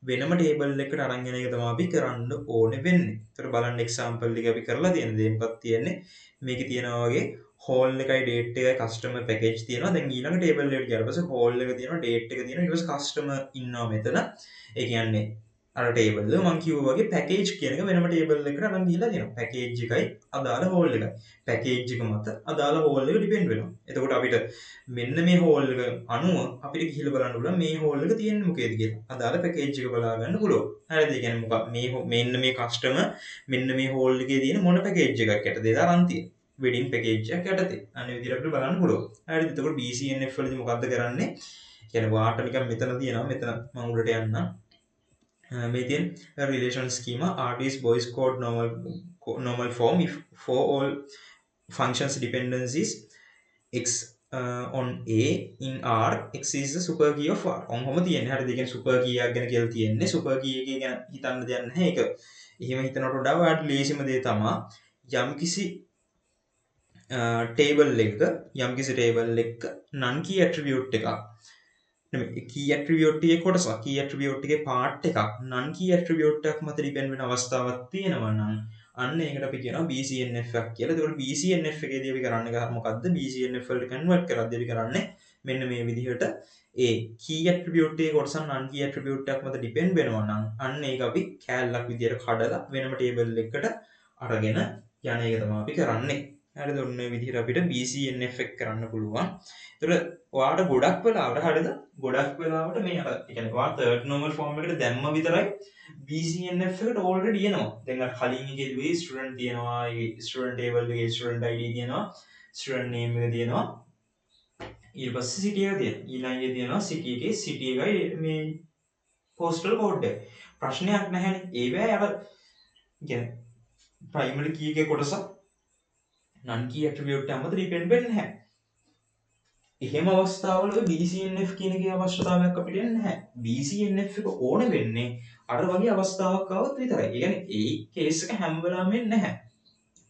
වෙනම ටේබල් එකකට අරන් යන එක තමයි අපි කරන්න ඕනේ වෙන්නේ. එතකොට බලන්න එක්සැම්පල් එක අපි කරලා තියෙන දේ මොකක්ද තියෙන්නේ? මේකේ තියෙනවා වගේ හෝල් එකයි ඩේට් එකයි කස්ටමර් පැකේජ් තියෙනවා. දැන් ඊළඟ ටේබල් එකට ගියාට පස්සේ හෝල් එක තියෙනවා, ඩේට් එක තියෙනවා, ඊට පස්සේ කස්ටමර් ඉන්නවා මෙතන. ඒ කියන්නේ අර ටේබල් එක මම කිව්වා වගේ පැකේජ් කියන එක වෙනම ටේබල් එකකට අරන් ගිහලා තියෙනවා. පැකේජ් එකයි අදාළ හෝල් එකයි. පැකේජ් එක මත අදාළ හෝල් එක ඩිපෙන්ඩ් වෙනවා. එතකොට අපිට මෙන්න මේ හෝල් එක අනුව අපිට ගිහිල්ලා බලන්න පුළුවන් මේ හෝල් එක තියෙන්නේ මොකේද කියලා. අදාළ පැකේජ් එක බලා ගන්න පුළුවන්. හරිද? ඒ කියන්නේ මොකක් මෙන්න මේ කස්ටමර් මෙන්න මේ හෝල් එකේ තියෙන මොන පැකේජ් එකක් යටතේද අරන් තියෙන්නේ. වෙඩින් පැකේජ් එකක් යටතේ. අන්න විදිහට අපිට බලන්න පුළුවන්. හරිද? එතකොට BCNF වලදී මොකද්ද කරන්නේ? කියන්නේ වාට නිකන් මෙතන තියෙනවා. මෙතන මම උඩට යන්නම්. මේ තියෙන relation schema R is boys code normal form if for all functions dependencies x on A in R x is the super key of R. ඔහොම තියෙන්නේ. හරිද? ඒ කියන්නේ super key එකක් ගැන කියලා තියෙන්නේ. super key එකේ ගැන හිතන්න දෙයක් නැහැ ඒක. එහෙම හිතනකොට වඩා ඔයාලට ලේසිම දේ තමයි යම්කිසි ටේබල් එකක නන් කී ඇට්‍රිබියුට් එකක් කී ඇට්‍රිබියුට් එකේ කොටසක් කී ඇට්‍රිබියුට් එකේ පාර්ට් එකක් නන් කී ඇට්‍රිබියුට් එකක් මත ඩිපෙන්ඩ් වෙන අවස්ථාවක් තියෙනවා නම් අන්න ඒකට අපි කියනවා BCNF එකක් කියලා. ඒකට BCNF එකේදී අපි කරන්නේ මොකද්ද? BCNF වලට කන්වර්ට් කරද්දී අපි කරන්නේ මෙන්න මේ විදිහට ඒ කී ඇට්‍රිබියුට් එකේ කොටසක් නන් කී ඇට්‍රිබියුට් එකක් මත ඩිපෙන්ඩ් වෙනවා නම් අන්න ඒක අපි කෑල්ලක් විදිහට කඩලා වෙනම ටේබල් එකකට අරගෙන යන එක තමයි අපි කරන්නේ. හරිද? ඔන්න ඔය විදිහට අපිට BCNF එක කරන්න පුළුවන්. ඒතර ඔයාට ගොඩක් වෙලාවට හරිද? ගොඩක් වෙලාවට මේ අර ඒ කියන්නේ ඔයා third normal form එකට දැම්ම විතරයි BCNF එකට already එනවා. දැන් අර කලින් එකේ වේ student තියෙනවා, ඒ student table එකේ student ID තියෙනවා, student name එක තියෙනවා. ඊට පස්සේ city එක තියෙනවා. ඊළඟ එකේ තියෙනවා city එකේ city එකයි මේ postal code එක. ප්‍රශ්නයක් නැහැනේ. ඒවැ අර කියන්නේ primary key එකේ කොටසක් නන් කී ඇට්‍රිබියුට් එක මත ඩිපෙන්ඩ් වෙන්නේ නැහැ. එහෙම අවස්ථාවල BCNF කියන එකේ අවශ්‍යතාවයක් අපිට නැහැ. BCNF එක ඕන වෙන්නේ අර වගේ අවස්ථාවක් આવත් විතරයි. ඒ කියන්නේ ඒ කේස් එක හැම වෙලාවෙම නැහැ.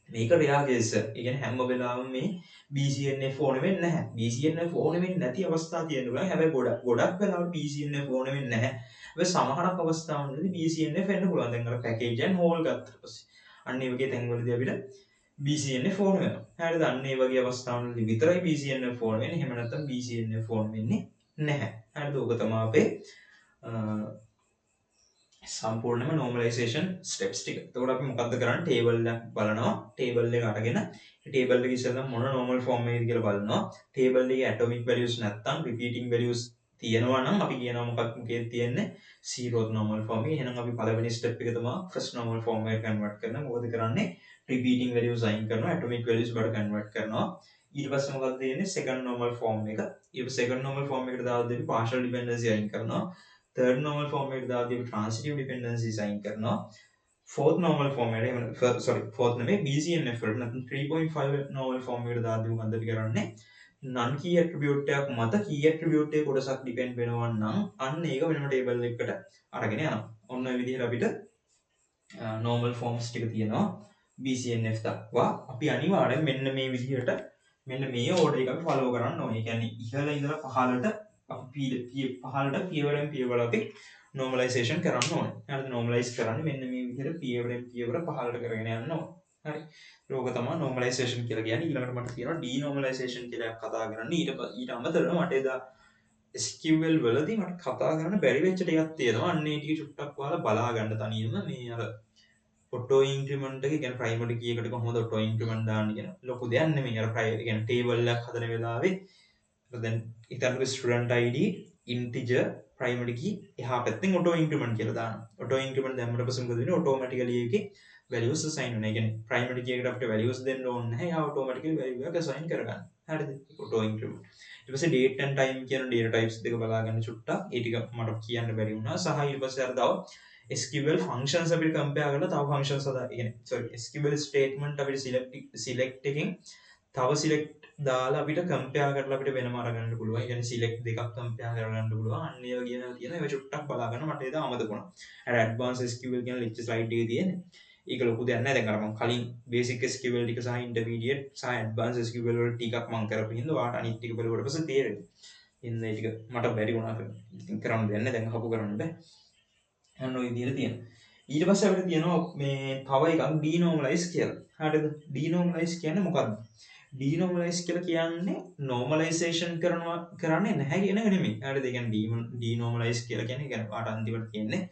මේක රෙයා කේස් එක. ඒ කියන්නේ හැම වෙලාවෙම මේ BCNF ඕන වෙන්නේ නැහැ. BCNF ඕන වෙන්නේ නැති අවස්ථා තියෙනවා. හැබැයි ගොඩක් වෙලාවට BCNF ඕන වෙන්නේ නැහැ. හැබැයි සමහරක් අවස්ථාවලදී BCNF වෙන්න පුළුවන්. දැන් අර පැකේජ් and හෝල් ගත්තට පස්සේ. අන්න ඒ වගේ තැන්වලදී අපිට BCNF ෆෝන් වෙනවා. හරිද? අන්න ඒ වගේ අවස්ථාවලදී විතරයි BCNF ෆෝන් වෙන්නේ. එහෙම නැත්නම් BCNF ෆෝන් වෙන්නේ නැහැ. හරිද? ඕක තමයි අපේ සම්පූර්ණම normalization steps ටික. එතකොට අපි මොකද්ද කරන්නේ? ටේබල් එක බලනවා. ටේබල් එක අරගෙන ටේබල් එකේ ඉස්සෙල්ලා මොන normal form එකේද කියලා බලනවා. ටේබල් එකේ atomic values නැත්නම් repeating values තියෙනවා නම් අපි කියනවා මොකක්ද තියෙන්නේ? zeroth normal form එක. එහෙනම් අපි පළවෙනි step එක තමයි first normal form එකට convert කරනවා. මොකද කරන්නේ? repeating values අයින් කරනවා, atomic values වලට convert කරනවා. ඊට පස්සේ මොකක්ද තියෙන්නේ? second normal form එක. ඊට second normal form එකට දාලා දෙවි partial dependency අයින් කරනවා. third normal form එකට දාලා දෙවි transitive dependencies අයින් කරනවා. fourth normal form එකට fourth නෙමෙයි BCNF වලට නැත්නම් 3.5 normal form එකට දාලා දෙවි මොකද්ද කරන්නේ? none key attribute එකක් මත key attribute එකේ කොටසක් depend වෙනවා නම් අන්න ඒක වෙනම table එකකට අරගෙන යනවා. ඔන්න ඔය විදිහට අපිට normal forms ටික තියෙනවා. BCNF දක්වා අපි අනිවාර්යෙන් මෙන්න මේ විදිහට මෙන්න මේ ඕඩර් එක අපි ෆලෝ කරන්න ඕනේ. ඒ කියන්නේ ඉහළ ඉඳලා පහළට අපි පහළට පියවරෙන් පියවර අපි normalization කරන්න ඕනේ. හරිද? normalize කරන්නේ මෙන්න මේ විදිහට පියවරෙන් පියවර පහළට කරගෙන යන්න ඕනේ. හරි ලෝක තමයි normalization කියලා කියන්නේ ඊළඟට මට තියෙනවා denormalization කියලා කතා කරන්න ඊට අමතරව මට එදා SQL වලදී මට කතා කරන්න බැරි වෙච්ච ටිකක් තියෙනවා අන්න ඒ ටික චුට්ටක් ඔයාලා බලා ගන්න තනියම මේ අර ඔටෝ ඉන්ක්‍රිමන්ට් එක කියන්නේ ප්‍රයිමරි කී එකට කොහොමද ඔටෝ ඉන්ක්‍රිමන්ට් දාන්නේ කියන ලොකු දෙයක් නෙමෙයි අර කියන්නේ ටේබල් එකක් හදන වෙලාවේ දැන් ඉතින් student ID integer primary key එහා පැත්තෙන් auto increment කියලා දානවා. auto increment දැම්මට පස්සේ මොකද වෙන්නේ? automatically ඒකේ values assign වෙනවා. ඒ කියන්නේ primary key එකට අපිට values දෙන්න ඕනේ නැහැ. එයා automatically value එක assign කරගන්න. හරිද? auto increment. ඊට පස්සේ date and time කියන data types දෙක බලා ගන්න චුට්ටක්. ඒ ටික මට කියන්න බැරි වුණා. සහ ඊට පස්සේ අර තව SQL functions අපිට compare කරලා තව functions හදා. ඒ කියන්නේ sorry SQL statement අපිට select එකෙන් තව select දාලා අපිට කම්පෙයාර් කරලා අපිට වෙනම අරගන්න පුළුවන්. ඒ කියන්නේ select දෙකක් කම්පෙයාර් කරගන්න පුළුවන්. අන්න ඒ වගේ දේවල් තියෙනවා. ඒක චුට්ටක් බලා ගන්න මට ඒක අමතක වුණා. අර advanced SQL කියන lecture slide එකේ තියෙන්නේ. ඒක ලොකු දෙයක් නෑ. දැන් අර මම කලින් basic SQL ටික සහ intermediate සහ advanced SQL වල ටිකක් මම කරපු හින්දා ඔයාට අනිත් ටික බලුවට පස්සේ තේරෙනවා. ඉතින් ඒ ටික මට බැරි වුණා කරන්න. ඉතින් කරන්න දෙයක් නෑ. දැන් අහපු කරන්න බෑ. අන්න ඔය විදිහට තියෙනවා. ඊට පස්සේ අපිට තියෙනවා මේ තව එකක් denormalize කියලා. හරිද? denormalize කියන්නේ මොකක්ද? denormalize කියලා කියන්නේ normalization කරන්නේ නැහැ කියන එක නෙමෙයි. හරිද? ඒ කියන්නේ denormalize කියලා කියන්නේ يعني පාට අන්තිමට කියන්නේ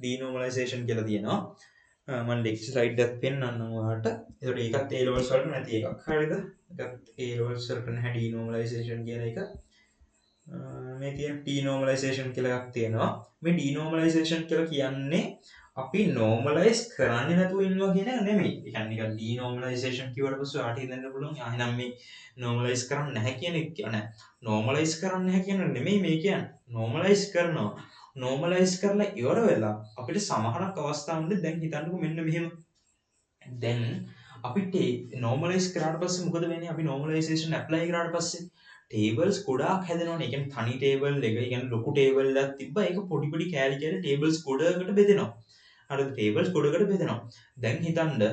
denormalization කියලා තියෙනවා. මම lecture slide එකක් පෙන්නන්නම් ඔයාලට. ඒකට ඒකත් A levels වලට නැති එකක්. හරිද? ඒකත් A levels වලට නැහැ denormalization කියන එක. මේ තියෙන denormalization කියලා එකක් තියෙනවා. මේ denormalization කියලා කියන්නේ අපි normalize කරන්නේ නැතුව ඉන්නවා කියන එක නෙමෙයි. ඒ කියන්නේ නිකන් denormalization කිව්වට පස්සේ ආට හිතන්න පුළුවන් එහෙනම් මේ normalize කරන්නේ නැහැ කියන එක නෑ. normalize කරන්නේ නැහැ කියන නෙමෙයි මේ කියන්නේ. normalize කරනවා. normalize කරලා ඉවර වෙලා අපිට සමහරක් අවස්ථාවන්වල දැන් හිතන්නකෝ මෙන්න මෙහෙම. දැන් අපිට normalize කරාට පස්සේ මොකද වෙන්නේ? අපි normalization apply කරාට පස්සේ tables ගොඩාක් හැදෙනවනේ. ඒ කියන්නේ තනි table එක, ඒ කියන්නේ ලොකු table එකක් තිබ්බා. ඒක පොඩි පොඩි කෑලි කෑලි tables ගොඩකට බෙදෙනවා. හරි tables ගොඩකට බෙදෙනවා. දැන් හිතන්න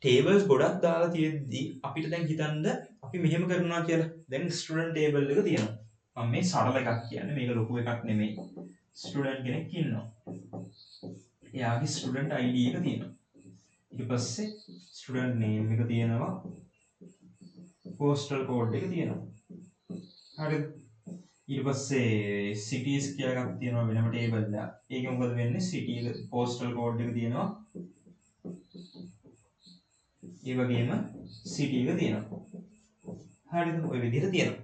tables ගොඩක් දාලා තියෙද්දි අපිට දැන් හිතන්න අපි මෙහෙම කරනවා කියලා. දැන් student table එක තියෙනවා. මම මේ සරල එකක් කියන්නේ මේක ලොකු එකක් නෙමෙයි. student කෙනෙක් ඉන්නවා. එයාගේ student ID එක තියෙනවා. ඊට පස්සේ student name එක තියෙනවා. postal code එක තියෙනවා. හරිද? ඊට පස්සේ cities කියලා එකක් තියෙනවා වෙනම table එකක්. ඒකෙ මොකද වෙන්නේ? city එක postal code එක තියෙනවා. ඒ වගේම city එක තියෙනවා. හරිද? ඔය විදිහට තියෙනවා.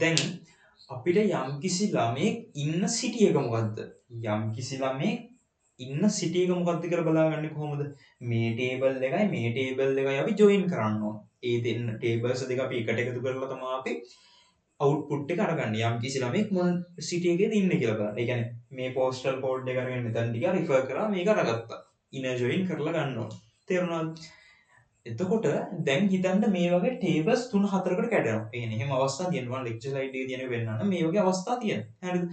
දැන් අපිට යම්කිසි ළමයෙක් ඉන්න city එක මොකද්ද? යම්කිසි ළමයෙක් ඉන්න city එක මොකද්ද කියලා බලාගන්නේ කොහොමද? මේ table එකයි මේ table එකයි අපි join කරන්න ඕන. ඒ දෙන්න tables දෙක අපි එකට එකතු කරලා තමයි අපි output එක අරගන්නේ. යම්කිසි ළමයෙක් මොන city එකේද ඉන්නේ කියලා බලන්න. ඒ කියන්නේ මේ postal code එක අරගෙන මෙතන ටික refer කරා මේක අරගත්තා. inner join කරලා ගන්න ඕන. තේරුණාද? එතකොට දැන් හිතන්න මේ වගේ tables 3-4කට කැඩෙනවා. ඒ කියන්නේ එහෙම අවස්ථා තියෙනවා. lecture slide එකේ තියෙන වෙන්නන්න මේ වගේ අවස්ථා තියෙනවා. හරිද?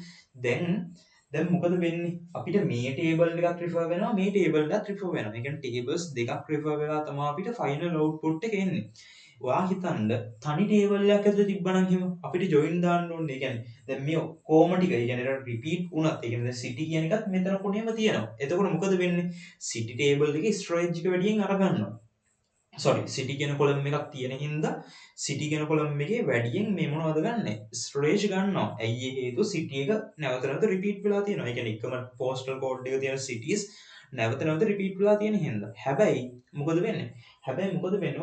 දැන් මොකද වෙන්නේ? අපිට මේ table එකත් refer වෙනවා මේ table එකත් refer වෙනවා. ඒ කියන්නේ tables දෙකක් refer වෙලා තමයි අපිට final output එක එන්නේ. ඔයා හිතන්න තනි table එකක් ඇතුලේ තිබ්බනම් එහෙම අපිට join දාන්න ඕනේ. ඒ කියන්නේ දැන් මේ ඔක්කොම ටික ඒ කියන්නේ repeat වුණත් ඒ කියන්නේ දැන් city කියන එකත් මෙතන කොනේම තියෙනවා. එතකොට මොකද වෙන්නේ? city table එකේ storage එක වැඩියෙන් අරගන්නවා. sorry city කියන column එකක් තියෙන හින්දා city කියන column එකේ වැඩියෙන් මේ මොනවද ගන්නෙ storage ගන්නවා. ඇයි ඒ හේතුව city එක නැවත නැවත repeat වෙලා තියෙනවා. ඒ කියන්නේ එකම postal code එක තියෙන cities නැවත නැවත repeat වෙලා තියෙන හින්දා. හැබැයි මොකද වෙන්නේ?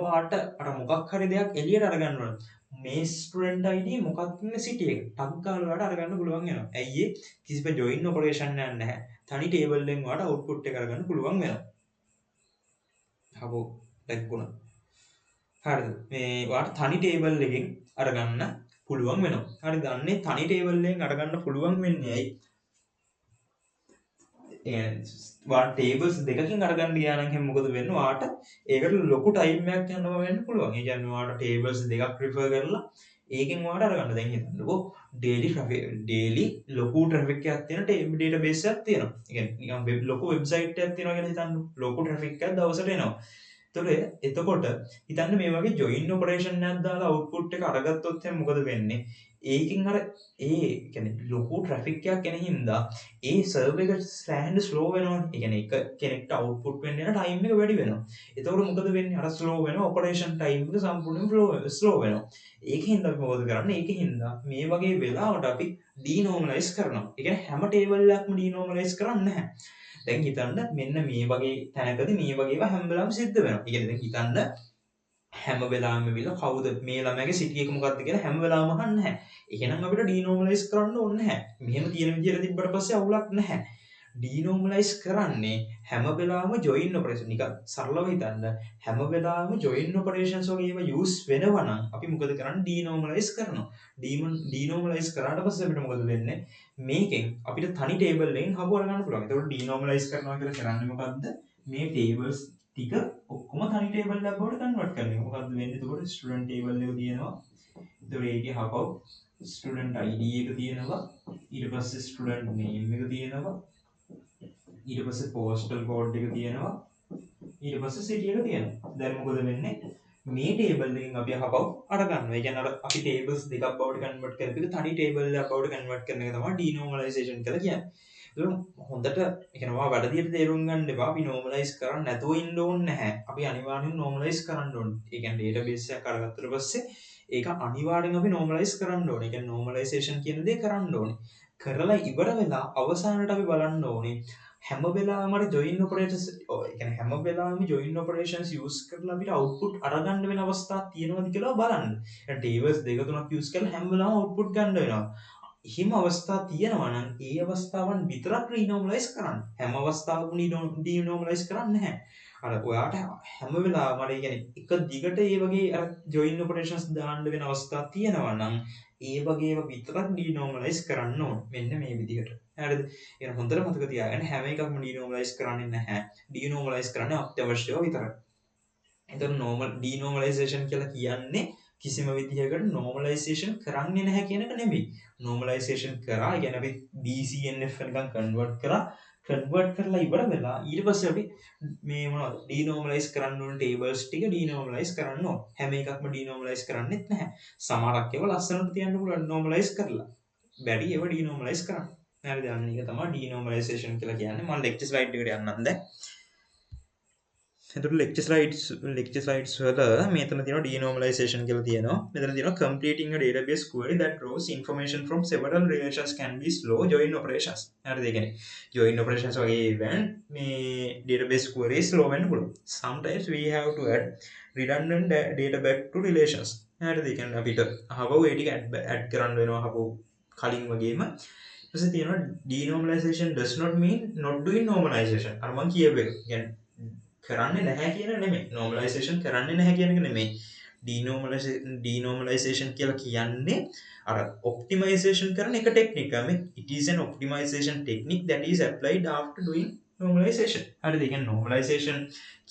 ඔයාට අර මොකක් හරි දෙයක් එළියට අරගන්න ඕන. මේ student ID මොකක්ද ඉන්නේ city එක. ටක් ගාලා ඔයාට අරගන්න පුළුවන් වෙනවා. ඇයි ඒ කිසිම join operation එකක් නැහැ. තනි table එකෙන් ඔයාට output එක අරගන්න පුළුවන් වෙනවා. හවෝ දැක්ුණා. හරිද? මේ ඔයාට තනි table එකකින් අරගන්න පුළුවන් වෙනවා. හරිද? අන්නේ තනි table එකෙන් අරගන්න පුළුවන් වෙන්නේ ඇයි? ඔයාට tables දෙකකින් අරගන්න ගියා නම් එහෙනම් මොකද වෙන්නේ? ඔයාට ඒකට ලොකු time එකක් යනවා වෙන්න පුළුවන්. ඒ කියන්නේ ඔයාට tables දෙකක් refer කරලා ඒකෙන් ඔයාට අරගන්න. දැන් හිතන්නකෝ daily ලොකු traffic එකක් තියෙන database එකක් තියෙනවා. ඒ කියන්නේ නිකන් ලොකු website එකක් තියෙනවා කියලා හිතන්න. ලොකු traffic එකක් දවසට එනවා. එතකොට හිතන්න මේ වගේ join operation එකක් දාලා output එක අරගත්තොත් එහෙනම් මොකද වෙන්නේ? ඒකින් අර ඒ කියන්නේ ලොකු ට්‍රැෆික් එකක් එන හින්දා ඒ සර්වර් එක ස්ලෑන්ඩ් ස්ලෝ වෙනවා. ඒ කියන්නේ එක කෙනෙක්ට අවුට්පුට් වෙන්න යන ටයිම් එක වැඩි වෙනවා. එතකොට මොකද වෙන්නේ? අර ස්ලෝ වෙනවා ඔපරේෂන් ටයිම් එක සම්පූර්ණයෙන්ම ස්ලෝ වෙනවා. ඒකින් අපි මොකද කරන්නේ? ඒකින් මේ වගේ වෙලාවට අපි ඩීනෝමලයිස් කරනවා. ඒ කියන්නේ හැම ටේබල් එකක්ම ඩීනෝමලයිස් කරන්නේ නැහැ. දැන් හිතන්න මෙන්න මේ වගේ තැනකදී මේ වගේ ඒවා හැම වෙලාවෙම සිද්ධ වෙනවා. ඒ කියන්නේ දැන් හිතන්න හැම වෙලාවෙම විල කවුද මේ ළමයාගේ සිටි එක මොකක්ද කියලා හැම වෙලාවෙම අහන්නේ නැහැ. එහෙනම් අපිට ඩීනෝමලයිස් කරන්න ඕනේ නැහැ. මෙහෙම තියෙන විදිහට තිබ්බට පස්සේ අවුලක් නැහැ. ඩීනෝමලයිස් කරන්නේ හැම වෙලාවෙම ජොයින් ඔපරේෂන් නිකන් සරලව හිතන්න හැම වෙලාවෙම ජොයින් ඔපරේෂන්ස් වගේ ඒවා යූස් වෙනවා නම් අපි මොකද කරන්නේ ඩීනෝමලයිස් කරනවා. ඩීනෝමලයිස් කරාට පස්සේ අපිට මොකද වෙන්නේ? මේකෙන් අපිට තනි ටේබල් එකෙන් හබු අරගන්න පුළුවන්. ඒතකොට ඩීනෝමලයිස් කරනවා කියලා කරන්නේ මොකද්ද? මේ ටේබල්ස් ටික ඔක්කොම තනි ටේබල් එකක් බවට කන්වර්ට් කරනවා. මොකද්ද වෙන්නේ? එතකොට ස්ටුඩන්ට් ටේබල් එක තියෙනවා. එතකොට ඒකේ හබව ස්ටුඩන්ට් ID එක තියෙනවා. ඊට පස්සේ ස්ටුඩන්ට් නේම් එක තියෙනවා. ඊට පස්සේ පෝස්ටල් කෝඩ් එක තියෙනවා. ඊට පස්සේ සිටි එක තියෙනවා. දැන් මොකද වෙන්නේ? මේ ටේබල් එකෙන් අපි අහපව් අර ගන්නවා. ඒ කියන්නේ අර අපි ටේබල්ස් දෙකක් බවට කන්වර්ට් කරපිට තනි ටේබල් එකක් බවට කන්වර්ට් කරන එක තමයි ඩීනෝමලයිසේෂන් කියලා කියන්නේ. ඒක හොඳට ඒ කියන්නේ ඔයා වැඩියට තේරුම් ගන්න එපා. අපි නෝමලයිස් කරන්නේ නැතුව ඉන්න ඕනේ නැහැ. අපි අනිවාර්යෙන් නෝමලයිස් කරන්න ඕනේ. ඒ කියන්නේ ඩේටාබේස් එකක් අරගත්තට පස්සේ ඒක අනිවාර්යෙන් අපි නෝමලයිස් කරන්න ඕනේ. ඒ කියන්නේ නෝමලයිසේෂන් කියන දේ කරන්න ඕනේ. කරලා ඉවර වෙලා අවසානට අපි බලන්න ඕනේ හැම වෙලාවෙම අර ජොයින් ඔපරේටර්ස් ඒ කියන්නේ හැම වෙලාවෙම ජොයින් ඔපරේෂන්ස් යූස් කරලා අපිට අවුට්පුට් අරගන්න වෙන අවස්ථා තියෙනවද කියලා බලන්න. දැන් ටේබල්ස් දෙක තුනක් යූස් කරලා හැම වෙලාවෙම අවුට්පුට් ගන්න වෙනවා. එහෙම අවස්ථා තියෙනවා නම් ඒ අවස්ථාවන් විතරක් රීනෝමලයිස් කරන්න. හැම අවස්ථාවකම ඩීනෝමලයිස් කරන්නේ නැහැ. අර ඔයාට හැම වෙලාවම අර කියන්නේ එක දිගට ඒ වගේ අර ජොයින් ඔපරේෂන්ස් දාන්න වෙන අවස්ථා තියෙනවා නම් ඒ වගේ ඒවා විතරක් ඩීනෝමලයිස් කරන්න ඕන. මෙන්න මේ විදිහට. හරිද? එහෙනම් හොඳට මතක තියාගන්න හැම එකක්ම ඩීනෝමලයිස් කරන්නේ නැහැ. ඩීනෝමලයිස් කරන්නේ අත්‍යවශ්‍යව විතරයි. එතකොට ඩීනෝමලයිසේෂන් කියලා කියන්නේ කිසිම විදිහකට නෝමලයිසේෂන් කරන්නේ නැහැ කියන එක නෙමෙයි. නෝමලයිසේෂන් කරා කියන්නේ අපි BCNF නිකන් කන්වර්ට් කරලා ඉවර වෙලා ඊට පස්සේ අපි මේ මොනවද ඩීනෝමලයිස් කරන්න ඕන ටේබල්ස් ටික ඩීනෝමලයිස් කරන්න ඕන. හැම එකක්ම ඩීනෝමලයිස් කරන්නෙත් නැහැ. සමහරක් ඒවා ලස්සනට තියන්න පුළුවන් නෝමලයිස් කරලා. බැරි ඒවා ඩීනෝමලයිස් කරන්න. හරිද? අන්න ඒක තමයි ඩීනෝමලයිසේෂන් කියලා කියන්නේ. මම ලෙක්චර් ස්ලයිඩ් එකට යන්නම් දැන්. එතකොට lecture slides වල මෙතන තියෙනවා denormalization කියලා තියෙනවා. මෙතන තියෙනවා completing a database query that draws information from several relations can be slow join operations. හරිද? ඒ කියන්නේ join operations වගේ event මේ database query slow වෙන්න පුළුවන්. Sometimes we have to add redundant data back to relations. හරිද? ඒ කියන්නේ අපිට අහවව ඒ ටික add කරන්න වෙනවා අහවව කලින් වගේම. ඊපස්සේ තියෙනවා denormalization does not mean not doing normalization. අර මම කියවේ. කියන්නේ කරන්නේ නැහැ කියන නෙමෙයි. normalization කරන්නේ නැහැ කියන එක නෙමෙයි. denormalization කියලා කියන්නේ අර optimization කරන එක ටෙක්නික් එකක්. It is an optimization technique that is applied after doing normalization. හරිද? ඒ කියන්නේ normalization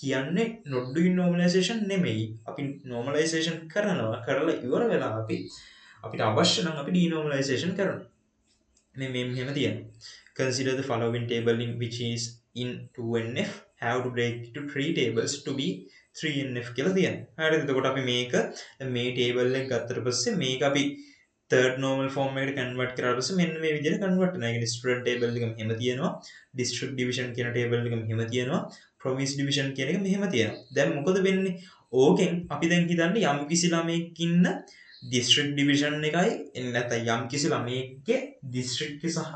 කියන්නේ not doing normalization නෙමෙයි. අපි normalization කරලා ඉවර වෙලා අපිට අවශ්‍ය නම් අපි denormalization කරනවා. මෙහෙම තියෙනවා. Consider the following table in which is in 2NF have to break to 3 tables to be 3NF කියලා තියෙනවා. හරිද? එතකොට අපි මේ table එක ගත්තට පස්සේ මේක අපි third normal form එකට convert කරාට පස්සේ මෙන්න මේ විදිහට convert වෙනවා. ඒ කියන්නේ student table එක මෙහෙම තියෙනවා. district division කියන table එක මෙහෙම තියෙනවා. province division කියන එක මෙහෙම තියෙනවා. දැන් මොකද වෙන්නේ? ඕකෙන් අපි දැන් හිතන්නේ යම් කිසි ළමයෙක් ඉන්න district division එකයි නැත්නම් යම් කිසි ළමයෙක්ගේ district එක සහ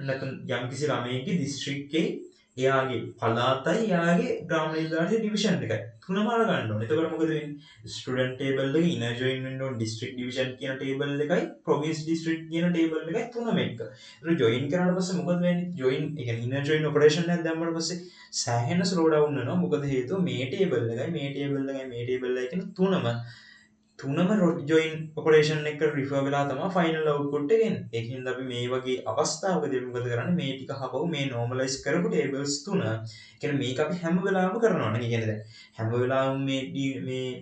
නැත්නම් යම් කිසි ළමයෙක්ගේ district එකේ එයාගේ පළාතයි එයාගේ ග්‍රාම නිලධාරිගේ division එකයි තුනම අරගන්න ඕනේ. එතකොට මොකද වෙන්නේ? student table එකේ inner join වෙන්න ඕන district division කියන table එකයි province district කියන table එකයි තුනම එක. ඒක join කරාට පස්සේ මොකද වෙන්නේ? join ඒ කියන්නේ inner join operation එකක් දැම්මම පස්සේ සෑහෙන slow down වෙනවා. මොකද හේතුව මේ table එකයි මේ table එකයි මේ table එකයි කියන තුනම join operation එක refer වෙලා තමයි final output එක එන්නේ. ඒකින්ද අපි මේ වගේ අවස්ථාවකදී මොකද කරන්නේ? මේ ටික හපව මේ normalize කරපු tables තුන. ඒ කියන්නේ මේක අපි හැම වෙලාවෙම කරනවා නේ. ඒ කියන්නේ දැන් හැම වෙලාවෙම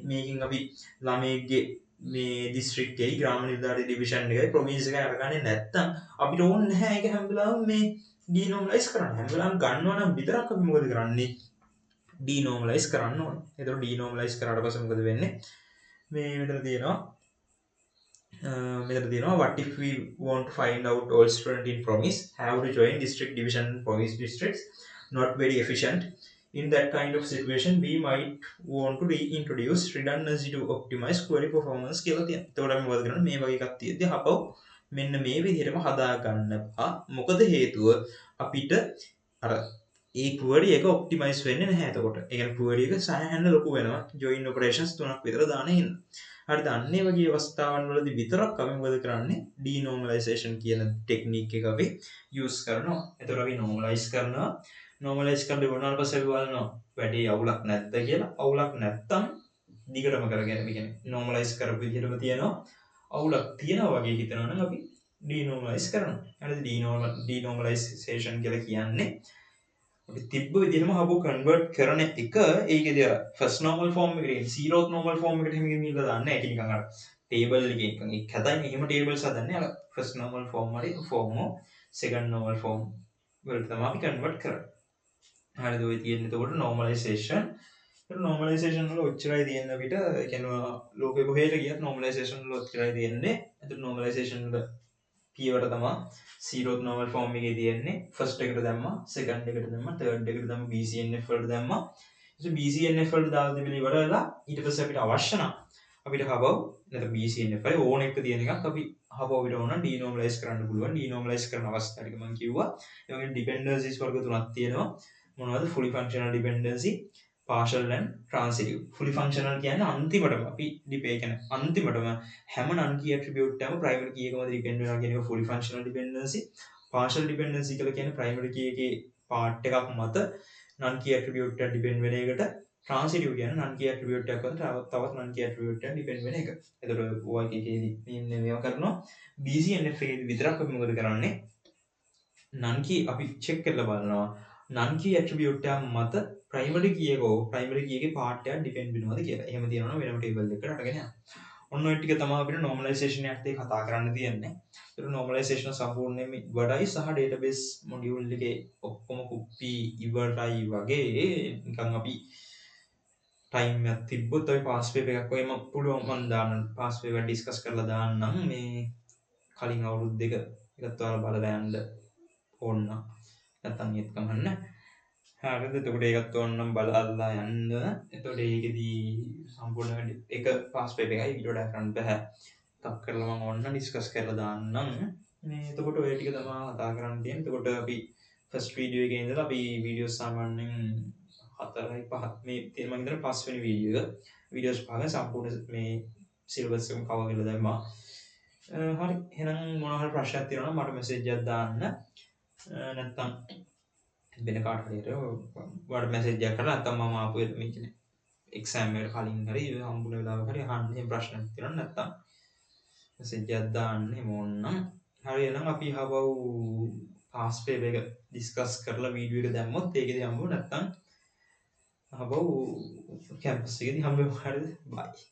මේකෙන් අපි ළමයිගේ මේ district එකයි ග්‍රාම නිලධාරි division එකයි province එකයි අරගන්නේ නැත්තම් අපිට ඕනේ නැහැ ඒක හැම වෙලාවෙම මේ denormalize කරන්න. හැම වෙලාවෙම ගන්නවා නම් විතරක් අපි මොකද කරන්නේ? denormalize කරන්න ඕනේ. ඒතකොට denormalize කරාට පස්සේ මොකද වෙන්නේ? මේ මෙතන තියෙනවා මෙතන තියෙනවා what if we want to find out all student in promise have to join district division promise districts not very efficient in that kind of situation we might want to reintroduce redundancy to optimize query performance කියලා තියෙනවා. එතකොට අපි මොකද කරන්නේ මේ වගේ එකක් තියෙද්දි හපව මෙන්න මේ විදිහටම හදා ගන්නවා. මොකද හේතුව අපිට අර ඒ query එක optimize වෙන්නේ නැහැ එතකොට. ඒ කියන්නේ query එක සෑහෙන ලොකු වෙනවා join operations තුනක් විතර දාන හින්දා. හරිද? අන්න ඒ වගේ අවස්ථාවන් වලදී විතරක් අපි මොකද කරන්නේ? denormalization කියන ටෙක්නික් එක අපි use කරනවා. එතකොට අපි normalize කරනවා. normalize කරලා ඉවරනාට පස්සේ අපි බලනවා වැඩි අවුලක් නැද්ද කියලා. අවුලක් නැත්තම් දිගටම කරගෙන අපි කියන්නේ normalize කරපු විදිහටම තියෙනවා. අවුලක් තියෙනවා වගේ හිතනවා නම් අපි denormalize කරනවා. හරිද? denormalization කියලා කියන්නේ අපි තිබ්බ විදිහටම හබු කන්වර්ට් කරන එක ඒකේදී අර ෆස්ට් නෝමල් ෆෝම් එකේ සීරෝත් නෝමල් ෆෝම් එකට එහෙම ගෙනියලා දාන්න ඒක නිකන් අර ටේබල් එකේ නිකන් ඒක හදන්නේ එහෙම ටේබල්ස් හදන්නේ අර ෆස්ට් නෝමල් ෆෝම් වලේ ෆෝම් සෙකන්ඩ් නෝමල් ෆෝම් වලට තමයි අපි කන්වර්ට් කරන්නේ. හරිද? ඔය තියෙන්නේ එතකොට normalization. ඒක normalization වල ඔච්චරයි තියෙන අපිට ඒ කියන්නේ ලෝකෙ කොහෙට ගියත් normalization වල ඔච්චරයි තියෙන්නේ. එතකොට normalization වල පියවර තමයි සීරෝත් නෝමල් ෆෝම් එකේ තියෙන්නේ ෆස්ට් එකට දැම්මා සෙකන්ඩ් එකට දැම්මා තර්ඩ් එකට දැම්මා BCNF වලට දැම්මා ඊට BCNF වලට දාලා තිබිලා ඉවරලා ඊට පස්සේ අපිට අවශ්‍ය නම් අපිට හබව නැත්නම් BCNF වල ඕන එක තියෙන එකක් අපි හබව අපිට ඕන ඩීනෝමලයිස් කරන්න පුළුවන් ඩීනෝමලයිස් කරන අවස්ථා ටික මම කිව්වා ඒ වගේ ඩිපෙන්ඩන්සිස් වර්ග තුනක් තියෙනවා මොනවද fully functional dependency partial and transitive fully functional කියන්නේ අන්තිමටම අපි ඩිපේ කියන්නේ අන්තිමටම හැම non key attribute එකම primary key එකම depend වෙනවා කියන එක fully functional dependency partial dependency කියලා කියන්නේ primary key එකේ part එකක් මත non key attribute එක depend වෙන එකට transitive කියන්නේ non key attribute එකක් මත තවත් non key attribute එකක් depend වෙන එක. එතකොට OIK එකේදී මේ මේවා කරනවා BCNF එකේදී විතරක් අපි මොකද කරන්නේ non key අපි check කරලා බලනවා non key attribute එක මත primary key එක primary key එකේ part එක depend වෙනවද කියලා. එහෙම තියෙනවා වෙනම table එකකට අරගෙන යනවා. ඔන්න ඔය ටික තමයි අපිට normalization එකත් එක්ක කතා කරන්න තියෙන්නේ. ඒක normalization සම්පූර්ණයෙන්ම ඉවරයි සහ database module එකේ ඔක්කොම කුප්පි ඉවරයි වගේ නිකන් අපි time එකක් තිබ්බොත් ඔය pass paper එකක් වගේම පුළුවන් මම දාන්න pass paper discuss කරලා දාන්නම් මේ කලින් අවුරුදු දෙක එකත් ඔයාලා බලලා යන්න ඕන නම් නැත්තම් ඒත් කමන්න. හරිද? එතකොට ඒකත් ඕනනම් බලලා යන්න. එතකොට ඒකෙදී සම්පූර්ණ එක පාස් පේපර් එකයි වීඩියෝ ඩයක් කරන්න බෑ. ටක් කරලා මම ඕන්න ඩිස්කස් කරලා දාන්නම්. මේ එතකොට ඔය ටික තමයි කතා කරන්න තියෙන්නේ. එතකොට අපි ෆස්ට් වීඩියෝ එකේ ඉඳලා අපි වීඩියෝ සාමාන්‍යයෙන් 4යි 5 මේ තියෙන මම හිතන්නේ 5 වෙනි වීඩියෝ එක. වීඩියෝස් පහක සම්පූර්ණ මේ සිලබස් එකම කවර් කරලා දැම්මා. හරි. එහෙනම් මොනවා හරි ප්‍රශ්නයක් තියෙනවා නම් මට මෙසේජ් එකක් දාන්න. නැත්තම් වෙන කාට හරි ඔයාලට මෙසේජ් එකක් කරලා නැත්නම් මම ආපු මේ කියන්නේ එක්සෑම් එකට කලින් හරි හම්බුන වෙලාවක හරි අහන්න එහෙම ප්‍රශ්නයක් තියෙනවා නැත්නම් මෙසේජ් එකක් දාන්න එහෙම ඕනනම් හරි එහෙනම් අපි හවව් පාස් පේපර් එක ඩිස්කස් කරලා වීඩියෝ එක දැම්මොත් ඒකෙදී හම්බුන නැත්නම් හවව් කැම්පස් එකේදී හම්බෙමු හරිද බයි